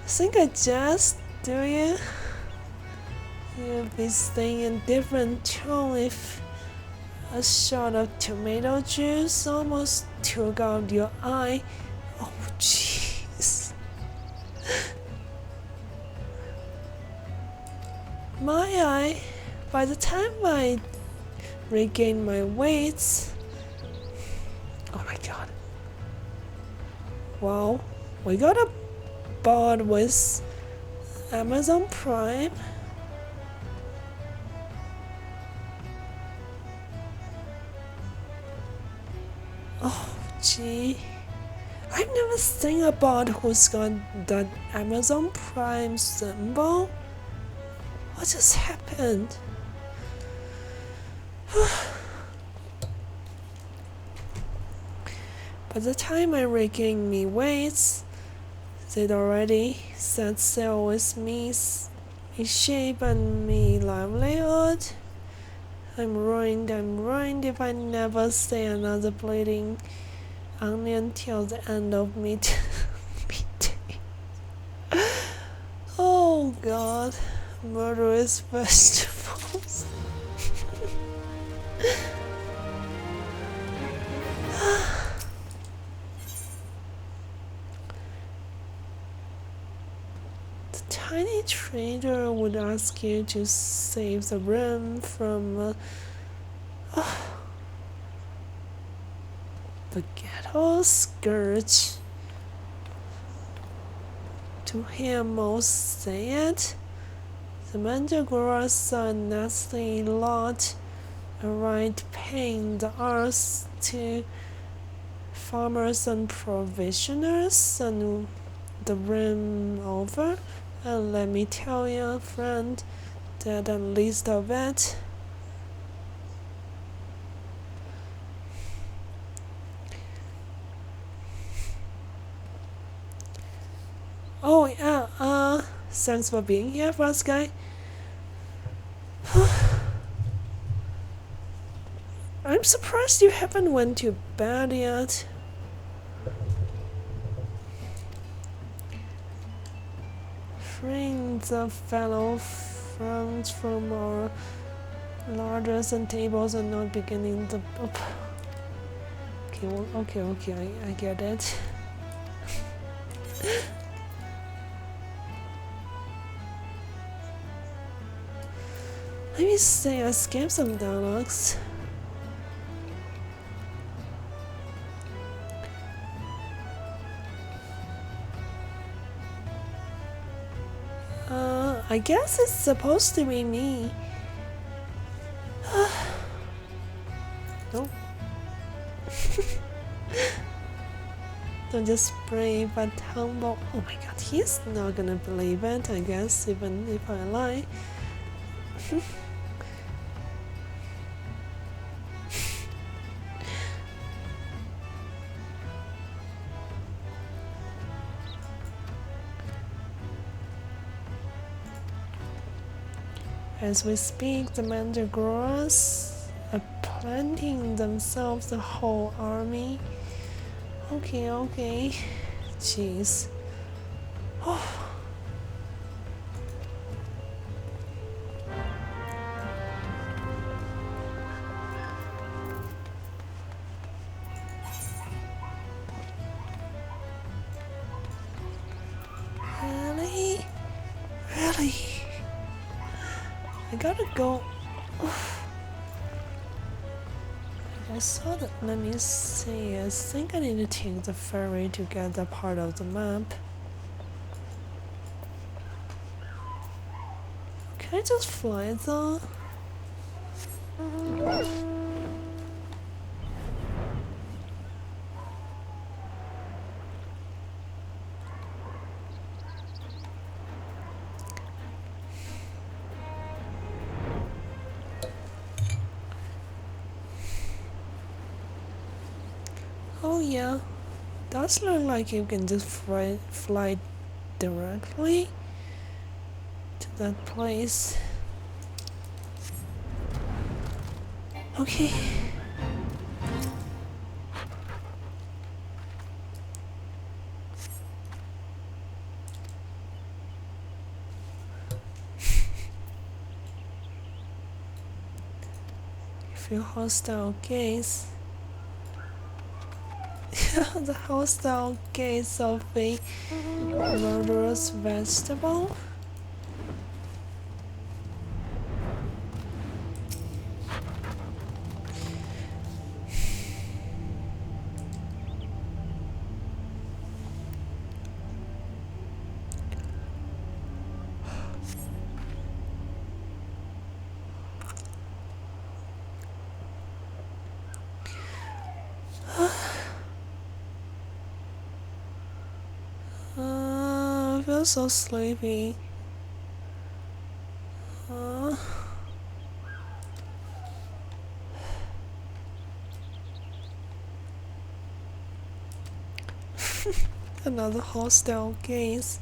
Think I just do you? You'd be staying in different tone if a shot of tomato juice almost took out your eye. Oh jeez. My eye. By the time I regain my weight. Oh my god. Wow. We got a bought with Amazon Prime. Oh gee, I've never seen a bot who's got that Amazon Prime symbol. What just happened? By the time I regained me weights, they'd already set sail with me shape and me livelihood. I'm ruined if I never see another bleeding onion till the end of me day. Oh god, murderous vegetables. Tiny trader would ask you to save the room from the ghetto scourge. To hear most say it, the mandragora saw a nasty lot, a right pain the earth to farmers and provisioners and the room over. And let me tell you, friend, that at least of it. Oh yeah, thanks for being here, first guy. I'm surprised you haven't went to bed yet. Freeing the fellow friends from our larders and tables and not beginning the. Okay, I get it. Let me say I skipped some dialogues. I guess it's supposed to be me. Nope. Don't just brave but humble. Oh my god, he's not gonna believe it, I guess, even if I lie. As we speak, the mandragoras are planting themselves a whole army. Okay. Jeez. Oh. Really? I gotta go. I saw that. Let me see. I think I need to take the ferry to get that part of the map. Can I just fly though? Oh yeah, does look like you can just fly directly to that place. Okay. Feel hostile gaze. The hostile gaze of a murderous vegetable. I feel so sleepy. Another hostile gaze.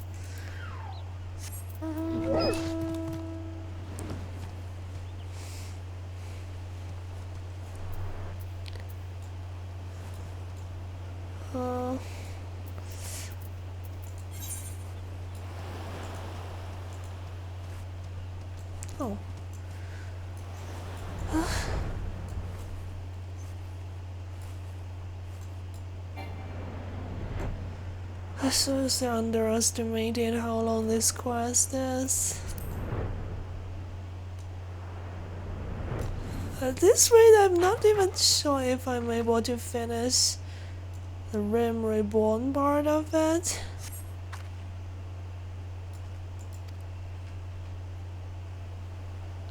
Uh, oh. I seriously underestimated how long this quest is. At this rate, I'm not even sure if I'm able to finish the Rim Reborn part of it.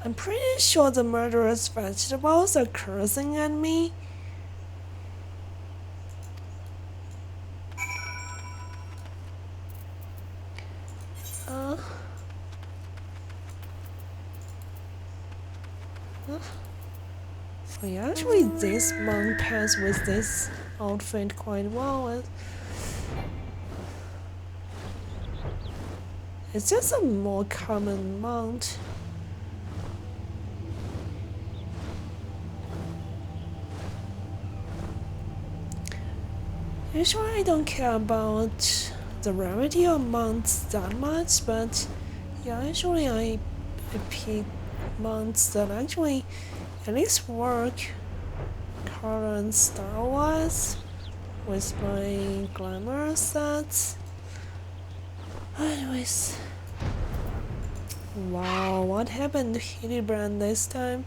I'm pretty sure the murderous vegetables are cursing at me. Oh yeah, actually this monk pairs with this outfit quite well. It's just a more common mount. Usually I don't care about the rarity of mounts that much, but yeah, usually I pick mounts that actually at least work color and style wise with my glamour sets. Anyways, wow, what happened to Hildibrand this time?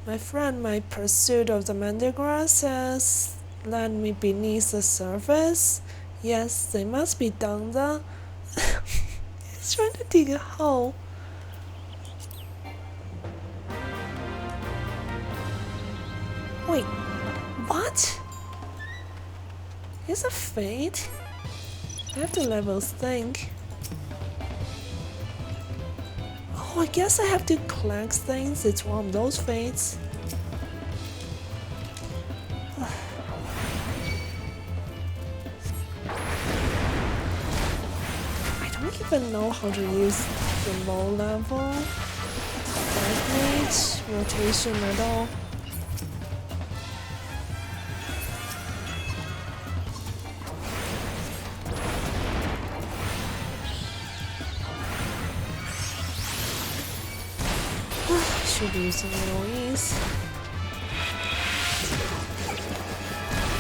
My friend, my pursuit of the mandragoras has led me beneath the surface. Yes, they must be down there. He's trying to dig a hole. Wait, what? Is a fate? I have to level think. Oh, I guess I have to collect things. It's one of those fates. I don't even know how to use the low level damage rotation at all. Should be using little ease.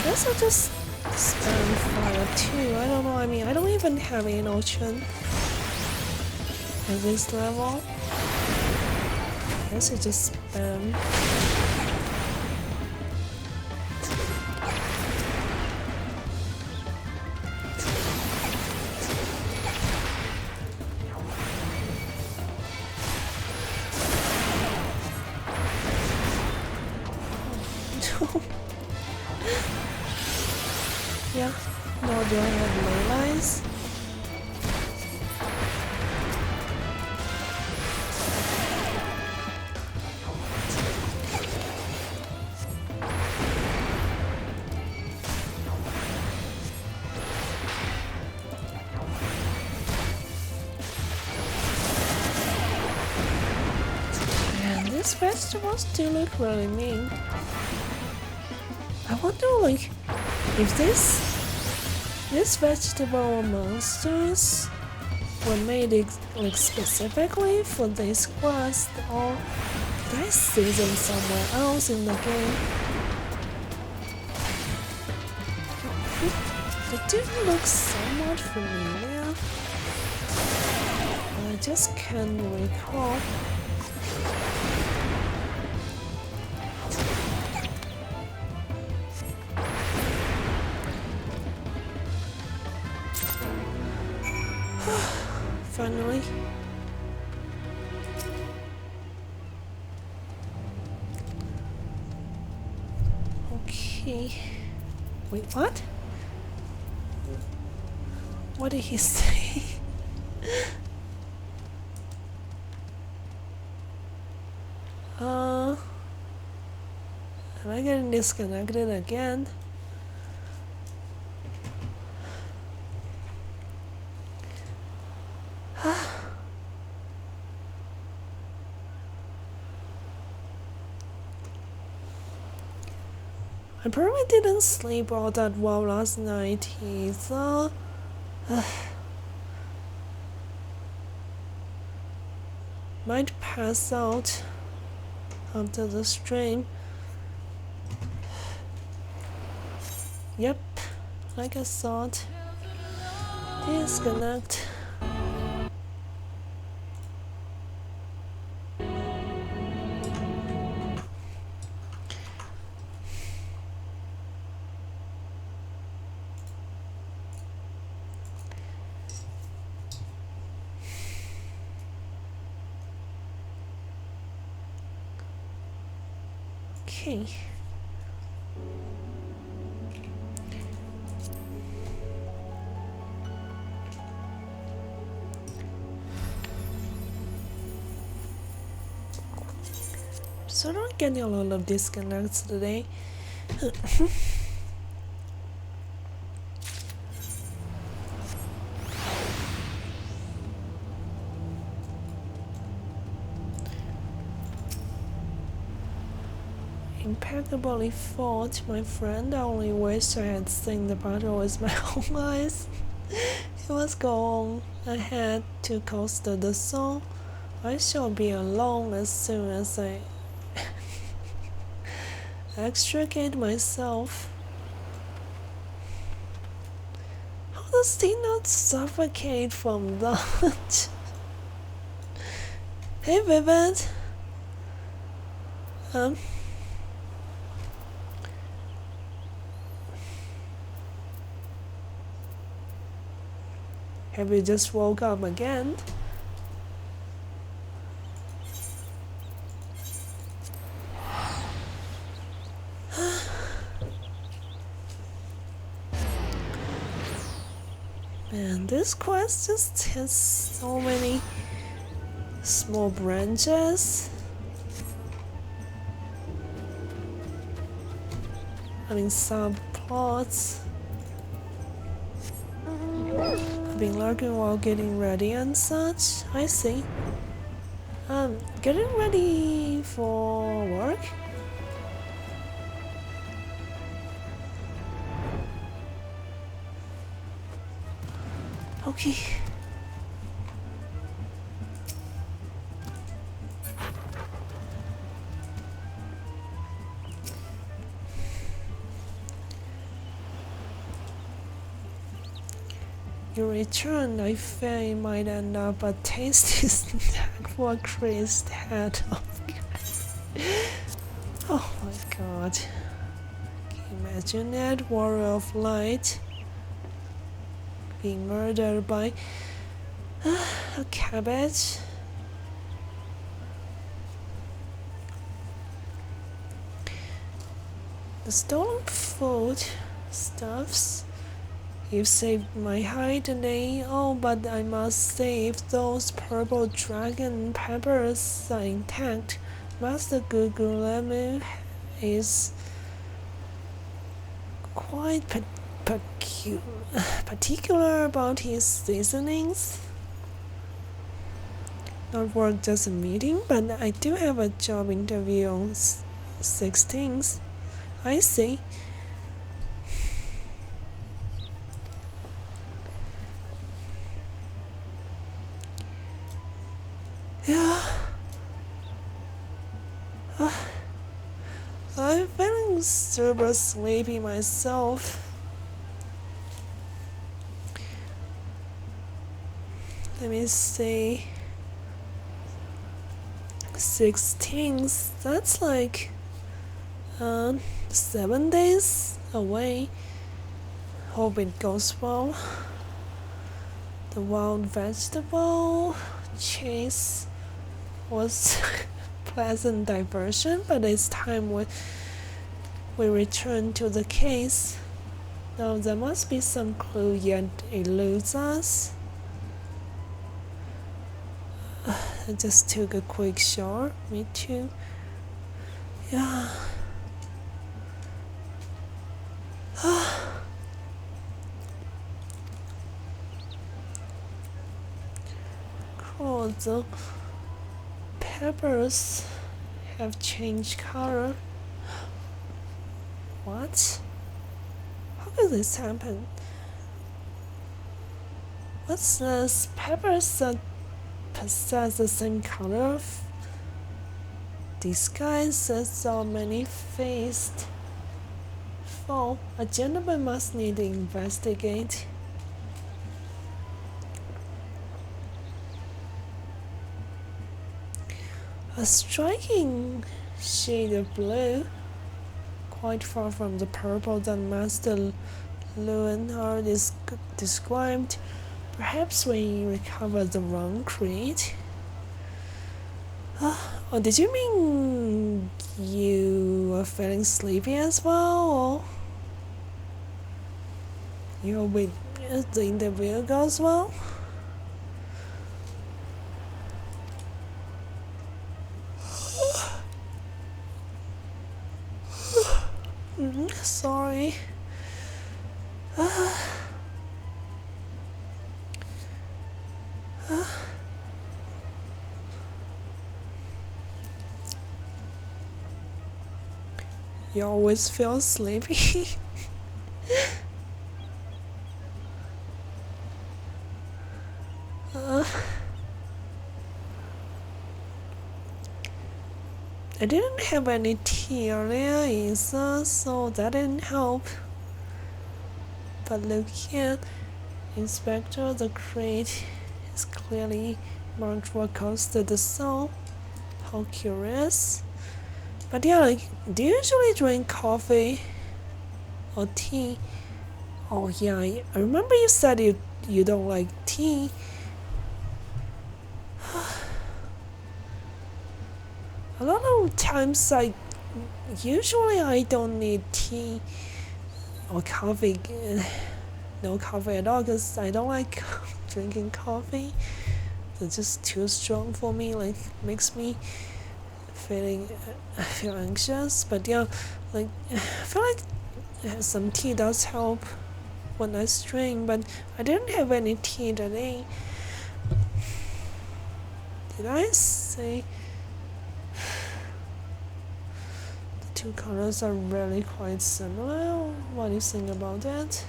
Guess I'll just spam fire too. I don't know. I mean, I don't even have an ocean at this level. I guess I just spam. Yeah, now do I have ley lines? these vegetables do look really mean. I wonder, like, if these vegetable monsters were made like specifically for this quest, or did I see them somewhere else in the game? They do look somewhat familiar. I just can't recall. Finally. Okay. Wait, what? What did he say? Am I getting disconnected again? I probably didn't sleep all that well last night either. Might pass out after the stream. Yep, like I thought. Disconnect. Okay. So I'm getting a lot of disconnects today. Impeccably fought, my friend. I only wish I had seen the battle with my own eyes. It was gone. I had to coaster the song. I shall be alone as soon as I extricate myself. How does he not suffocate from that? Hey, Vivid. Have you just woke up again? Man, this quest just has so many small branches. I mean, subplots. I've been lurking while getting ready and such. I see. Getting ready for work? Okay. Your return, I fear it might end up a tasty snack for a crazed head of Oh my god. Can you imagine that? Warrior of Light being murdered by a cabbage. The stolen food stuffs. You've saved my hide today. Oh, but I must say, if those purple dragon peppers are intact, Master Gugulemu is quite particular about his seasonings. not for just a meeting, but I do have a job interview on 16th. I see. Yeah. I'm feeling super sleepy myself. Let me see. 16th, that's like 7 days away. Hope it goes well. The wild vegetable chase was pleasant diversion, but it's time we return to the case. Now there must be some clue yet eludes us. I just took a quick shower. Me too. Yeah. Cool. The peppers have changed color. What? How could this happen? What's this? Peppers that possess the same color of disguise as our many-faced foe. A gentleman must need to investigate. A striking shade of blue, quite far from the purple that Master Leonhard is described. Perhaps we recovered the wrong creed. Oh, did you mean you are feeling sleepy as well? Or you hope the interview goes well? Sorry. You always feel sleepy. I didn't have any tea earlier either, so that didn't help. But look here, Inspector, the crate is clearly marked what costed the soul. How curious. But yeah, like, do you usually drink coffee or tea? Oh yeah, I remember you said you don't like tea. A lot of times usually I don't need tea or coffee, no coffee at all, because I don't like drinking coffee. It's just too strong for me, like makes me feel anxious. But yeah, like I feel like some tea does help when I drink, but I didn't have any tea today. Did I say the two colors are really quite similar? What do you think about that?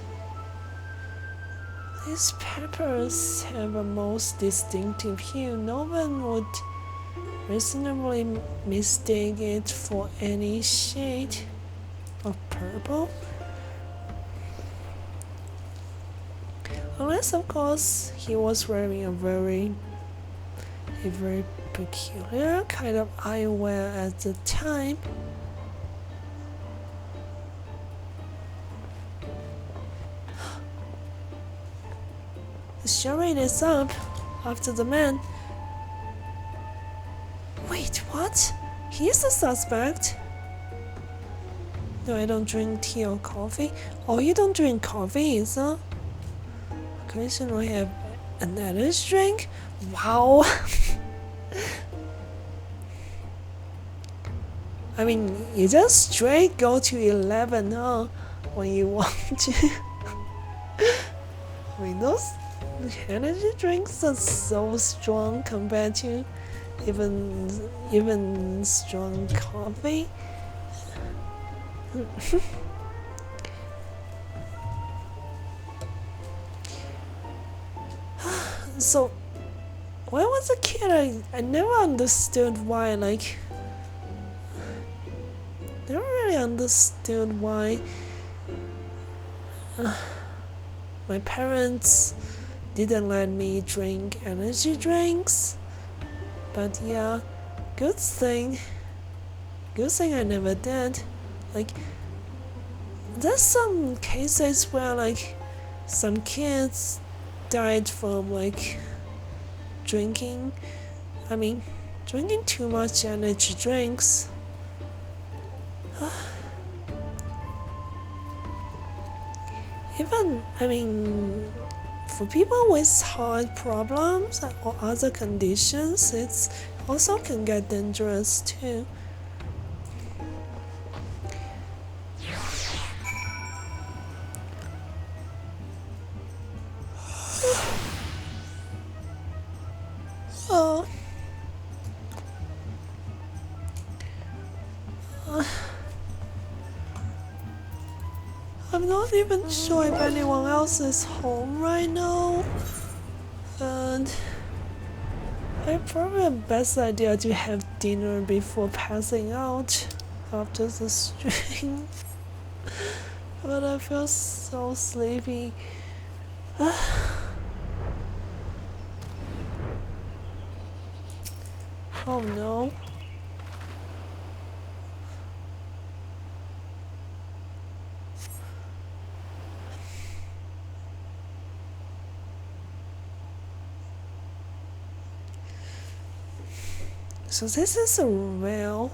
These peppers have a most distinctive hue. No one would reasonably mistake it for any shade of purple. Unless, of course, he was wearing a very peculiar kind of eyewear at the time. The charade is up after the man. Wait, what? He's the suspect? No, I don't drink tea or coffee. Oh, you don't drink coffee either? Occasionally have another drink? Wow. I mean, you just straight go to 11, huh? When you want to. I mean, energy drinks are so strong compared to even strong coffee. So when I was a kid, I never understood why, like, never really understood why my parents didn't let me drink energy drinks. But yeah, good thing I never did. Like, there's some cases where like some kids died from like drinking too much energy drinks. Even, for people with heart problems or other conditions, it's also can get dangerous too. Oh. I'm not even sure if anyone else is home right now, and it's probably the best idea to have dinner before passing out after the stream. But I feel so sleepy. Oh no. So this is a rail.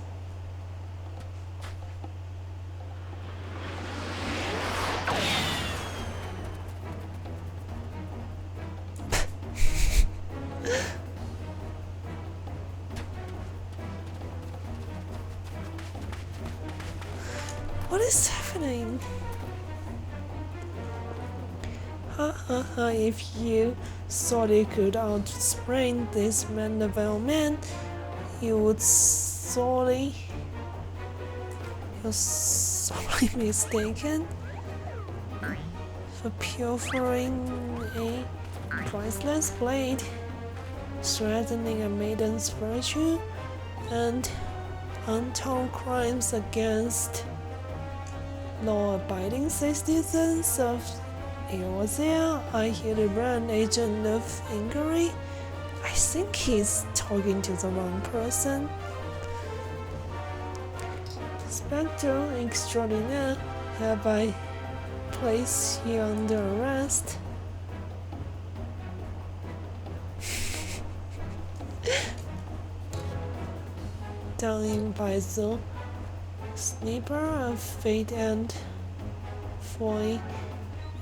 What is happening? If you thought you could outsprint this Mandeville man, you're sorely mistaken. For pilfering a priceless blade, threatening a maiden's virtue, and untold crimes against law-abiding citizens of Eorzea, I Hildibrand, agent of inquiry. I think he's talking to the wrong person. Spectre extraordinaire, have I placed you under arrest? Dying by the sniper of fate and for a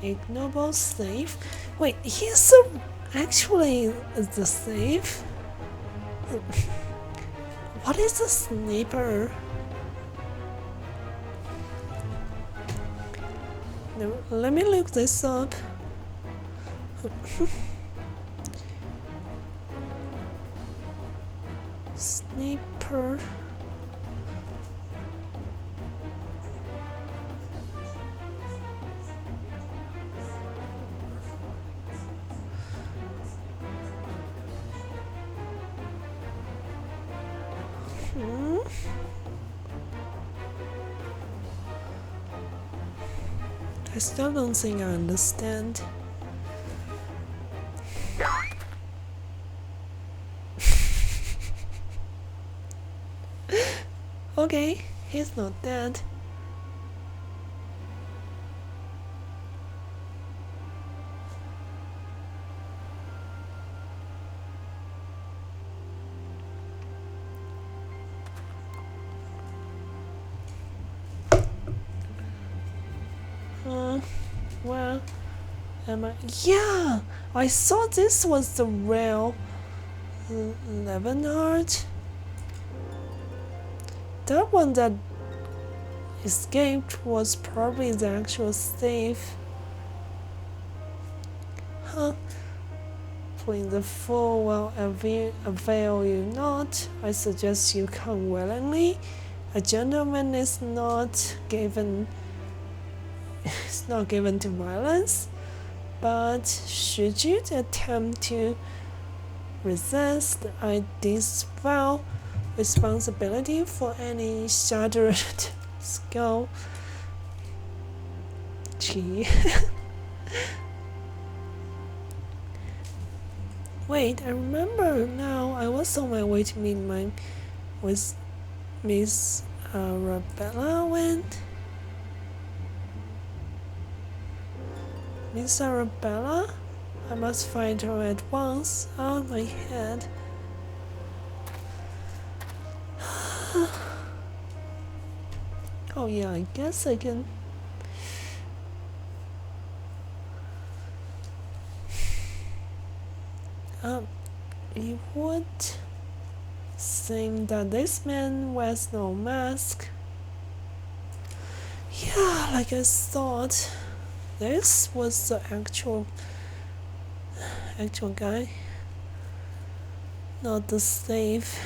ignoble slave. Wait, he's actually the slave? What is a sniper? No, let me look this up. Sniper. I still don't think I understand. Okay, he's not dead. Well, yeah, I thought this was the real Levenhard. That one that escaped was probably the actual slave. Huh. Playing the fool will avail you not. I suggest you come willingly. A gentleman is not given to violence, but should you attempt to resist, I disavow responsibility for any shattered skull. Gee. Wait, I remember now. I was on my way to meet with Miss Arabella when Miss Arabella? I must find her at once. Out of my head. Oh yeah, I guess I can. You would think that this man wears no mask. Yeah, like I thought. This was the actual guy, not the slave.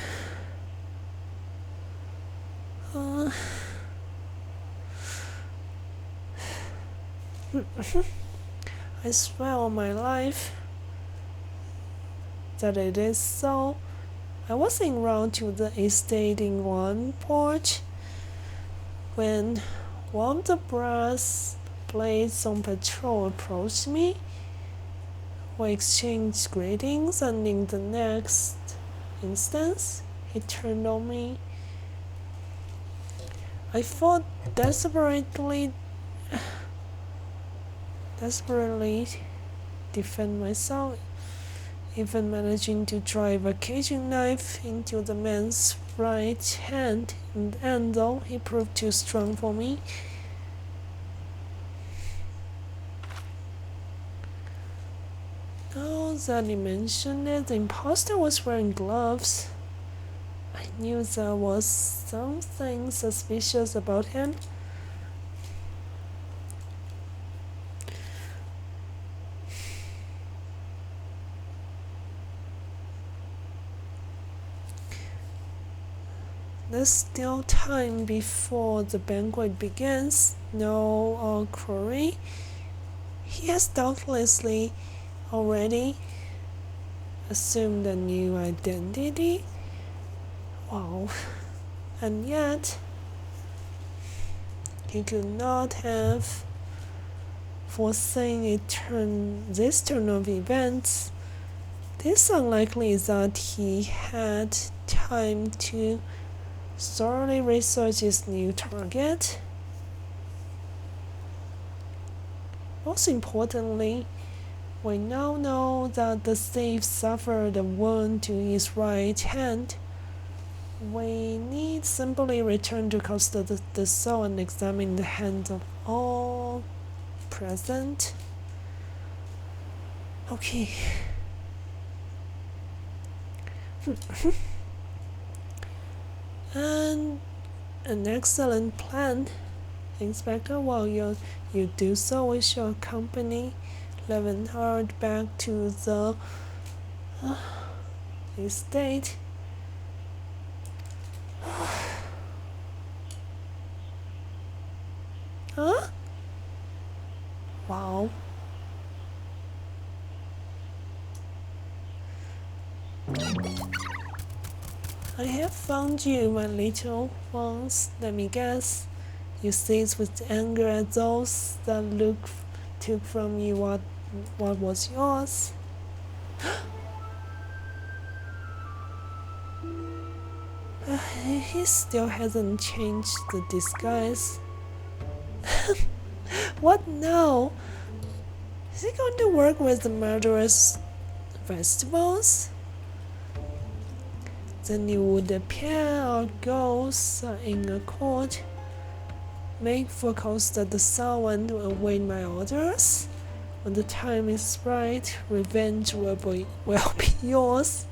I swear on my life that it is so. I was en route to the estate in one porch when one of the brass blades on patrol approached me. We exchanged greetings, and in the next instant, he turned on me. I fought desperately defend myself, even managing to drive a kitchen knife into the man's right hand, and though he proved too strong for me. Now that he mentioned it, the imposter was wearing gloves. I knew there was something suspicious about him. There's still time before the banquet begins. No query. He has doubtlessly already assumed a new identity. Wow. And yet, he could not have foreseen this turn of events. It is unlikely that he had time to thoroughly research his new target. Most importantly, we now know that the thief suffered a wound to his right hand. We need simply return to custody the soul and examine the hands of all present. Okay. And an excellent plan, Inspector. While you do so, we shall accompany Levenhard back to the estate. Huh? Wow. I have found you, my little ones. Let me guess. You seized with anger at those that took from you what was yours. He still hasn't changed the disguise. What now? Is he going to work with the murderous vegetables? Then you would appear our ghosts in a court, make for Costa the Sovereign to await my orders. When the time is right, revenge will be yours.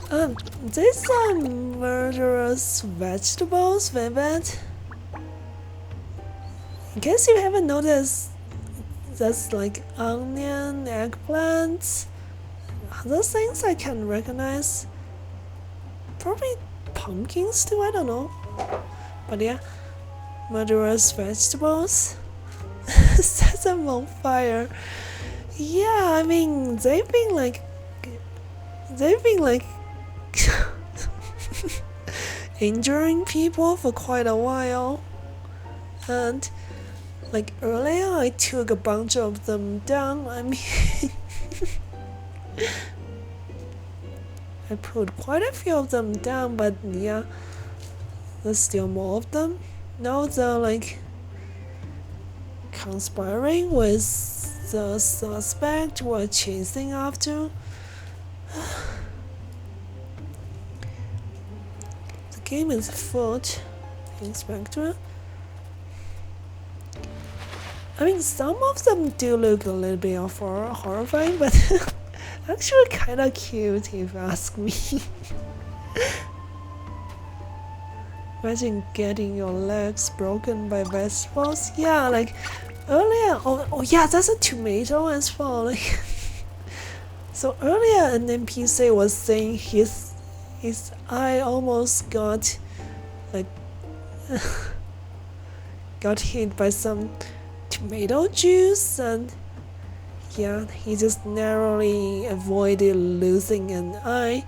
These are murderous vegetables, Vivid. In case you haven't noticed, that's like onion, eggplants, other things I can recognize. Probably pumpkins too, I don't know. But yeah, murderous vegetables. Set them on fire. Yeah, I mean, they've been like injuring people for quite a while. And like earlier I took a bunch of them down. I mean I put quite a few of them down, but yeah, there's still more of them. Now they're like conspiring with the suspect we're chasing after. The game is afoot, Inspector. I mean, some of them do look a little bit of horrifying, but actually kind of cute if you ask me. Imagine getting your legs broken by vegetables. Yeah, like earlier. Oh yeah, that's a tomato as well. Like, so earlier an NPC was saying his eye almost got like got hit by some tomato juice, and yeah, he just narrowly avoided losing an eye.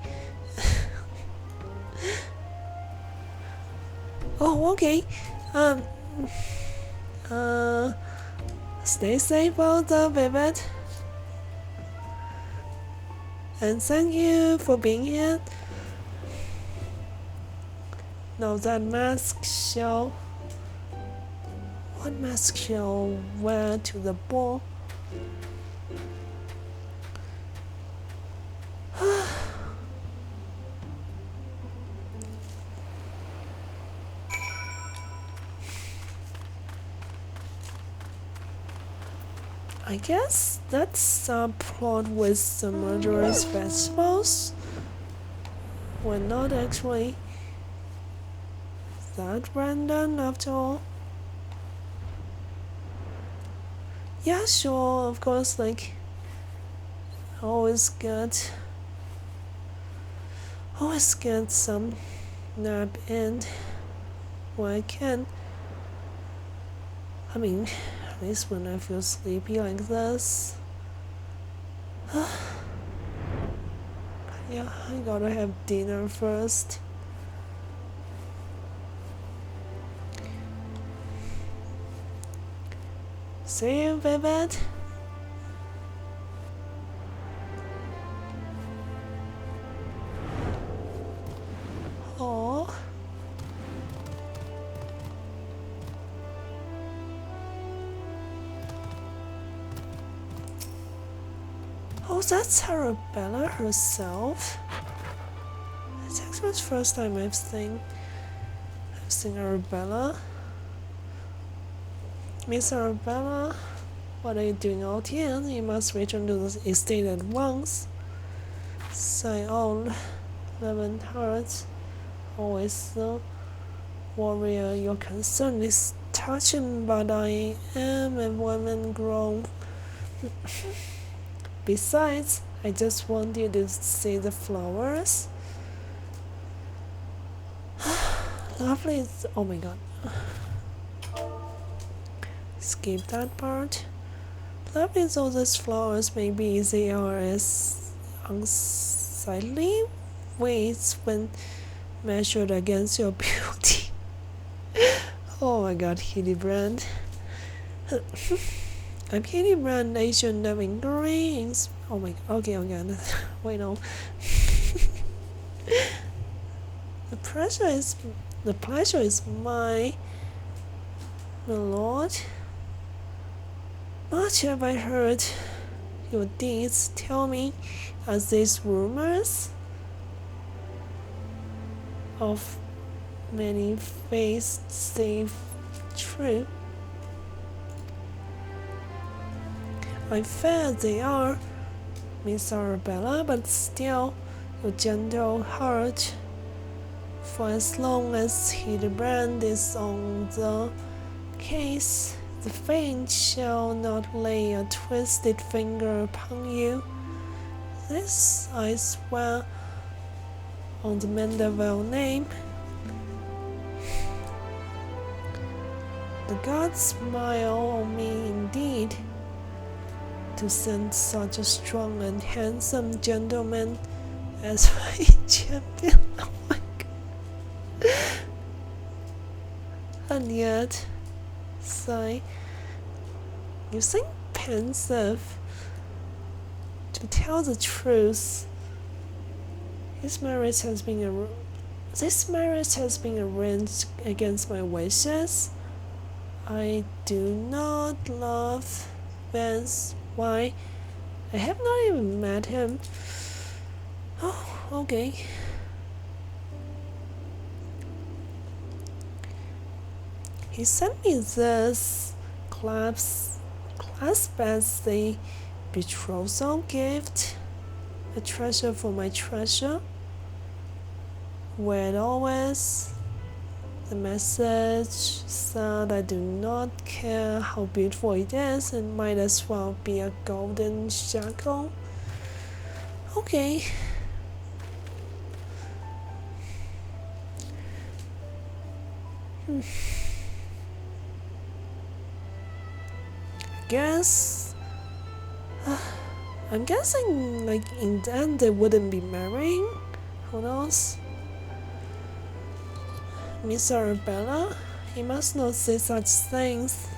Oh, okay. Stay safe out there, Vivid. And thank you for being here. Now that mask shall... What mask shall wear to the ball? I guess that's a plot with the murderous vegetables. We're not actually that random after all. Yeah, sure, of course, like, always get some nap in when I can. I mean, at least when I feel sleepy like this. Yeah, I gotta have dinner first. See you, Vivid. Oh. Oh, that's Arabella herself. It's actually the first time I've seen Arabella. Miss Arabella, what are you doing out here? You must return to the estate at once. Sigh all, lemon hearts. Always the warrior. Your concern is touching, but I am a woman grown. Besides, I just want you to see the flowers. Lovely. Oh my god. Skip that part. Lovely though these flowers may be, they are as unsightly weights when measured against your beauty. Oh my god, Hildibrand. I'm Hildibrand, Asian loving greens. Oh my god, okay. Wait, no. The pleasure is mine, my lord. Much have I heard. Your deeds tell me, as these rumors of many faiths say true. I fear they are, Miss Arabella, but still, your gentle heart. For as long as Hildibrand is on the case, the Faint shall not lay a twisted finger upon you. This I swear on the Mandeville name. The gods smile on me indeed, to send such a strong and handsome gentleman as my champion. Oh my god. And yet, sigh, you seem pensive. To tell the truth, this marriage has been arranged against my wishes. I do not love Vance. Why? I have not even met him. Oh, okay. He sent me this clasp as the betrothal gift, a treasure for my treasure. Where always the message said I do not care how beautiful it is, it might as well be a golden shackle. Okay. I'm guessing like in the end they wouldn't be marrying. Who knows? Miss Arabella, you must not say such things.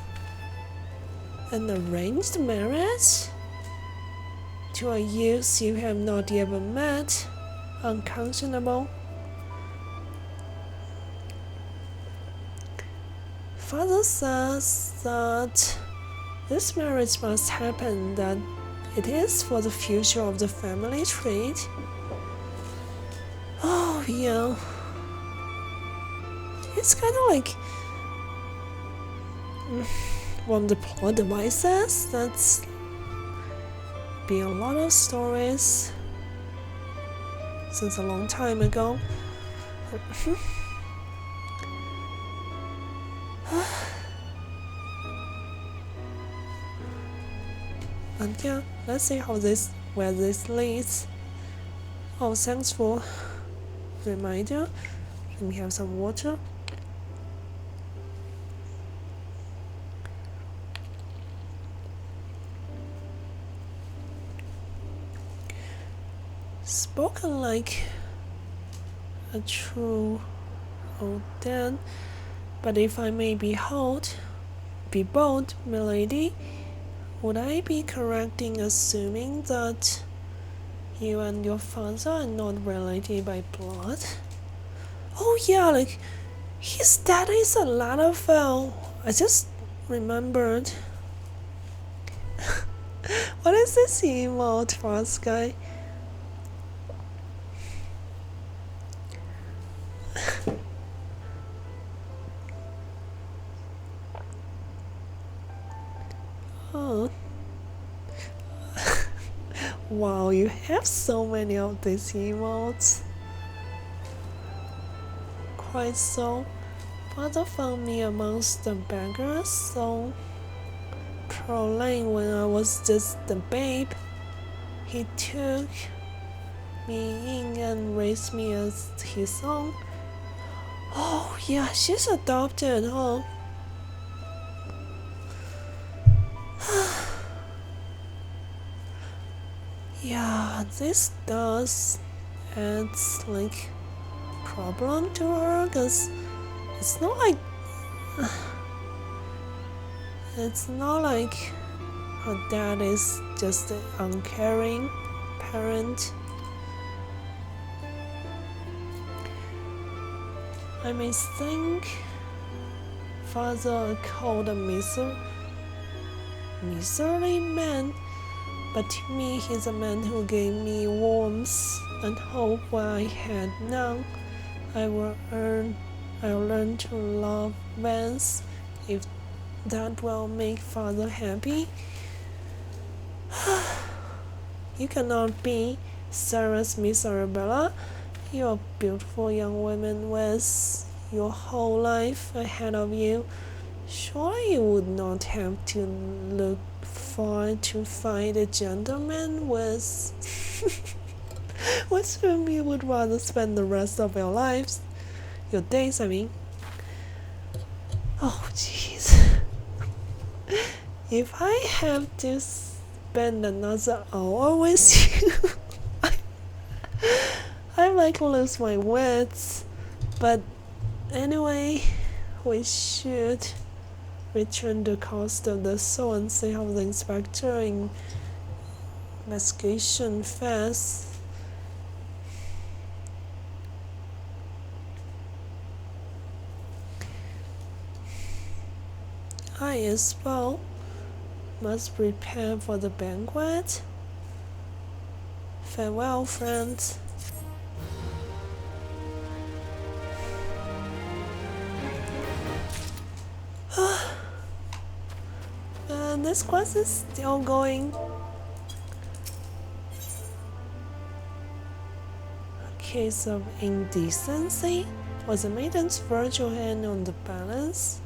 An arranged marriage? To a youth you have not yet met? Unconscionable. Father says that this marriage must happen, that it is for the future of the family tree. Oh, yeah. It's kind of like one of the plot devices. That's been a lot of stories since a long time ago. And yeah, let's see where this leads. Oh, thanks for the reminder. Let me have some water. Spoken like a true old Dan, but if I may be bold, milady, would I be correct in assuming that you and your father are not related by blood? Oh yeah, like his dad is a Latterfell. I just remembered. What is this emote for us, guy? Oh. Wow, you have so many of these emotes. Quite so. Father found me amongst the beggars, so prolonged when I was just a babe. He took me in and raised me as his own. Oh yeah, she's adopted, huh? Yeah, this does adds like problem to her, cause it's not like her dad is just an uncaring parent. I may think father called a miserly man, but to me he's a man who gave me warmth and hope where I had none. I'll learn to love Vance if that will make father happy. You cannot be Sarah's Miss Arabella, you're a beautiful young woman with your whole life ahead of you. Surely you would not have to look far to find a gentleman with whom you would rather spend the rest of your days, I mean. Oh, jeez. If I have to spend another hour with you, I might lose my wits. But anyway, we should return the cost of the soul and see how the inspector investigation fares. I as well must prepare for the banquet. Farewell, friends. And this quest is still going. A case of indecency. Was the maiden's virtual hand on the balance?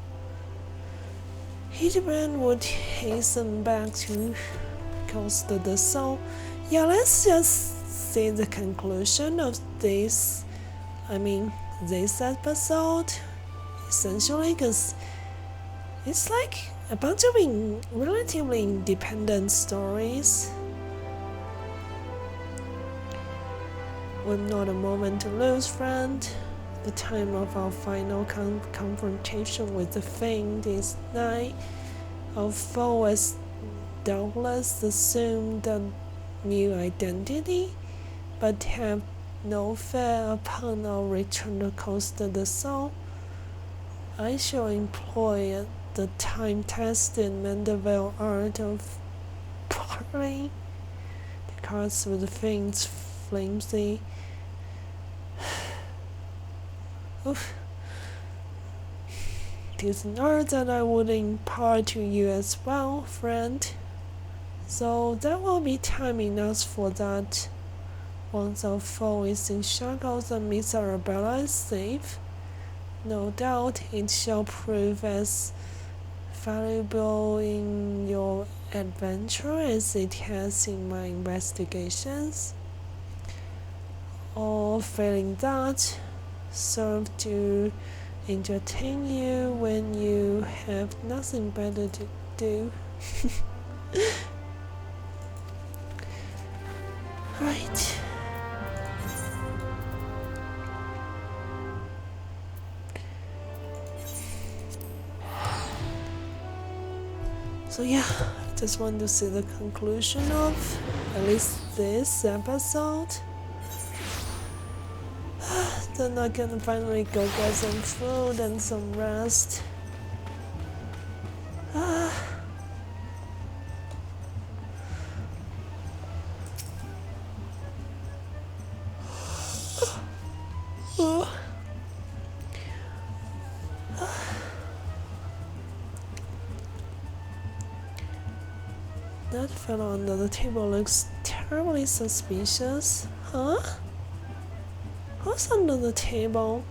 Hildibrand would hasten back to cost the soul. Yeah, let's just see the conclusion of this episode. Essentially, because it's like a bunch of relatively independent stories with not a moment to lose, friend. The time of our final confrontation with the Fiend is nigh. Our foe has doubtless assumed a new identity, but have no fear upon our return to coast of the soul. I shall employ the time-tested Mandeville art of parley the cards with the Fiend's flimsy. Oof. It is an art that I would impart to you as well, friend. So there will be time enough for that. Once our foe is in shackles and Miss Arabella is safe, no doubt it shall prove as valuable in your adventure as it has in my investigations. Or failing that, serve to entertain you when you have nothing better to do. Right. So yeah, I just want to see the conclusion of at least this episode. Then I can finally go get some food and some rest. That fellow under the table looks terribly suspicious. Huh? Who's under the table?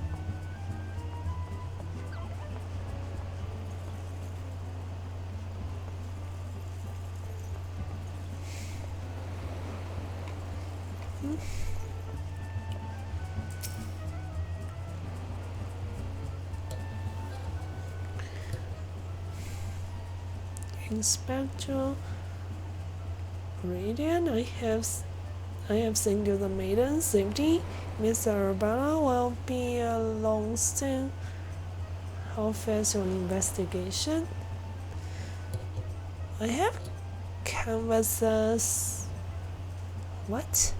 Inspector Radiant, I have seen to the maiden's safety. Miss Arabella will be along soon. How fares your investigation? I have canvassed. What?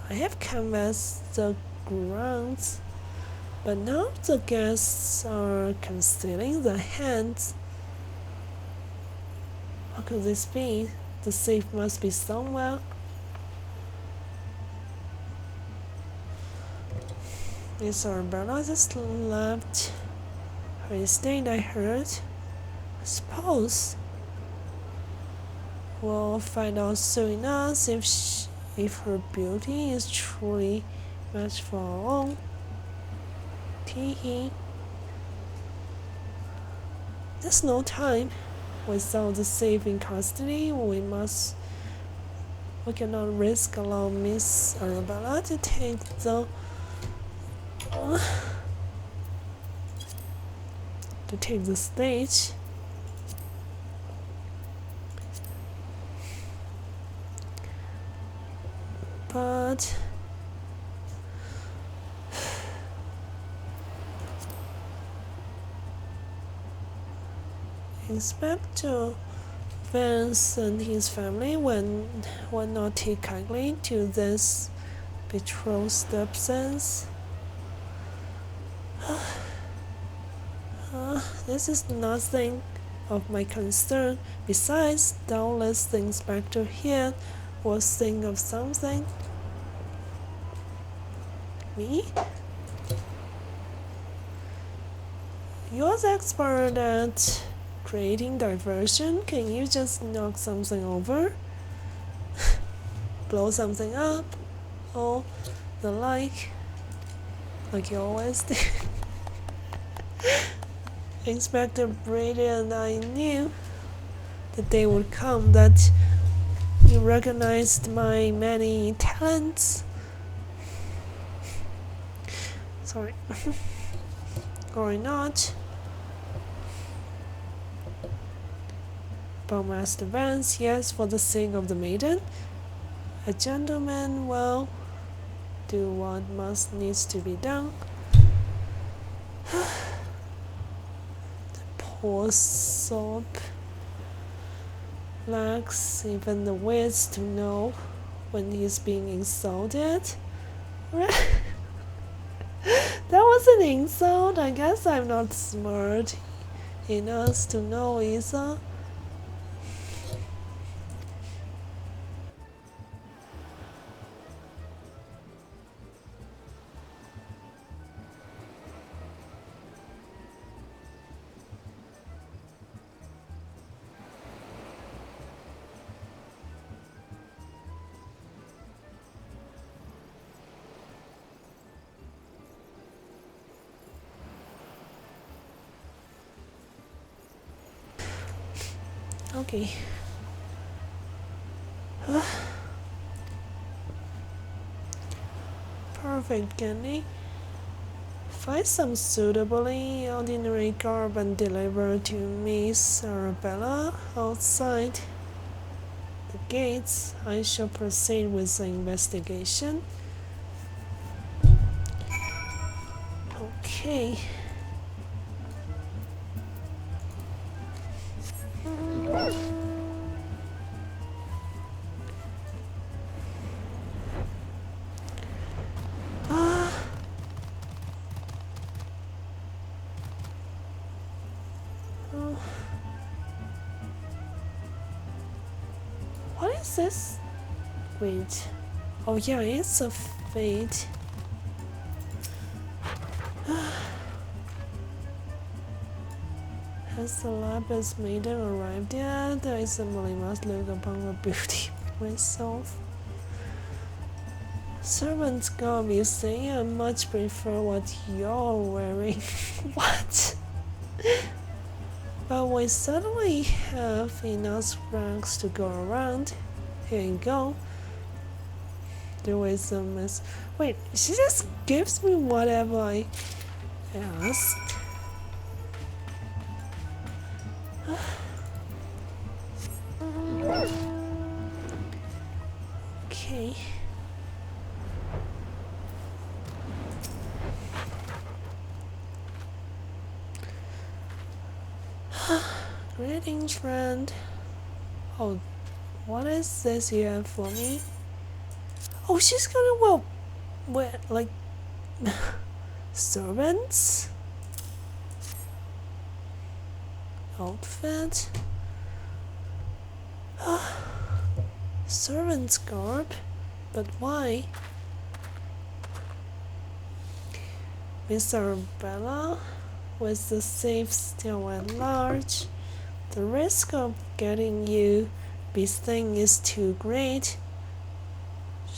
I have canvassed the grounds, but now the guests are concealing the hands. What could this be? The safe must be somewhere. Miss Arabella just left her estate, I heard. I suppose we'll find out soon enough if if her beauty is truly matched for our own. Teehee. There's no time. Without the safe in custody, we cannot risk allowing Miss Arabella to take the stage. But Inspector Vance and his family will not take kindly to this betrothed absence. This is nothing of my concern. Besides, doubtless the inspector here will think of something. Me? You're the expert at creating diversion. Can you just knock something over? Blow something up? Or the like you always do. Inspector Brady and I knew the day would come that you recognized my many talents. Sorry. Or not. But Master Vance, yes, for the sake of the maiden, a gentleman will do what needs to be done. The poor soap lacks even the wits to know when he's being insulted. That was an insult. I guess I'm not smart enough to know either. Okay. Perfect, Kenny. Find some suitably ordinary garb and deliver to Miss Arabella outside the gates. I shall proceed with the investigation. Okay. What is this? Wait. Oh yeah, it's a fate. Has the lapis maiden arrived yet? I simply must look upon her beauty myself. Servant's garb, you say? I much prefer what you're wearing. What? But we certainly have enough rags to go around. Here you go. There is some mess. Wait, she just gives me whatever I asked. Okay. Greetings, friend. Oh, what is this you have for me? Oh, she's gonna wear like servants outfit. Servant's garb, but why? Miss Arabella, with the safe still at large, the risk of getting you bee sting is too great.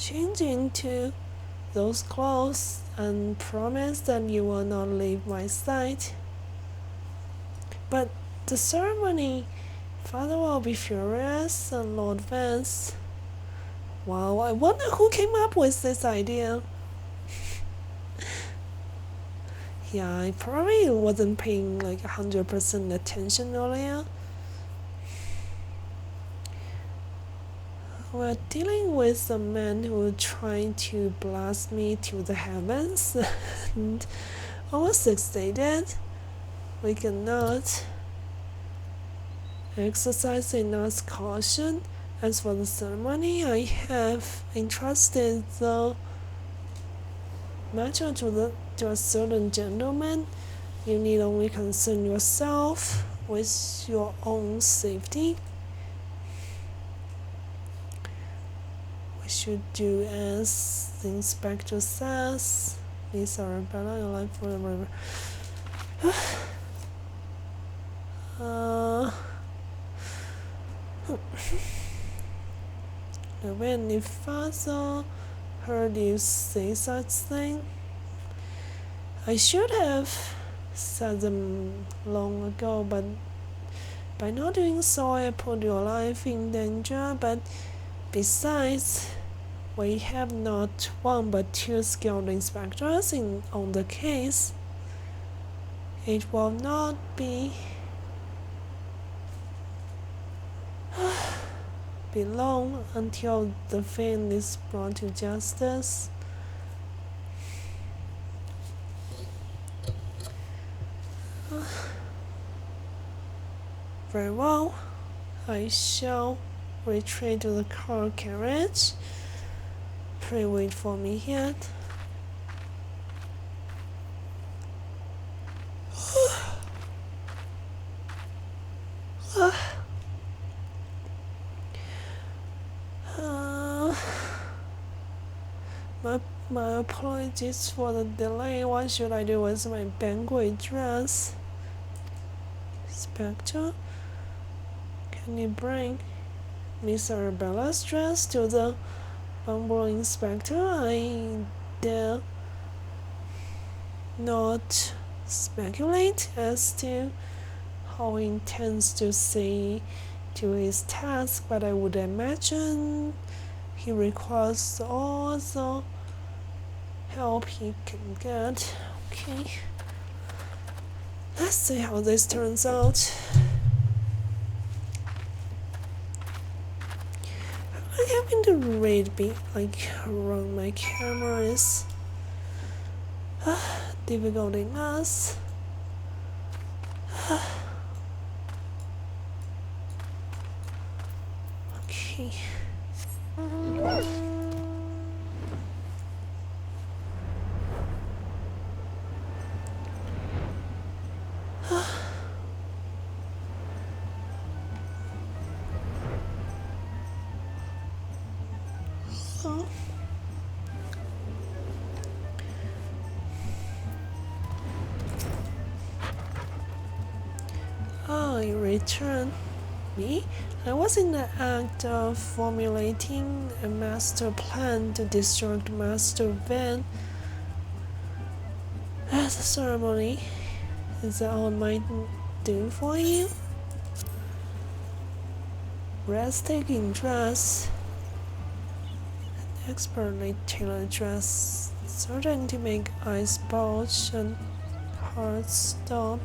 change into those clothes and promise that you will not leave my side. But the ceremony, Father will be furious and Lord Vance. Wow, I wonder who came up with this idea. Yeah, I probably wasn't paying like 100% attention earlier. We're dealing with a man who tried to blast me to the heavens and almost succeeded. We cannot exercise enough caution. As for the ceremony, I have entrusted the matter to a certain gentleman. You need only concern yourself with your own safety. We should do as the inspector says. Miss Arabella, your life forever. When if Father heard you say such thing, I should have said them long ago, but by not doing so, I put your life in danger. But besides, we have not one but two skilled inspectors on the case. It will not be long until the thing is brought to justice. Very well, I shall retreat to the car carriage. Pray wait for me here. My apologies for the delay. What should I do with my banquet dress? Inspector, can you bring Miss Arabella's dress to the bumble inspector? I dare not speculate as to how he intends to see to his task, but I would imagine he requires all the help he can get. Okay, let's see how this turns out. I'm having to read around my camera is difficult enough. Okay. Oh, you returned. Me? I was in the act of formulating a master plan to destruct Master Van. As a ceremony, is that all I might do for you? Breathtaking dress, an expertly tailored dress, certain to make eyes bulge and hearts stop.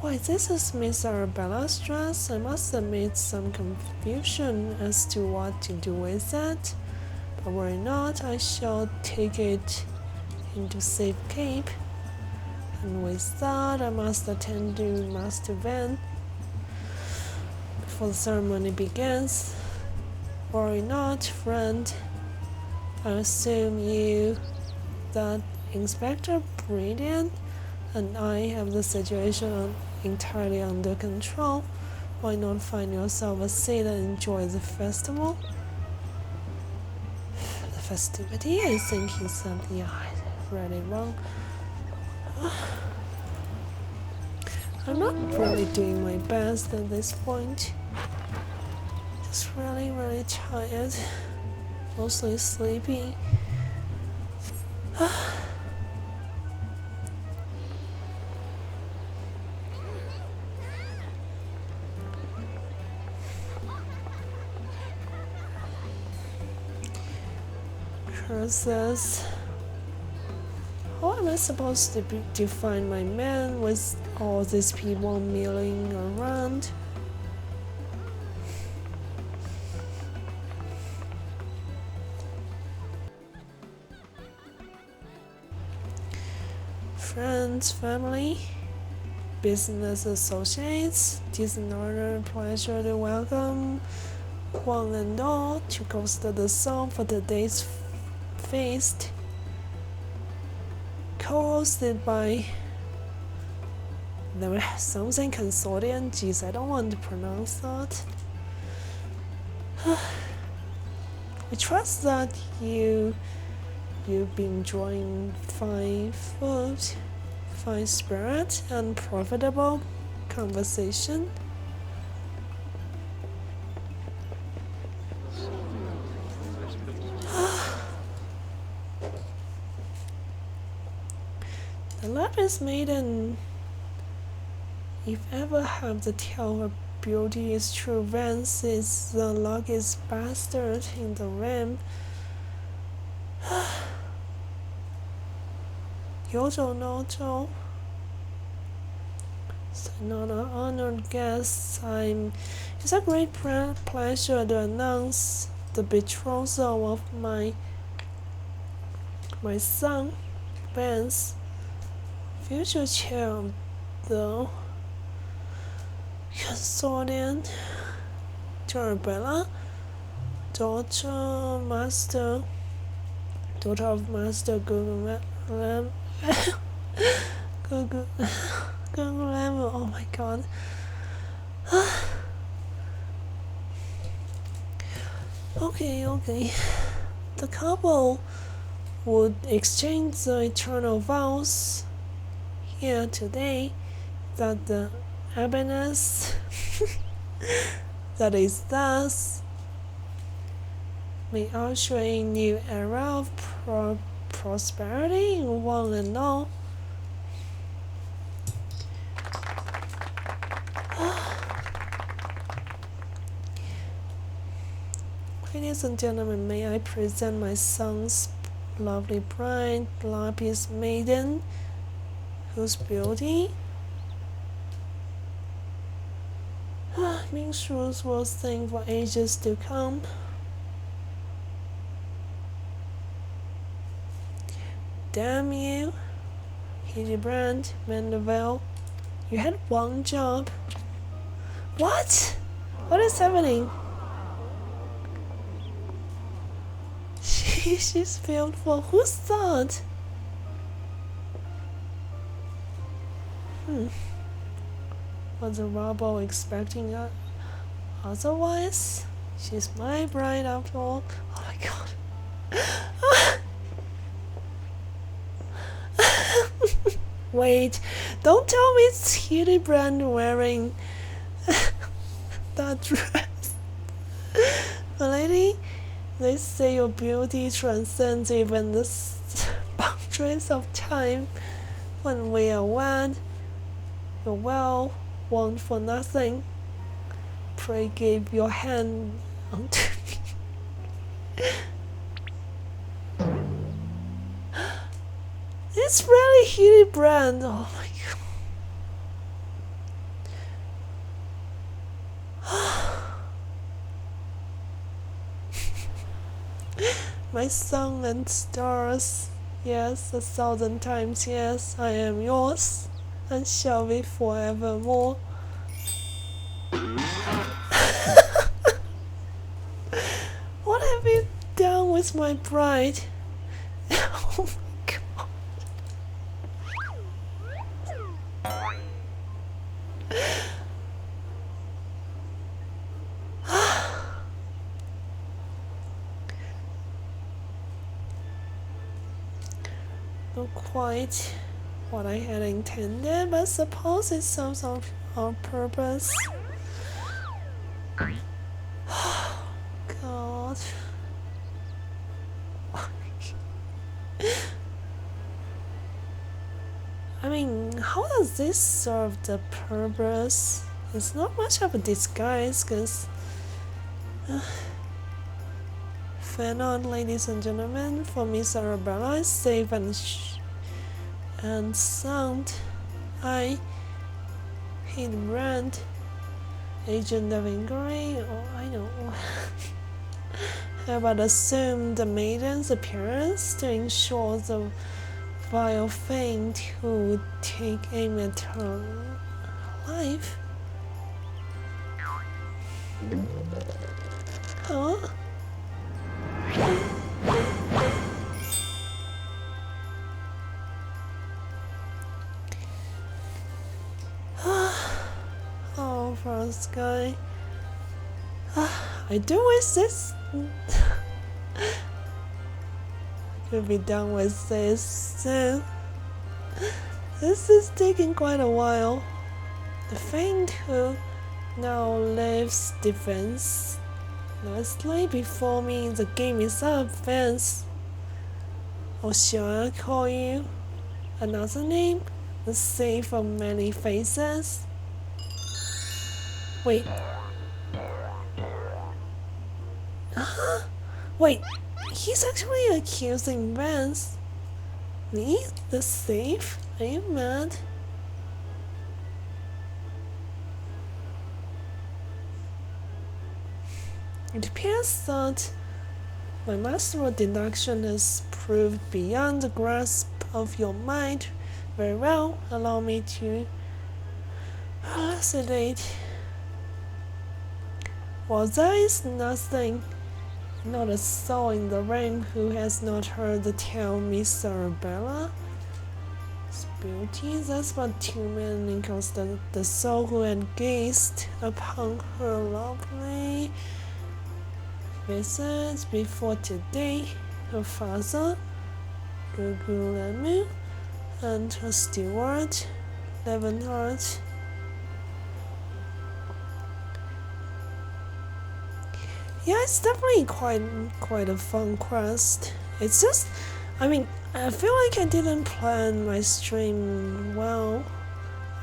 Why, this is Miss Arabella's dress. I must admit some confusion as to what to do with it, but worry not, I shall take it into safekeep. And with that, I must attend to Master Van before the ceremony begins. Worry not, friend. I assume you that Inspector Brilliant and I have the situation entirely under control. Why not find yourself a seat and enjoy the festival? The festivity, I think he said. Yeah, I read it wrong. I'm not really doing my best at this point. Just really tired. Mostly sleepy. Curses. How am I supposed to find my man with all these people milling around? Friends, family, business associates, it is another pleasure to welcome one and all to coast the song for today's feast, co-hosted by there was something consortium. Geez, I don't want to pronounce that. We trust that you've been enjoying fine food, fine spirit, and profitable conversation. The lapis maiden, if ever have the tale of beauty is true, Vance is the luckiest bastard in the realm. Yojo Nojo, another honored guest. It's a great pleasure to announce the betrothal of my son, Vance, future chair of the consortium, to Arabella, daughter of Master Google oh my god. Okay. The couple would exchange the eternal vows here today that the happiness that is thus may usher a new era of prosperity in one and all. Ladies and gentlemen, may I present my son's lovely bride, Lapis Maiden, whose beauty minstrels will sing for ages to come. Damn you, Hildibrand, Mandeville. You had one job. What? What is happening? She's beautiful. Who's that? Was the rebel expecting otherwise? She's my bride after all. Oh my god. Wait, don't tell me it's Hildibrand wearing that dress. My lady, they say your beauty transcends even the boundaries of time. When we are wed, your well want for nothing. Pray give your hand unto me. It's really Hildibrand. Oh my god. My sun and stars, yes, 1,000 times yes, I am yours, and shall be forevermore. What have you done with my bride? Oh my god. Not quite. what I had intended, but suppose it serves our purpose. God. I mean, how does this serve the purpose? It's not much of a disguise, because... Fan on, ladies and gentlemen, for Miss Arabella is safe and sound. I, Hildibrand, agent of inquiry, I know, have but assumed the maiden's appearance to ensure the vile fiend who would take aim at her life. Huh? Oh, first guy. I do wish this could be done with this soon. This is taking quite a while. The fiend who now lives defenselessly before me. The game is up, fans. Or shall I call you another name? The safe of many faces. Wait. Wait, he's actually accusing Vance. Me? The safe? Are you mad? It appears that my master of deduction has proved beyond the grasp of your mind. Very well, allow me to elucidate. Well, there is nothing, not a soul in the realm who has not heard the tale of Miss Arabella. Beauty, that's but too many, because the soul who had gazed upon her lovely visage before today, her father, Gugulemu, and her steward, Levenheart. Yeah, it's definitely quite a fun quest. It's just, I mean, I feel like I didn't plan my stream well.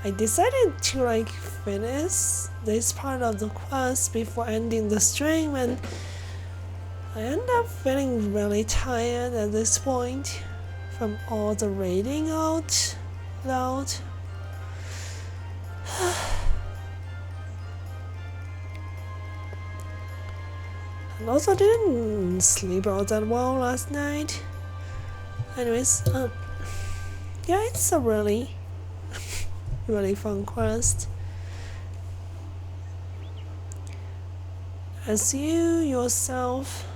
I decided to finish this part of the quest before ending the stream, and I end up feeling really tired at this point from all the reading out loud. And also didn't sleep all that well last night. Anyways, yeah, it's a really fun quest. As you yourself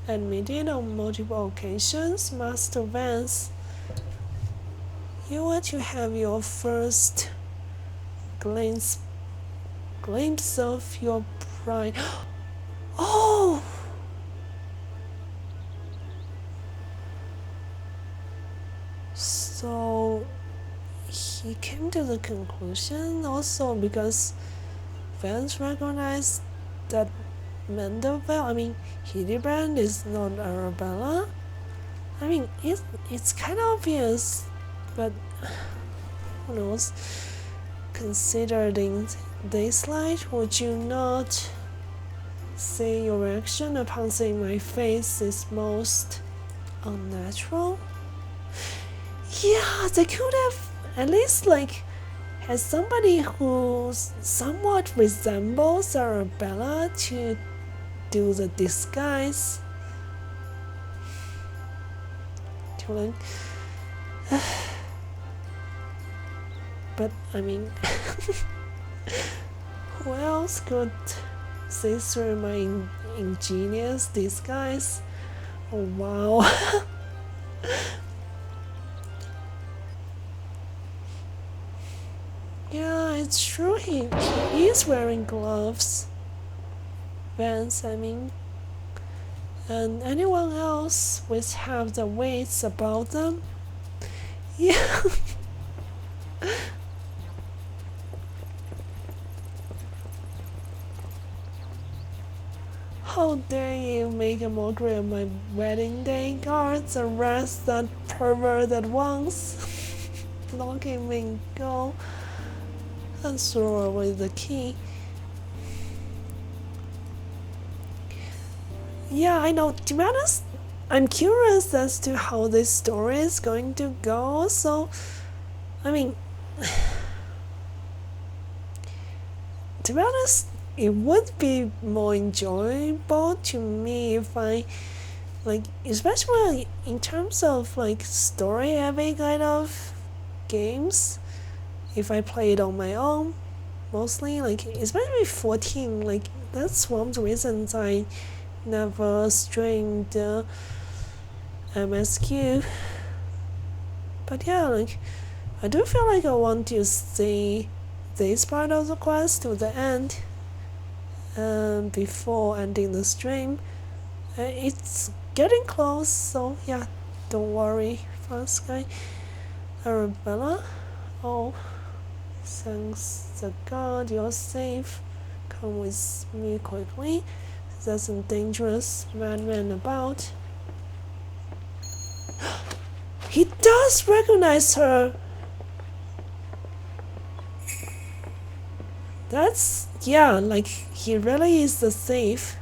admitted on multiple occasions, Master Vance, you were to have your first glimpse of your pride. Oh! So he came to the conclusion also because Vance recognized that Hildibrand is not Arabella. I mean, it's kind of obvious, but who knows? Considering this light, would you not say your reaction upon seeing my face is most unnatural? Yeah, they could have at least had somebody who somewhat resembles Arabella to do the disguise. But I mean, who else could see through my ingenious disguise? Oh wow. Yeah, it's true, he is wearing gloves. Vance, I mean. And anyone else with half the weights about them? Yeah. How dare you make a mockery of my wedding day? Guards, arrest that pervert at once. Lock him in, go, and throw away the key. Yeah, I know. To be honest, I'm curious as to how this story is going to go. So, I mean, to be honest, it would be more enjoyable to me if I, like, especially in terms of like story-heavy kind of games, if I play it on my own, mostly, like, especially 14, like, that's one of the reasons I never streamed MSQ. But yeah, like, I do feel like I want to see this part of the quest to the end before ending the stream. It's getting close, so yeah, don't worry, fast guy. Arabella, oh, thanks the God, you're safe. Come with me quickly. There's a dangerous madman about. He does recognize her. That's, yeah, like, he really is the thief.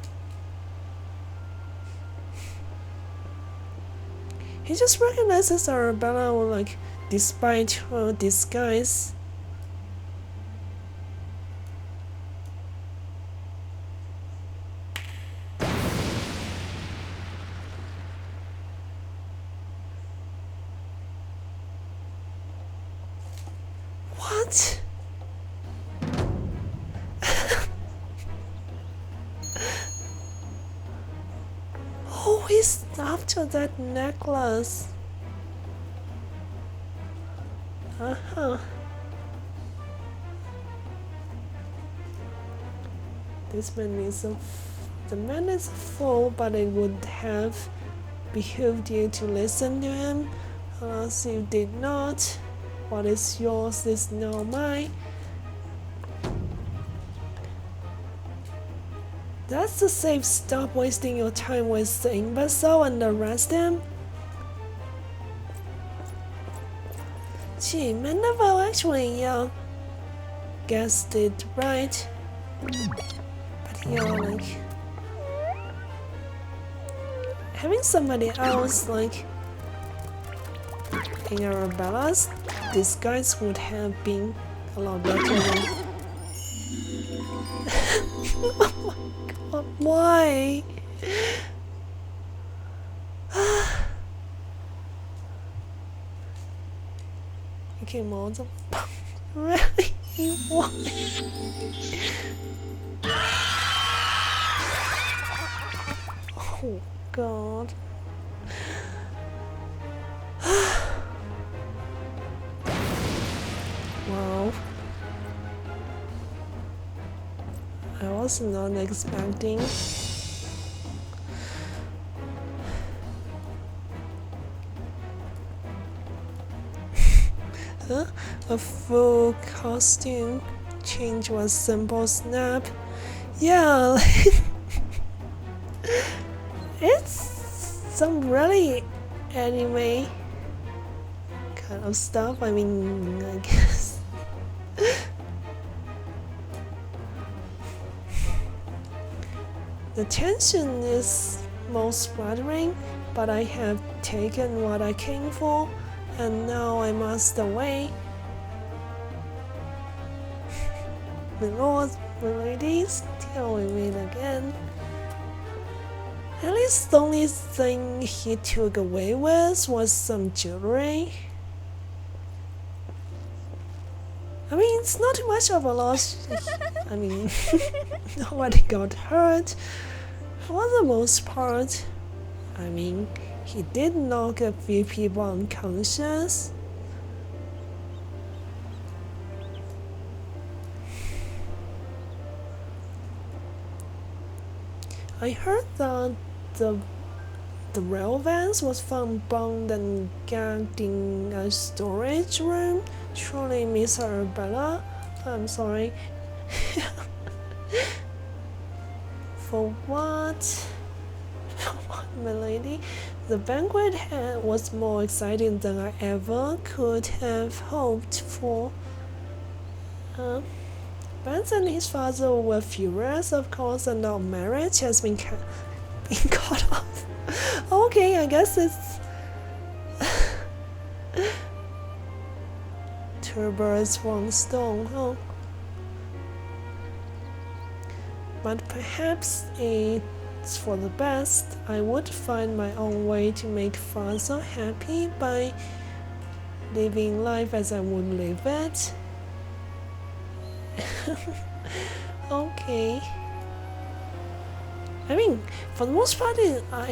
He just recognizes Arabella, like, despite her disguise. What? Oh, he's after that necklace. Uh-huh. This man is the man is a fool, but it would have behooved you to listen to him, unless you did not. What is yours is now mine. That's the safe. Stop wasting your time with the imbecile and arrest him. Gee, Mandeville actually, guessed it right. But yeah, like, having somebody else, like, in Arabella's disguise would have been a lot better than... Oh my god, why? Okay, more the... Really? Why? Oh god. Wow. I was not expecting. Huh? A full costume change was simple snap. Yeah, it's some really anime kind of stuff. I mean, I guess. The tension is most flattering, but I have taken what I came for, and now I must away. My lords, my ladies, till we meet again. At least the only thing he took away with was some jewelry. I mean, it's not too much of a loss. I mean, nobody got hurt for the most part. I mean, he did knock a few people unconscious. I heard that the rail vans was found bound and gagged in a storage room. Surely, Miss Arabella, I'm sorry. For what? Milady, the banquet was more exciting than I ever could have hoped for. Vance and his father were furious, of course, and our marriage has been cut off. Okay, I guess it's two birds, one stone, huh? But perhaps it's for the best. I would find my own way to make father happy by living life as I would live it. Okay. I mean, for the most part, I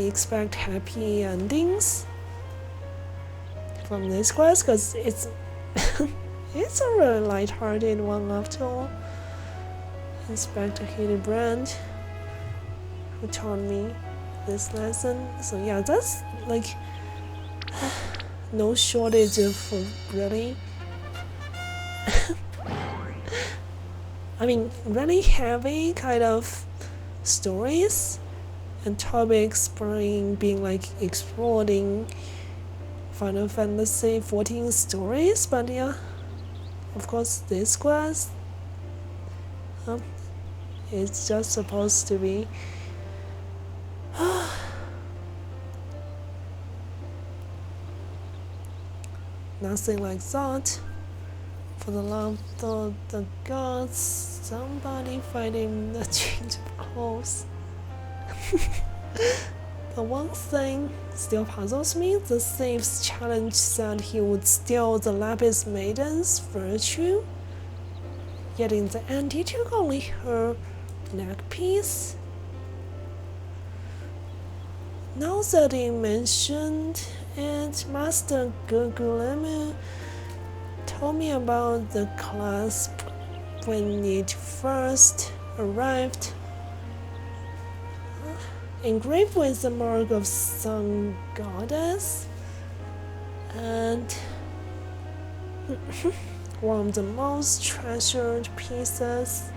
expect happy endings from this quest because it's it's a really light-hearted one after all. Inspector Hildibrand, who taught me this lesson. So yeah, that's like no shortage of really I mean, really heavy kind of stories and topics being like exploring Final Fantasy 14 stories, but yeah, of course this quest it's just supposed to be nothing like that. For the love of the gods, somebody fighting the change of clothes. The one thing still puzzles me, the Thieves' challenge said he would steal the Lapis Maiden's virtue, yet in the end he took only her neck piece. Now that he mentioned it, Master Gugulemu told me about the clasp when it first arrived, engraved with the mark of some goddess, and one of the most treasured pieces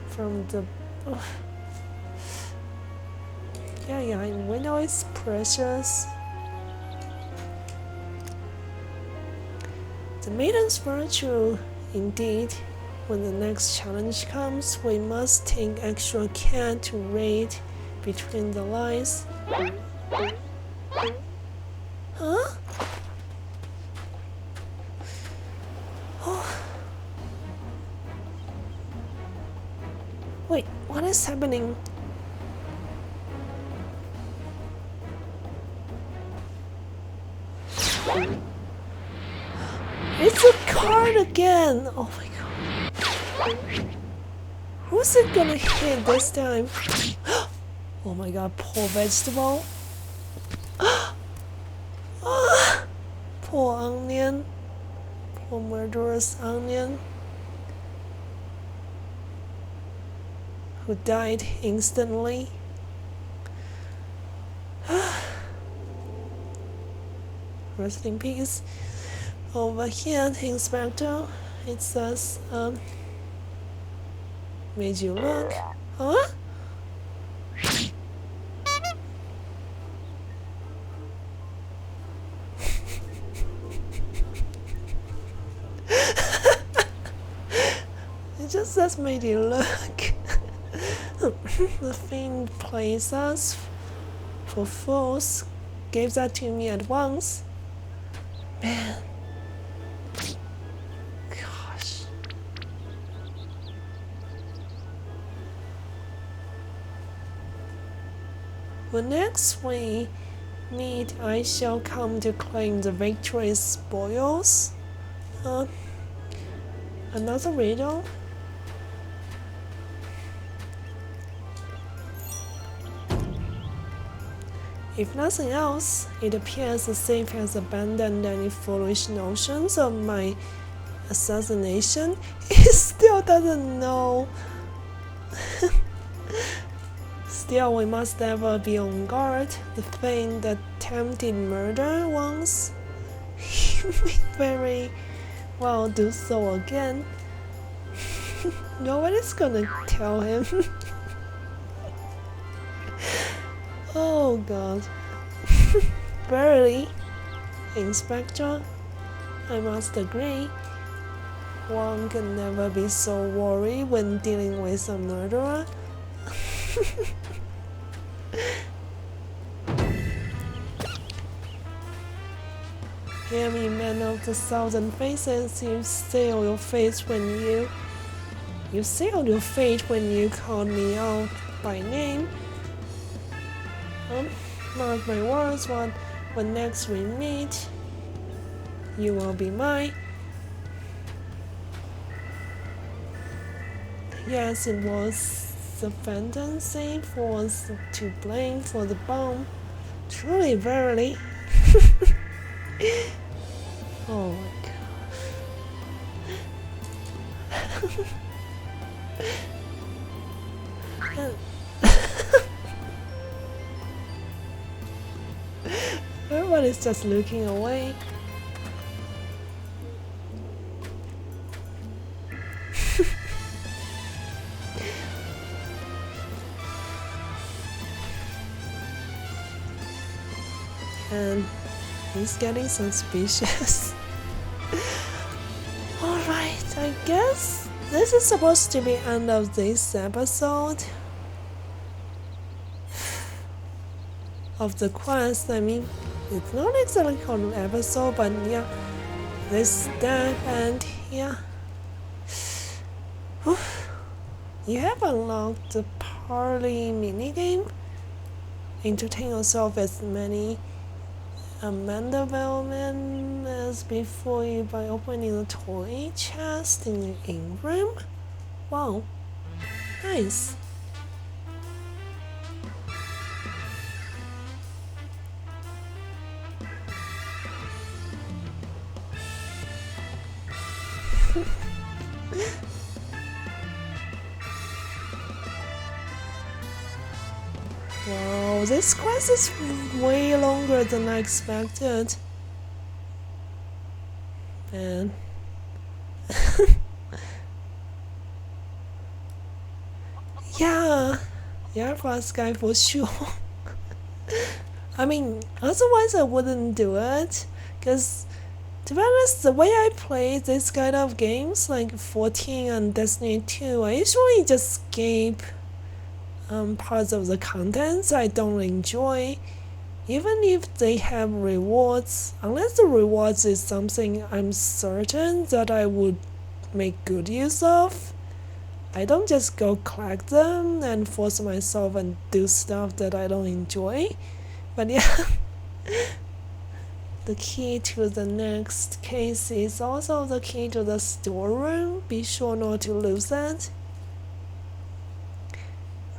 from the yeah, we know it's precious. The maiden's virtue, indeed. When the next challenge comes, we must take extra care to read between the lines. Huh? Oh. Wait, what is happening? It's a card again! Oh my god. Who's it gonna hit this time? Oh my god, poor vegetable. Poor onion. Poor murderous onion. Who died instantly. Rest in peace. Over here, Inspector, it says, made you look. Huh? It just says made you look. The thing plays us for fools. Gave that to me at once. Man. Gosh. When next we meet, I shall come to claim the victory's spoils. Another riddle. If nothing else, it appears the thief has abandoned any foolish notions of my assassination. He still doesn't know. Still, we must ever be on guard. The thing that tempted murder once, he may very well do so again. Nobody's gonna tell him. Oh god. Barely. Inspector, I must agree. One can never be so worried when dealing with a murderer. Hear me, man of the thousand faces, you sealed your fate when you called me out by name. Mark my words, when next we meet, you will be mine. Yes, it was the fantasy was to blame for the bomb. Truly, verily. Oh my god. Everybody's just looking away. And he's getting suspicious. Alright, I guess this is supposed to be end of this episode of the quest. I mean, it's not exactly called an episode, but yeah, this step and yeah. You have unlocked the party minigame. Entertain yourself as many development as before you by opening the toy chest in the in-room. Wow, nice. Wow, this quest is way longer than I expected. Man. Yeah, fast guy for sure. I mean, otherwise I wouldn't do it, because to be honest, the way I play this kind of games, like 14 and Destiny 2, I usually just skip parts of the contents I don't enjoy, even if they have rewards, unless the rewards is something I'm certain that I would make good use of. I don't just go collect them and force myself and do stuff that I don't enjoy. But yeah, the key to the next case is also the key to the storeroom. Be sure not to lose that.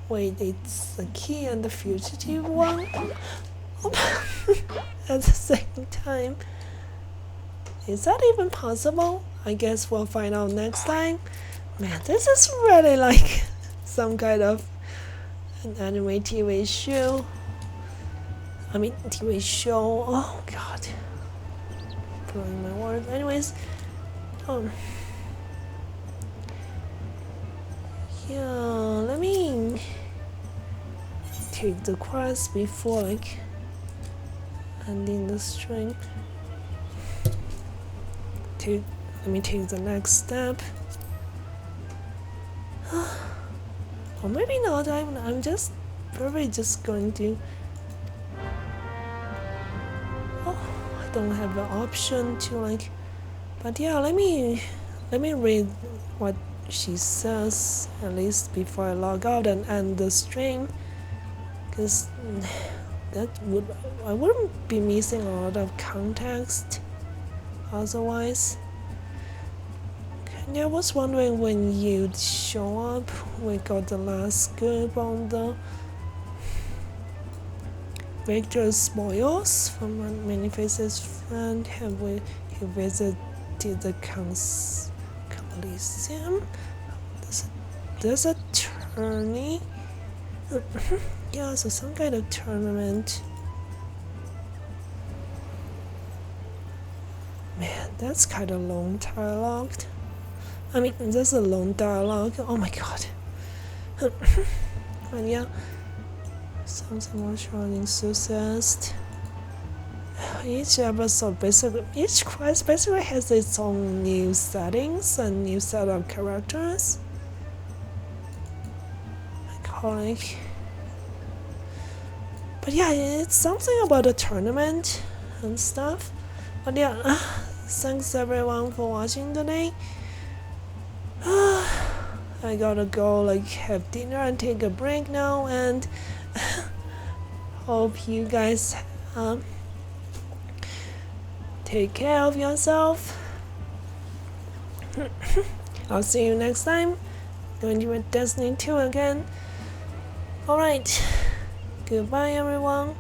Wait, it's the key and the fugitive one? At the same time. Is that even possible? I guess we'll find out next time. Man, this is really like some kind of an anime TV show. I mean, TV show. Oh god. Blowing my words. Anyways, yeah, let me take the quest before like ending the string. Let me take the next step. Or maybe not. I'm just probably just going to. Oh, I don't have the option to like. But yeah, let me read what she says at least before I log out and end the stream, because I wouldn't be missing a lot of context otherwise. And I was wondering when you'd show up. We got the last scoop on the Victor's spoils from Many Faces friend. Have you visited the Coliseum? There's a tourney. Yeah, so some kind of tournament. Man, that's kind of long dialogue. I mean, that's a long dialogue. Oh my god. But yeah, Something more short enthusiast. Each episode basically, each quest basically has its own new settings and new set of characters. Iconic. But yeah, it's something about a tournament and stuff. But yeah, thanks everyone for watching today. I gotta go have dinner and take a break now, and hope you guys take care of yourself. I'll see you next time. Going to be Destiny 2 again. Alright. Goodbye everyone.